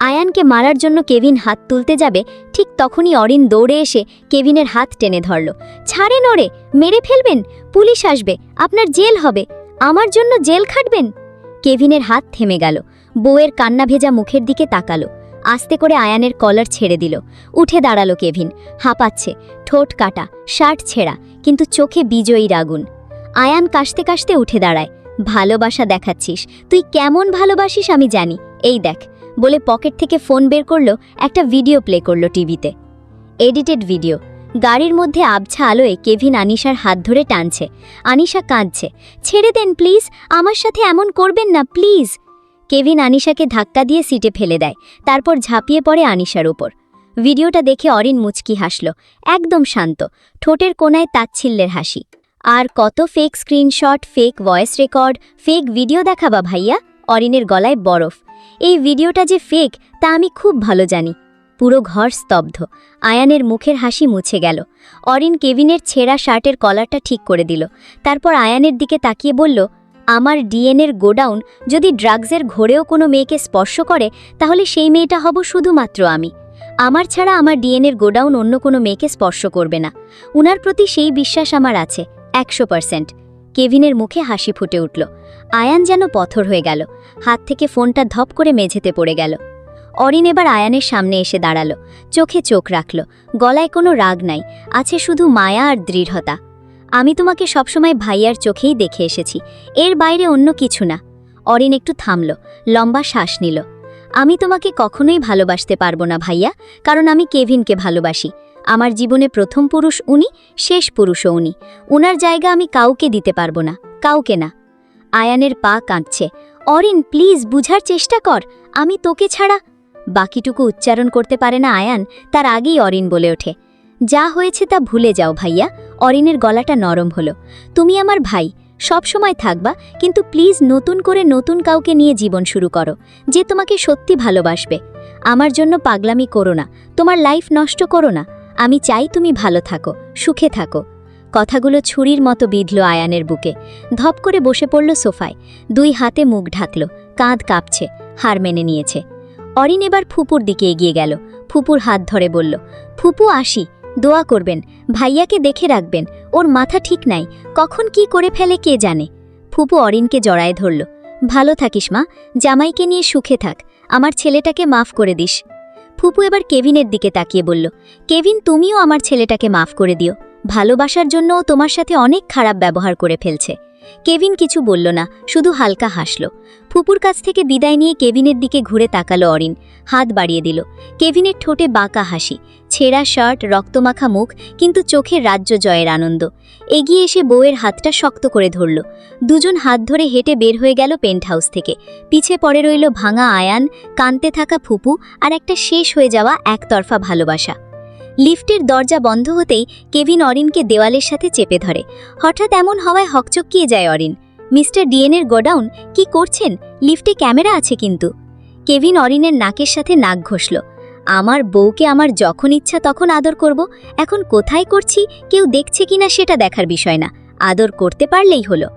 আয়ানকে মারার জন্য কেভিন হাত তুলতে যাবে, ঠিক তখনই অরিন দৌড়ে এসে কেভিনের হাত টেনে ধরল। ছাড়েন ওরে, মেরে ফেলবেন, পুলিশ আসবে, আপনার জেল হবে, আমার জন্য জেল খাটবেন। কেভিনের হাত থেমে গেল, বউয়ের কান্না ভেজা মুখের দিকে তাকালো। আস্তে করে আয়ানের কলার ছেড়ে দিল। উঠে দাঁড়ালো কেভিন, হাঁপাচ্ছে, ঠোঁট কাটা, শার্ট ছেঁড়া, কিন্তু চোখে বিজয়ীর আগুন। আয়ান কাশতে কাশতে উঠে দাঁড়ায়। ভালোবাসা দেখাচ্ছিস, তুই কেমন ভালোবাসিস আমি জানি, এই দেখ বলে পকেট থেকে ফোন বের করলো, একটা ভিডিও প্লে করলো টিভিতে। Edited video. গাড়ির মধ্যে আবছা আলোয় কেভিন আনিশার হাত ধরে টানছে। আনিশা কাঁদছে, ছেড়ে দেন প্লিজ, আমার সাথে এমন করবেন না প্লিজ। কেভিন আনিশাকে ধাক্কা দিয়ে সিটে ফেলে দেয়, তারপর ঝাঁপিয়ে পড়ে আনিশার উপর। ভিডিওটা দেখে অরিন মুচকি হাসল, একদম শান্ত, ঠোঁটের কোণায় তাচ্ছিল্যের হাসি। আর কত fake screenshot, fake voice record, fake video দেখাবা ভাইয়া? অরিনের গলায় বরফ। এই ভিডিওটা যে ফেক তা আমি খুব ভালো জানি। পুরো ঘর স্তব্ধ। আয়ানের মুখের হাসি মুছে গেল। অরিন কেভিনের ছেঁড়া শার্টের কলারটা ঠিক করে দিল, তারপর আয়ানের দিকে তাকিয়ে বলল, আমার ডিএনএর গোডাউন যদি ড্রাগসের ঘোরেও কোনো মেয়েকে স্পর্শ করে, তাহলে সেই মেয়েটা হব শুধুমাত্র আমি। আমার ছাড়া আমার ডিএনএর গোডাউন অন্য কোনো মেয়েকে স্পর্শ করবে না। উনার প্রতি সেই বিশ্বাস আমার আছে 100%। কেভিনের মুখে হাসি ফুটে উঠল। আয়ান যেন পথর হয়ে গেল, হাত থেকে ফোনটা ধপ করে মেঝেতে পড়ে গেল। অরিন এবার আয়ানের সামনে এসে দাঁড়ালো, চোখে চোখ রাখল, গলায় কোনো রাগ নাই, আছে শুধু মায়া আর দৃঢ়তা। আমি তোমাকে সবসময় ভাইয়ার চোখেই দেখে এসেছি, এর বাইরে অন্য কিছু না। অরিন একটু থামল, লম্বা শ্বাস নিল। আমি তোমাকে কখনোই ভালোবাসতে পারবো না ভাইয়া, কারণ আমি কেভিনকে ভালোবাসি। আমার জীবনে প্রথম পুরুষ উনি, শেষ পুরুষও উনি। উনার জায়গা আমি কাউকে দিতে পারবো না, কাউকে না। আয়ানের পা কাঁদছে। অরিন প্লিজ বুঝার চেষ্টা কর, আমি তোকে ছাড়া। বাকিটুকু উচ্চারণ করতে পারে না আয়ান, তার আগেই অরিন বলে ওঠে, যা হয়েছে তা ভুলে যাও ভাইয়া। অরিনের গলাটা নরম হলো। তুমি আমার ভাই, সব সময় থাকবা, কিন্তু প্লিজ নতুন করে নতুন কাউকে নিয়ে জীবন শুরু করো, যে তোমাকে সত্যি ভালোবাসবে। আমার জন্য পাগলামি করো না, তোমার লাইফ নষ্ট করো না। আমি চাই তুমি ভালো থাকো, সুখে থাকো। কথাগুলো ছুরির মতো বিঁধল আয়ানের বুকে। ধপ করে বসে পড়ল সোফায়, 2 হাতে মুখ ঢাকল, কাঁধ কাঁপছে, হার মেনে নিয়েছে। অরিন এবার ফুপুর দিকে এগিয়ে গেল, ফুপুর হাত ধরে বলল, ফুপু আসি, দোয়া করবেন, ভাইয়াকে দেখে রাখবেন, ওর মাথা ঠিক নাই, কখন কি করে ফেলে কে জানে। ফুপু অরিনকে জড়ায় ধরল। ভালো থাকিস মা, জামাইকে নিয়ে সুখে থাক, আমার ছেলেটাকে মাফ করে দিস। ফুপু এবার কেভিনের দিকে তাকিয়ে বলল, কেভিন তুমিও আমার ছেলেটাকে মাফ করে দিও, ভালোবাসার জন্য ও তোমার সাথে অনেক খারাপ ব্যবহার করে ফেলছে। কেভিন কিছু বলল না, শুধু হালকা হাসল। ফুপুর কাছ থেকে বিদায় নিয়ে কেভিনের দিকে ঘুরে তাকালো অরিন, হাত বাড়িয়ে দিল। কেভিনের ঠোঁটে বাঁকা হাসি, ছেঁড়া শার্ট, রক্তমাখা মুখ, কিন্তু চোখে রাজ্য জয়ের আনন্দ। এগিয়ে এসে বউয়ের হাতটা শক্ত করে ধরল। দুজন হাত ধরে হেঁটে বের হয়ে গেল পেন্ট হাউস থেকে। পিছে পড়ে রইল ভাঙা আয়ান, কাঁদতে থাকা ফুপু, আর একটা শেষ হয়ে যাওয়া একতরফা ভালোবাসা। লিফটের দরজা বন্ধ হতেই কেভিন অরিনকে দেওয়ালের সাথে চেপে ধরে। হঠাৎ এমন হওয়ায় হকচকিয়ে যায় অরিন। মিস্টার ডিএনের গোডাউন, কি করছেন? লিফটে ক্যামেরা আছে কিন্তু। কেভিন অরিনের নাকের সাথে নাক ঘষল। আমার বউকে আমার যখন ইচ্ছা তখন আদর করব, এখন কোথায় করছি কেউ দেখছে কিনা সেটা দেখার বিষয় না, আদর করতে পারলেই হলো।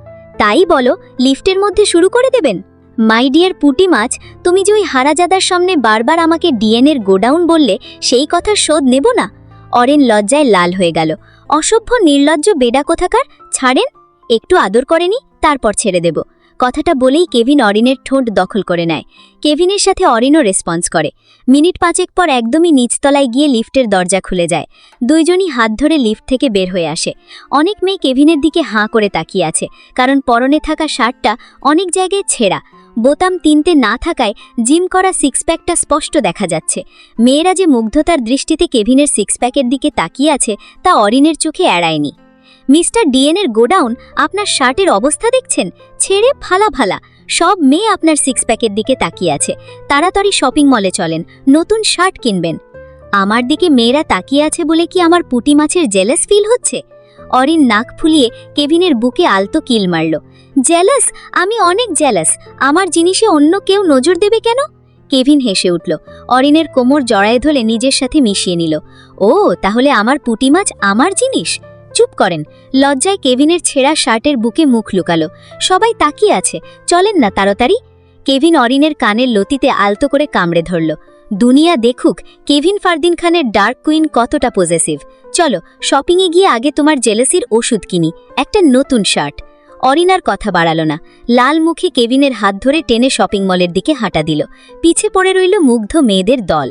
তাই বলো, লিফটের মধ্যে শুরু করে দেবেন? মাই ডিয়ার পুটি মাছ, তুমি যে ওই হারাজাদার সামনে বারবার আমাকে ডিএনের গোডাউন বললে, সেই কথার শোধ নেব না? অরিন লজ্জায় লাল হয়ে গেল। অসভ্য নির্লজ্জ বেডা কোথাকার, ছাড়েন, একটু আদর করেনি, তারপর ছেড়ে দেব। কথাটা বলেই কেভিন অরিনের ঠোঁট দখল করে নেয়। কেভিনের সাথে অরিনও রেসপন্স করে। মিনিট 5 পর একদমই নিচতলায় গিয়ে লিফটের দরজা খুলে যায়। দুইজনই হাত ধরে লিফট থেকে বের হয়ে আসে। অনেক মেয়ে কেভিনের দিকে হাঁ করে তাকিয়ে আছে, কারণ পরনে থাকা শার্টটা অনেক জায়গায় ছেঁড়া, বোতাম 3টে না থাকায় জিম করা সিক্সপ্যাকটা স্পষ্ট দেখা যাচ্ছে। মেয়েরা যে মুগ্ধতার দৃষ্টিতে কেভিনের সিক্সপ্যাকের দিকে তাকিয়ে আছে, তা অরিনের চোখে এড়ায়নি। মিস্টার ডিএনের গোডাউন, আপনার শার্টের অবস্থা দেখছেন? ছেড়ে ফালা ফালা। সব মেয়ে আপনার সিক্সপ্যাকের দিকে তাকিয়ে আছে। তাড়াতাড়ি শপিং মলে চলেন, নতুন শার্ট কিনবেন। আমার দিকে মেয়েরা তাকিয়ে আছে বলে কি আমার পুঁটি মাছের জেলাস ফিল হচ্ছে? অরিন নাক ফুলিয়ে কেভিনের বুকে আলতো কিল মারল। জেলাস? আমি অনেক জেলাস। আমার জিনিসে অন্য কেউ নজর দেবে কেন? কেভিন হেসে উঠল। অরিনের কোমর জড়ায় ধরে নিজের সাথে মিশিয়ে নিল। ও, তাহলে আমার পুঁটি মাছ আমার জিনিস? চুপ করেন। লজ্জায় কেভিনের ছেঁড়া শার্টের বুকে মুখ লুকালো। সবাই তাকিয়ে আছে, চলেন না তাড়াতাড়ি। কেভিন অরিনের কানের লতিতে আলতো করে কামড়ে ধরল। দুনিয়া দেখুক কেভিন ফারদিন খানের ডার্ক কুইন কতটা পজেসিভ। চলো, শপিংয়ে গিয়ে আগে তোমার জেলাসির ওষুধ কিনি, একটা নতুন শার্ট। অরিন আর কথা বাড়ালো না, লাল মুখে কেভিনের হাত ধরে টেনে শপিং মলের দিকে হাঁটা দিল। পিছে পড়ে রইল মুগ্ধ মেয়েদের দল।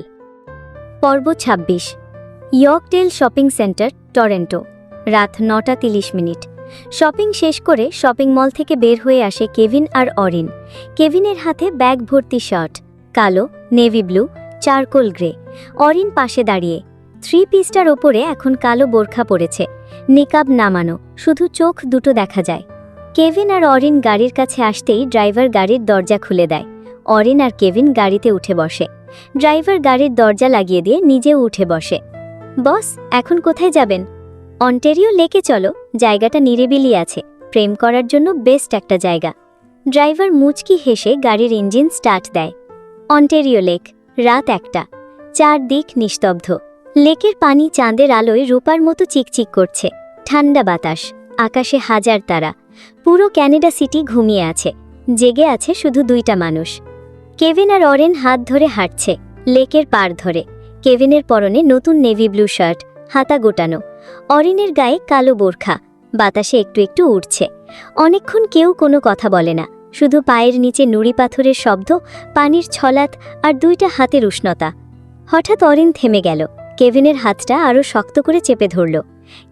পর্ব 26। ইয়র্কডেল শপিং সেন্টার, টরন্টো। রাত 9:30। শপিং শেষ করে শপিং মল থেকে বের হয়ে আসে কেভিন আর অরিন। কেভিনের হাতে ব্যাগ ভর্তি শার্ট, কালো, navy blue, charcoal grey. Arin পাশে দাঁড়িয়ে। 3 পিসটার ওপরে এখন কালো বোরখা পরেছে, নিকাব নামানো, শুধু চোখ দুটো দেখা যায়। কেভিন আর অরিন গাড়ির কাছে আসতেই ড্রাইভার গাড়ির দরজা খুলে দেয়। অরিন আর কেভিন গাড়িতে উঠে বসে। ড্রাইভার গাড়ির দরজা লাগিয়ে দিয়ে নিজেও উঠে বসে। বস, এখন কোথায় যাবেন? অন্টেরিও লেকে চলো, জায়গাটা নিরিবিলি আছে, প্রেম করার জন্য বেস্ট একটা জায়গা। ড্রাইভার মুচকি হেসে গাড়ির ইঞ্জিন স্টার্ট দেয়। অন্টেরিও লেক, রাত 1টা। চারদিক নিস্তব্ধ। লেকের পানি চাঁদের আলোয় রূপার মতো চিকচিক করছে। ঠান্ডা বাতাস, আকাশে হাজার তারা। পুরো ক্যানাডা সিটি ঘুমিয়ে আছে, জেগে আছে শুধু 2টা মানুষ। কেভিন আর অরিন হাত ধরে হাঁটছে লেকের পার ধরে। কেভিনের পরনে নতুন নেভি ব্লু শার্ট, হাতা গোটানো। অরিনের গায়ে কালো বোরখা, বাতাসে একটু একটু উড়ছে। অনেকক্ষণ কেউ কোনো কথা বলে না, শুধু পায়ের নিচে নুড়ি পাথরের শব্দ, পানির ছলাত আর 2টা হাতের উষ্ণতা। হঠাৎ অরিন থেমে গেল। কেভিনের হাতটা আরও শক্ত করে চেপে ধরল।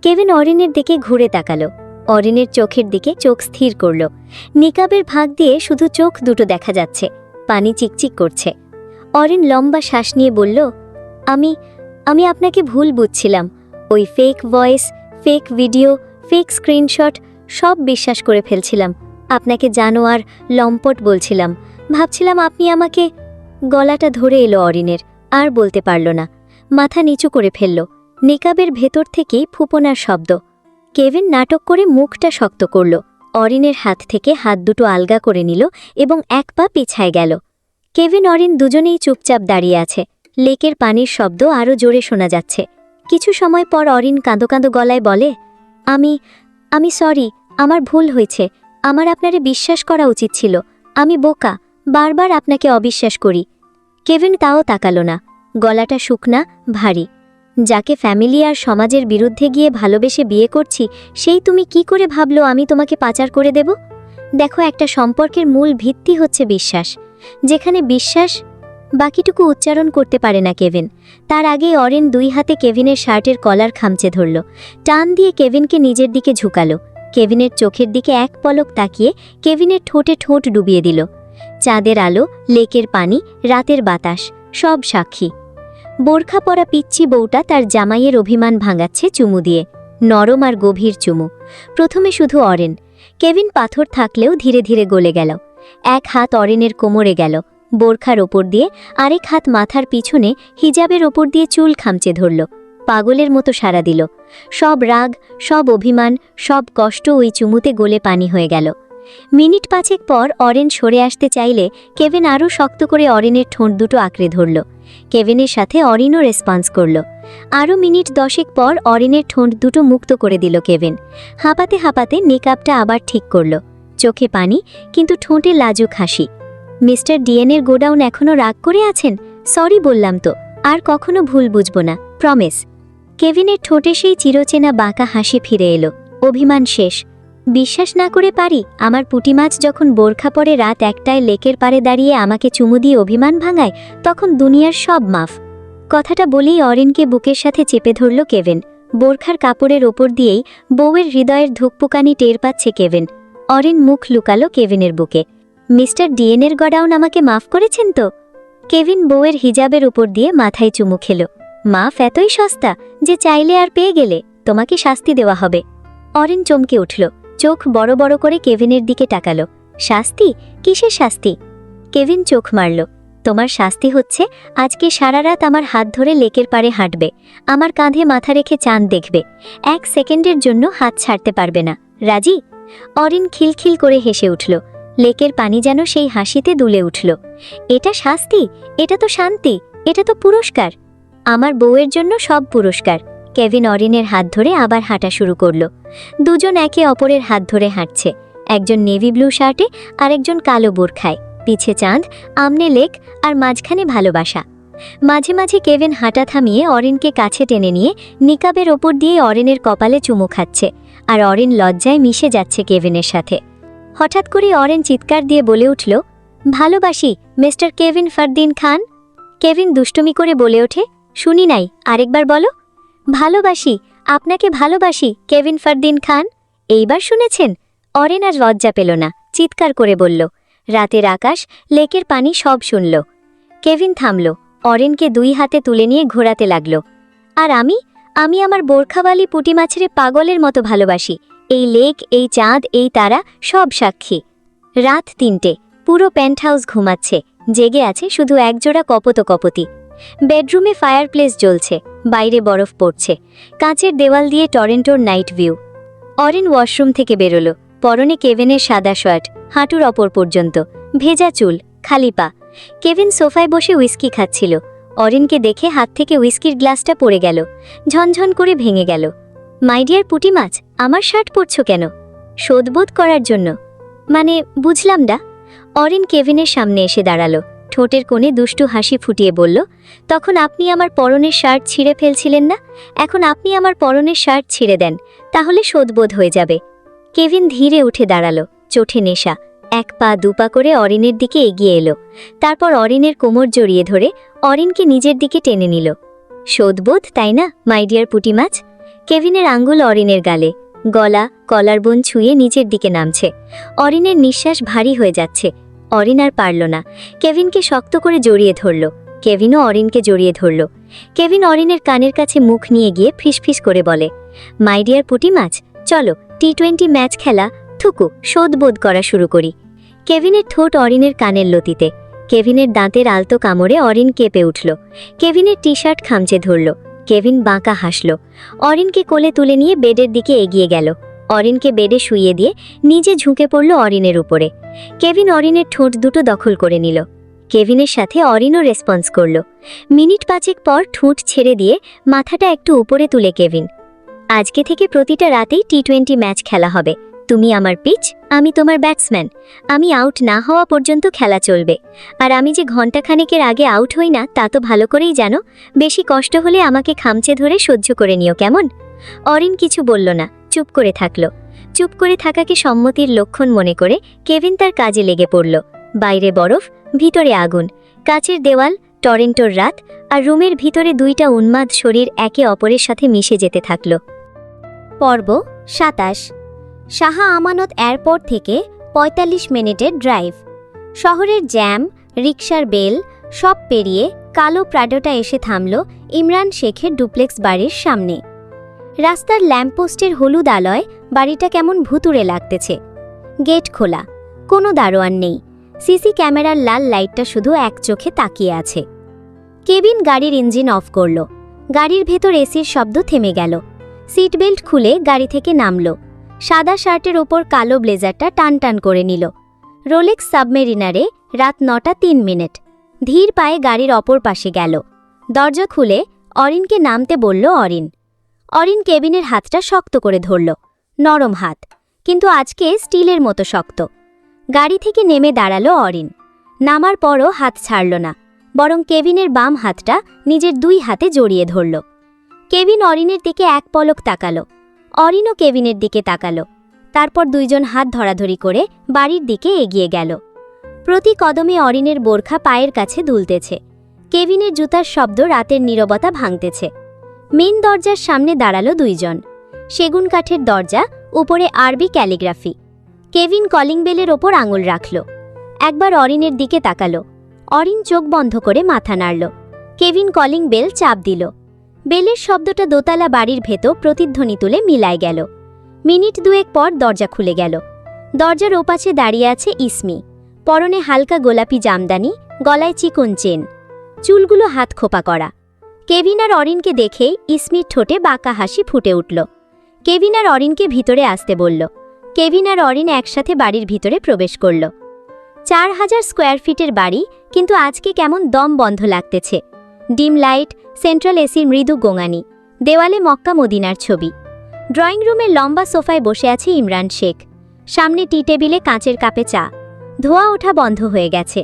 কেভিন অরিনের দিকে ঘুরে তাকালো। অরিনের চোখের দিকে চোখ স্থির করল। নিকাবের ভাগ দিয়ে শুধু চোখ দুটো দেখা যাচ্ছে, পানি চিকচিক করছে। অরিন লম্বা শ্বাস নিয়ে বলল, আমি আপনাকে ভুল বুঝছিলাম। ওই fake voice, fake video, fake screenshot সব বিশ্বাস করে ফেলছিলাম। আপনাকে জানোয়ার, লম্পট বলছিলাম। ভাবছিলাম আপনি আমাকে। গলাটা ধরে এলো অরিনের, আর বলতে পারল না। মাথা নিচু করে ফেলল। নিকাবের ভেতর থেকেই ফুপনার শব্দ। কেভিন নাটক করে মুখটা শক্ত করল। অরিনের হাত থেকে হাত দুটো আলগা করে নিল এবং এক পা পিছায় গেল। কেভিন অরিন দুজনেই চুপচাপ দাঁড়িয়ে আছে। লেকের পানির শব্দ আরও জোরে শোনা যাচ্ছে। কিছু সময় পর অরিন কাঁদো কাঁদো গলায় বলে, আমি সরি, আমার ভুল হয়েছে। আমার আপনারে বিশ্বাস করা উচিত ছিল। আমি বোকা, বারবার আপনাকে অবিশ্বাস করি। কেভিন তাও তাকালো না। গলাটা শুকনা, ভারী। যাকে ফ্যামিলি আর সমাজের বিরুদ্ধে গিয়ে ভালোবেসে বিয়ে করছি, সেই তুমি কি করে ভাবলো আমি তোমাকে পাচার করে দেব? দেখো, একটা সম্পর্কের মূল ভিত্তি হচ্ছে বিশ্বাস। যেখানে বিশ্বাস, বাকিটুকু উচ্চারণ করতে পারে না কেভিন। তার আগে অরিন দুই হাতে কেভিনের শার্টের কলার খামচে ধরল। টান দিয়ে কেভিনকে নিজের দিকে ঝুঁকালো। কেভিনের চোখের দিকে এক পলক তাকিয়ে কেভিনের ঠোঁটে ঠোঁট ডুবিয়ে দিল। চাঁদের আলো, লেকের পানি, রাতের বাতাস, সব সাক্ষী। বোরখা পরা পিচ্চি বউটা তার জামাইয়ের অভিমান ভাঙাচ্ছে চুমু দিয়ে। নরম আর গভীর চুমু। প্রথমে শুধু অরিন। কেভিন পাথর থাকলেও ধীরে ধীরে গলে গেল। এক হাত অরিনের কোমরে গেল, বোরখার ওপর দিয়ে, আরেক হাত মাথার পিছনে হিজাবের ওপর দিয়ে চুল খামচে ধরল। পাগলের মতো সাড়া দিল। সব রাগ, সব অভিমান, সব কষ্ট ওই চুমুতে গলে পানি হয়ে গেল। মিনিট পাঁচেক পর অরিন সরে আসতে চাইলে কেভিন আরও শক্ত করে অরিনের ঠোঁট দুটো আঁকড়ে ধরল। কেভিনের সাথে অরিনও রেসপন্স করল। আরও মিনিট 10 পর অরিনের ঠোঁট দুটো মুক্ত করে দিল কেভিন। হাঁপাতে হাঁপাতে মেকআপটা আবার ঠিক করল। চোখে পানি, কিন্তু ঠোঁটে লাজুক হাসি। মিস্টার ডিএনের গোডাউন এখনও রাগ করে আছেন? সরি বললাম তো, আর কখনো ভুল বুঝব না, প্রমিস। কেভিনের ঠোঁটে সেই চিরচেনা বাঁকা হাসি ফিরে এলো। অভিমান শেষ। বিশ্বাস না করে পারি? আমার পুঁটি মাছ যখন বোরখা পরে রাত 1টায় লেকের পাড়ে দাঁড়িয়ে আমাকে চুমু দিয়ে অভিমান ভাঙায়, তখন দুনিয়ার সব মাফ। কথাটা বলেই অরিনকে বুকের সাথে চেপে ধরল কেভিন। বোরখার কাপড়ের ওপর দিয়েই বউয়ের হৃদয়ের ধুকপুকানি টের পাচ্ছে কেভিন। অরিন মুখ লুকালো কেভিনের বুকে। মিস্টার ডিএনের গোডাউন আমাকে মাফ করেছেন তো? কেভিন বউয়ের হিজাবের উপর দিয়ে মাথায় চুমু খেল। মাফ এতই সস্তা যে চাইলে আর পেয়ে গেলে তোমাকে শাস্তি দেওয়া হবে। অরিন চমকে উঠল। চোখ বড় বড় করে কেভিনের দিকে তাকালো। শাস্তি? কিসের শাস্তি? কেভিন চোখ মারল। তোমার শাস্তি হচ্ছে আজকে সারা রাত আমার হাত ধরে লেকের পাড়ে হাঁটবে, আমার কাঁধে মাথা রেখে চাঁদ দেখবে, 1 সেকেন্ডের জন্য হাত ছাড়তে পারবে না। রাজি? অরিন খিলখিল করে হেসে উঠল। লেকের পানি যেন সেই হাসিতে দুলে উঠল। এটা শাস্তি? এটা তো শান্তি, এটা তো পুরস্কার। আমার বউয়ের জন্য সব পুরস্কার। কেভিন অরিনের হাত ধরে আবার হাঁটা শুরু করল। দুজন একে অপরের হাত ধরে হাঁটছে। একজন নেভি ব্লু শার্টে, আরেকজন কালো বোরখায়। পিছে চাঁদ, আমনে লেক, আর মাঝখানে ভালোবাসা। মাঝে মাঝে কেভিন হাঁটা থামিয়ে অরিনকে কাছে টেনে নিয়ে নিকাবের ওপর দিয়ে অরিনের কপালে চুমু খাচ্ছে, আর অরিন লজ্জায় মিশে যাচ্ছে কেভিনের সাথে। হঠাৎ করে অরিন চিৎকার দিয়ে বলে উঠল, ভালোবাসি মিস্টার কেভিন ফারদিন খান। কেভিন দুষ্টুমি করে বলে ওঠে, শুনি নাই, আরেকবার বলো। ভালোবাসি, আপনাকে ভালোবাসি কেভিন ফারদিন খান। এইবার শুনেছেন? অরিন আর লজ্জা পেল না, চিৎকার করে বলল। রাতের আকাশ, লেকের পানি সব শুনল। কেভিন থামল। অরিনকে 2 হাতে তুলে নিয়ে ঘোরাতে লাগল। আর আমি আমার বোরখাওয়ালি পুঁটি মাছের পাগলের মতো ভালোবাসি। এই লেক, এই চাঁদ, এই তারা সব সাক্ষী। রাত 3টে, পুরো পেন্টহাউস ঘুমাচ্ছে। জেগে আছে শুধু একজোড়া কপোতকপতি। বেডরুমে ফায়ারপ্লেস জ্বলছে, বাইরে বরফ পড়ছে। কাঁচের দেওয়াল দিয়ে টরেন্টোর নাইট ভিউ। অরিন ওয়াশরুম থেকে বেরোলো। পরনে কেভিনের সাদা শার্ট, হাঁটুর অপর পর্যন্ত, ভেজা চুল, খালি পা। কেভিন সোফায় বসে উইস্কি খাচ্ছিল। অরিনকে দেখে হাত থেকে উইস্কির গ্লাসটা পড়ে গেল, ঝনঝন করে ভেঙে গেল। মাই ডিয়ার পুঁটি মাছ, আমার শার্ট পরছ কেন? শোধবোধ করার জন্য। মানে বুঝলাম না। অরিন কেভিনের সামনে এসে দাঁড়ালো। ঠোঁটের কোণে দুষ্টু হাসি ফুটিয়ে বলল, তখন আপনি আমার পরনের শার্ট ছিঁড়ে ফেলছিলেন না? এখন আপনি আমার পরনের শার্ট ছিঁড়ে দেন, তাহলে শোধবোধ হয়ে যাবে। কেভিন ধীরে উঠে দাঁড়ালো, চোখে নেশা। 1 পা 2 পা করে অরিনের দিকে এগিয়ে এলো। তারপর অরিনের কোমর জড়িয়ে ধরে অরিনকে নিজের দিকে টেনে নিল। শোধবোধ, তাই না মাই ডিয়ার পুঁটি মাছ? কেভিনের আঙ্গুল অরিনের গালে, গলা, কলারবোন ছুঁয়ে নিচের দিকে নামছে। অরিনের নিঃশ্বাস ভারী হয়ে যাচ্ছে। অরিন আর পারল না। কেভিনকে শক্ত করে জড়িয়ে ধরল। কেভিনও অরিনকে জড়িয়ে ধরল। কেভিন অরিনের কানের কাছে মুখ নিয়ে গিয়ে ফিসফিস করে বলে, মাই ডিয়ার পুঁটি মাছ, চলো টি20 ম্যাচ খেলা, থুকু শোধবোধ করা শুরু করি। কেভিনের ঠোঁট অরিনের কানের লতিতে। কেভিনের দাঁতের আলতো কামড়ে অরিন কেঁপে উঠল। কেভিনের টি শার্ট খামচে ধরল। কেভিন বাঁকা হাসল। অরিনকে কোলে তুলে নিয়ে বেডের দিকে এগিয়ে গেল। অরিনকে বেডে শুইয়ে দিয়ে নিজে ঝুঁকে পড়ল অরিনের উপরে। কেভিন অরিনের ঠোঁট দুটো দখল করে নিল। কেভিনের সাথে অরিনও রেসপন্স করল। মিনিট 5 পর ঠোঁট ছেড়ে দিয়ে মাথাটা একটু উপরে তুলে কেভিন, আজকে থেকে প্রতিটা রাতেই টি20 ম্যাচ খেলা হবে। তুমি আমার পিচ, আমি তোমার ব্যাটসম্যান। আমি আউট না হওয়া পর্যন্ত খেলা চলবে। আর আমি যে ঘণ্টাখানেকের আগে আউট হই না তা তো ভালো করেই জানো। বেশি কষ্ট হলে আমাকে খামচে ধরে সহ্য করে নিও, কেমন? অরিন কিছু বলল না, চুপ করে থাকল। চুপ করে থাকাকে সম্মতির লক্ষণ মনে করে কেভিন তার কাজে লেগে পড়ল। বাইরে বরফ, ভিতরে আগুন, কাচের দেওয়াল, টরেন্টোর রাত, আর রুমের ভিতরে দুইটা উন্মাদ শরীর একে অপরের সাথে মিশে যেতে থাকল। পর্ব 27। শাহ আমানত এয়ারপোর্ট থেকে 45 মিনিটের ড্রাইভ। শহরের জ্যাম, রিকশার বেল সব পেরিয়ে কালো প্রাডোটা এসে থামল ইমরান শেখের ডুপ্লেক্স বাড়ির সামনে। রাস্তার ল্যাম্পপোস্টের হলুদ আলোয় বাড়িটা কেমন ভুতুড়ে লাগতেছে। গেট খোলা, কোনো দারোয়ান নেই। সিসি ক্যামেরার লাল লাইটটা শুধু এক চোখে তাকিয়ে আছে। কেভিন গাড়ির ইঞ্জিন অফ করল। গাড়ির ভেতর এসির শব্দ থেমে গেল। সিট বেল্ট খুলে গাড়ি থেকে নামল। সাদা শার্টের ওপর কালো ব্লেজারটা টান টান করে নিল। রোলেক্স সাবমেরিনারে রাত 9:03। ধীর পায়ে গাড়ির অপর পাশে গেল। দরজা খুলে অরিনকে নামতে বলল অরিন। অরিন কেবিনের হাতটা শক্ত করে ধরল। নরম হাত, কিন্তু আজকে স্টিলের মতো শক্ত। গাড়ি থেকে নেমে দাঁড়ালো অরিন। নামার পরও হাত ছাড়ল না, বরং কেভিনের বাম হাতটা নিজের 2 হাতে জড়িয়ে ধরল। কেভিন অরিনের দিকে এক পলক তাকালো। অরিনও কেভিনের দিকে তাকালো। তারপর দুইজন হাত ধরাধরি করে বাড়ির দিকে এগিয়ে গেল। প্রতি কদমে অরিনের বোরখা পায়ের কাছে দুলতেছে। কেভিনের জুতার শব্দ রাতের নীরবতা ভাঙতেছে। মেন দরজার সামনে দাঁড়ালো দুইজন। সেগুন কাঠের দরজা, উপরে আরবি ক্যালিগ্রাফি। কেভিন কলিং বেলের ওপর আঙুল রাখল। একবার অরিনের দিকে তাকালো। অরিন চোখ বন্ধ করে মাথা নাড়ল। কেভিন কলিং বেল চাপ দিল। বেলের শব্দটা দোতলা বাড়ির ভেতর প্রতিধ্বনি তুলে মিলায় গেল। মিনিট 2 পর দরজা খুলে গেল। দরজার ওপাশে দাঁড়িয়ে আছে ইসমি। পরনে হালকা গোলাপি জামদানি, গলায় চিকন চেন, চুলগুলো হাত খোপা করা। কেভিন আর অরিনকে দেখেই ইসমির ঠোঁটে বাঁকা হাসি ফুটে উঠল। কেভিন আর অরিনকে ভিতরে আসতে বলল। কেভিন আর অরিন একসাথে বাড়ির ভিতরে প্রবেশ করল। 4000 স্কোয়ার ফিটের বাড়ি, কিন্তু আজকে কেমন দম বন্ধ লাগতেছে। ডিম লাইট, সেন্ট্রাল এসির মৃদু গোঙানি, দেওয়ালে মক্কা মদিনার ছবি। ড্রয়িং রুমের লম্বা সোফায় বসে আছে ইমরান শেখ। সামনে টি টেবিলে কাঁচের কাপে চা। ধোয়া ওঠা বন্ধ হয়ে গেছে।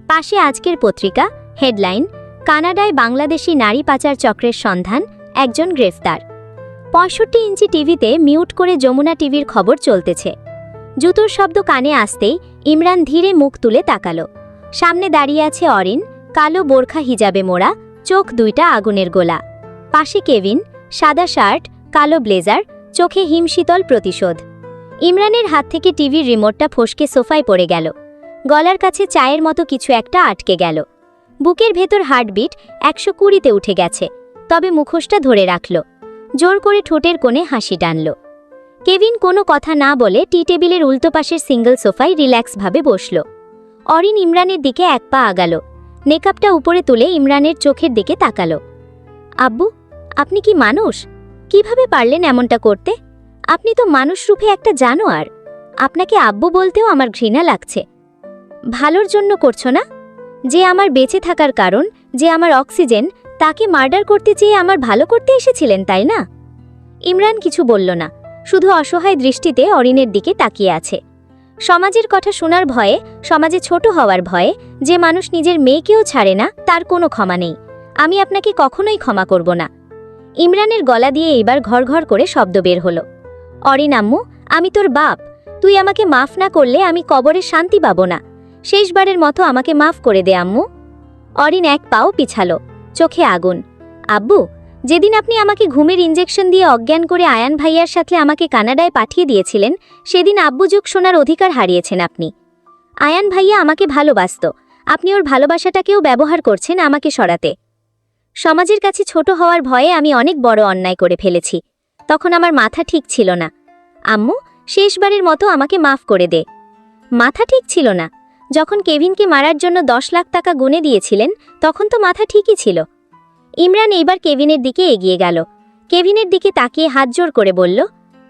পাশে আজকের পত্রিকা, হেডলাইন, কানাডায় বাংলাদেশি নারী পাচার চক্রের সন্ধান, একজন গ্রেফতার। 65 ইঞ্চি টিভিতে মিউট করে যমুনা টিভির খবর চলতেছে। জুতোর শব্দ কানে আসতেই ইমরান ধীরে মুখ তুলে তাকালো। সামনে দাঁড়িয়ে আছে অরিন, কালো বোরখা হিজাবে মোড়া, চোখ দুইটা আগুনের গোলা। পাশে কেভিন, সাদা শার্ট, কালো ব্লেজার, চোখে হিমশীতল প্রতিশোধ। ইমরানের হাত থেকে টিভির রিমোটটা ফসকে সোফায় পড়ে গেল। গলার কাছে চায়ের মতো কিছু একটা আটকে গেল। বুকের ভেতর হার্টবিট 120-তে উঠে গেছে, তবে মুখোশটা ধরে রাখল। জোর করে ঠোঁটের কোণে হাসি টানল। কেভিন কোনো কথা না বলে টি টেবিলের উল্টো পাশের সিঙ্গল সোফায় রিল্যাক্সভাবে বসল। অরিন ইমরানের দিকে এক পা আগালো। মেকআপটা উপরে তুলে ইমরানের চোখের দিকে তাকালো। আব্বু, আপনি কি মানুষ? কিভাবে পারলেন এমনটা করতে? আপনি তো মানুষ রূপে একটা জানোয়ার। আপনাকে আব্বু বলতেও আমার ঘৃণা লাগছে। ভালোর জন্য করছো না? যে আমার বেঁচে থাকার কারণ, যে আমার অক্সিজেন, তাকে মার্ডার করতে চেয়ে আমার ভালো করতে এসেছিলেন, তাই না? ইমরান কিছু বলল না, শুধু অসহায় দৃষ্টিতে অরিনের দিকে তাকিয়ে আছে। সমাজের কথা শোনার ভয়ে, সমাজে ছোট হওয়ার ভয়ে যে মানুষ নিজের মেয়েকেও ছাড়ে না, তার কোনো ক্ষমা নেই। আমি আপনাকে কখনোই ক্ষমা করব না। ইমরানের গলা দিয়ে এবার ঘর ঘর করে শব্দ বের হলো। অরিন আম্মু, আমি তোর বাপ। তুই আমাকে মাফ না করলে আমি কবরে শান্তি পাবো না। শেষবারের মতো আমাকে মাফ করে দে আম্মু। অরিন এক পাও পিছালো, চোখে আগুন। আব্বু, যেদিন আপনি আমাকে ঘুমের ইঞ্জেকশন দিয়ে অজ্ঞান করে আয়ান ভাইয়ার সাথে আমাকে কানাডায় পাঠিয়ে দিয়েছিলেন, সেদিন আব্বু যুগ শোনার অধিকার হারিয়েছেন আপনি। আয়ান ভাইয়া আমাকে ভালোবাসত, আপনি ওর ভালোবাসাটাকেও ব্যবহার করছেন আমাকে সরাতে। সমাজের কাছে ছোট হওয়ার ভয়ে আমি অনেক বড় অন্যায় করে ফেলেছি। তখন আমার মাথা ঠিক ছিল না। আম্মু, শেষবারের মতো আমাকে মাফ করে দে। মাথা ঠিক ছিল না? যখন কেভিনকে মারার জন্য 10 লাখ টাকা গুনে দিয়েছিলেন, তখন তো মাথা ঠিকই ছিল। ইমরান এইবার কেভিনের দিকে এগিয়ে গেল। কেভিনের দিকে তাকিয়ে হাত জোড় করে বলল,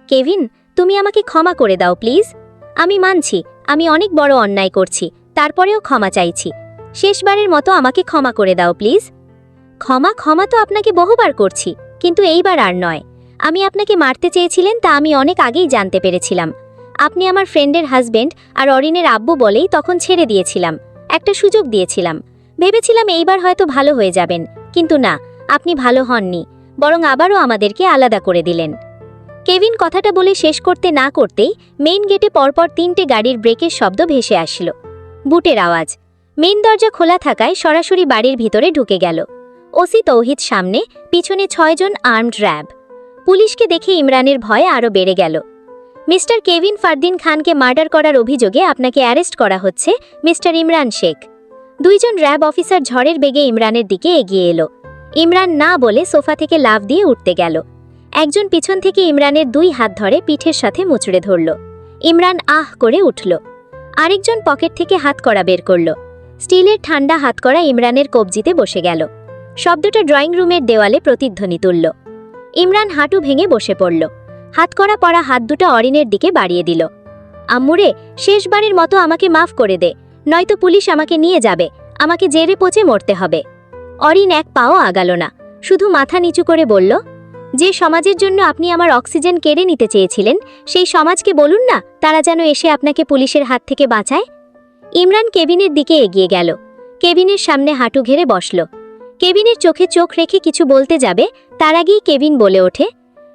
কেভিন, তুমি আমাকে ক্ষমা করে দাও প্লিজ। আমি মানছি আমি অনেক বড় অন্যায় করছি, তারপরেও ক্ষমা চাইছি। শেষবারের মতো আমাকে ক্ষমা করে দাও প্লিজ। ক্ষমা ক্ষমা তো আপনাকে বহুবার করছি, কিন্তু এইবার আর নয়। আমি আপনাকে মারতে চেয়েছিলেন তা আমি অনেক আগেই জানতে পেরেছিলাম। আপনি আমার ফ্রেন্ডের হাজবেন্ড আর অরিনের আব্বু বলেই তখন ছেড়ে দিয়েছিলাম, একটা সুযোগ দিয়েছিলাম। ভেবেছিলাম এইবার হয়তো ভালো হয়ে যাবেন, কিন্তু না, আপনি ভালো হননি, বরং আবারও আমাদেরকে আলাদা করে দিলেন। কেভিন কথাটা বলে শেষ করতে না করতেই মেইন গেটে পরপর 3টে গাড়ির ব্রেকের শব্দ ভেসে আসল। বুটের আওয়াজ। মেইন দরজা খোলা থাকায় সরাসরি বাড়ির ভিতরে ঢুকে গেল। ওসি তৌহিদ সামনে, পিছনে 6 জন আর্মড র্যাব। পুলিশকে দেখে ইমরানের ভয় আরও বেড়ে গেল। মিস্টার কেভিন ফারদিন খানকে মার্ডার করার অভিযোগে আপনাকে অ্যারেস্ট করা হচ্ছে, মিস্টার ইমরান শেখ। 2 জন র্যাব অফিসার ঝড়ের বেগে ইমরানের দিকে এগিয়ে এলো। ইমরান না বলে সোফা থেকে লাফ দিয়ে উঠতে গেল। একজন পিছন থেকে ইমরানের 2 হাত ধরে পিঠের সাথে মুচড়ে ধরল। ইমরান আহ করে উঠল। আরেকজন পকেট থেকে হাতকড়া বের করল। স্টিলের ঠান্ডা হাতকড়া ইমরানের কবজিতে বসে গেল। শব্দটা ড্রয়িং রুমের দেওয়ালে প্রতিধ্বনি তুলল। ইমরান হাঁটু ভেঙে বসে পড়ল। হাতকড়া পরা হাত দুটো অরিনের দিকে বাড়িয়ে দিল। আম্মুরে, শেষবারের মতো আমাকে মাফ করে দে, নয়তো পুলিশ আমাকে নিয়ে যাবে, আমাকে জেরে পচে মরতে হবে। অরিন এক পাও আগালো না, শুধু মাথা নিচু করে বলল, যে সমাজের জন্য আপনি আমার অক্সিজেন কেড়ে নিতে চেয়েছিলেন, সেই সমাজকে বলুন না তারা যেন এসে আপনাকে পুলিশের হাত থেকে বাঁচায়। ইমরান কেবিনের দিকে এগিয়ে গেল। কেবিনের সামনে হাঁটু ঘেরে বসল। কেবিনের চোখে চোখ রেখে কিছু বলতে যাবে, তার আগেই কেবিন বলে ওঠে,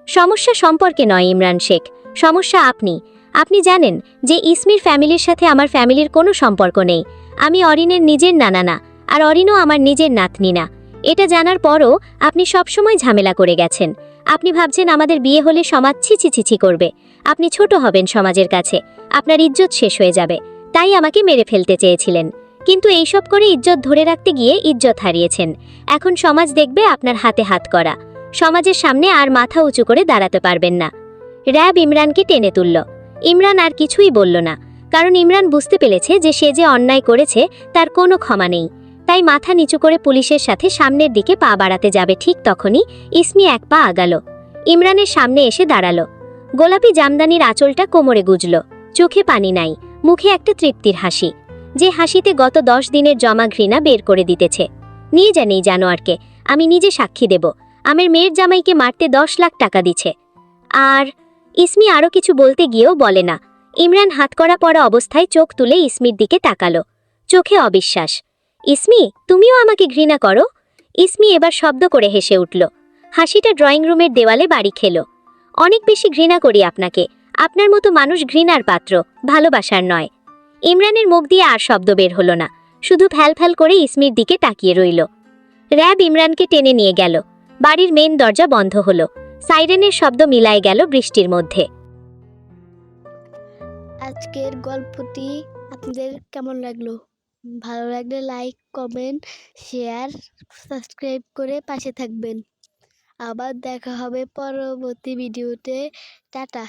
সমস্যা সম্পর্কে নয় ইমরান শেখ, সমস্যা আপনি। আপনি জানেন যে ইসমির ফ্যামিলির সাথে আমার ফ্যামিলির কোনো সম্পর্ক নেই। আমি অরিনের নিজের নানা না, আর অরিনও আমার নিজের নাতনি না। এটা জানার পরও আপনি সবসময় ঝামেলা করে গেছেন। আপনি ভাবছেন আমাদের বিয়ে হলে সমাজ ছিছি ছিছি করবে, আপনি ছোট হবেন সমাজের কাছে, আপনার ইজ্জত শেষ হয়ে যাবে, তাই আমাকে মেরে ফেলতে চেয়েছিলেন। কিন্তু এইসব করে ইজ্জত ধরে রাখতে গিয়ে ইজ্জত হারিয়েছেন। এখন সমাজ দেখবে আপনার হাতে হাত করা, সমাজের সামনে আর মাথা উঁচু করে দাঁড়াতে পারবেন না। র্যাব ইমরানকে টেনে তুলল। ইমরান আর কিছুই বলল না, কারণ ইমরান বুঝতে পেরেছে যে সে যে অন্যায় করেছে তার কোনো ক্ষমা নেই। তাই মাথা নিচু করে পুলিশের সাথে সামনের দিকে পা বাড়াতে যাবে, ঠিক তখনই ইসমি এক পা আগাল। ইমরানের সামনে এসে দাঁড়ালো। গোলাপি জামদানির আঁচলটা কোমরে গুজল, চোখে পানি নাই, মুখে একটা তৃপ্তির হাসি, যে হাসিতে গত 10 দিনের জমা ঘৃণা বের করে দিতেছে। নিয়ে জানি জানোয়ারকে, আমি নিজে সাক্ষী দেব, আমার মেয়ের জামাইকে মারতে 10 লাখ টাকা দিছে। আর ইসমি আরও কিছু বলতে গিয়েও বলে না। ইমরান হাতকড়া পরা অবস্থায় চোখ তুলে ইসমির দিকে তাকালো, চোখে অবিশ্বাস। ইসমি, তুমিও আমাকে ঘৃণা করো? ইসমি এবার শব্দ করে হেসে উঠল। হাসিটা ড্রয়িং রুমের দেওয়ালে বাড়ি খেল। অনেক বেশি ঘৃণা করি আপনাকে, আপনার মতো মানুষ ঘৃণার পাত্র, ভালোবাসার নয়। ইমরানের মুখ দিয়ে আর শব্দ বের হলো না, শুধু ফ্যাল ফ্যাল করে ইসমির দিকে তাকিয়ে রইল। র্যাব ইমরানকে টেনে নিয়ে গেল। বাড়ির মেন দরজা বন্ধ হলো। সাইরেনের শব্দ মিলায় গেল বৃষ্টির মধ্যে। আজকের গল্পটি আপনাদের কেমন লাগলো? ভালো লাগলে লাইক, কমেন্ট, শেয়ার, সাবস্ক্রাইব করে পাশে থাকবেন। আবার দেখা হবে পরবর্তী ভিডিওতে। টাটা।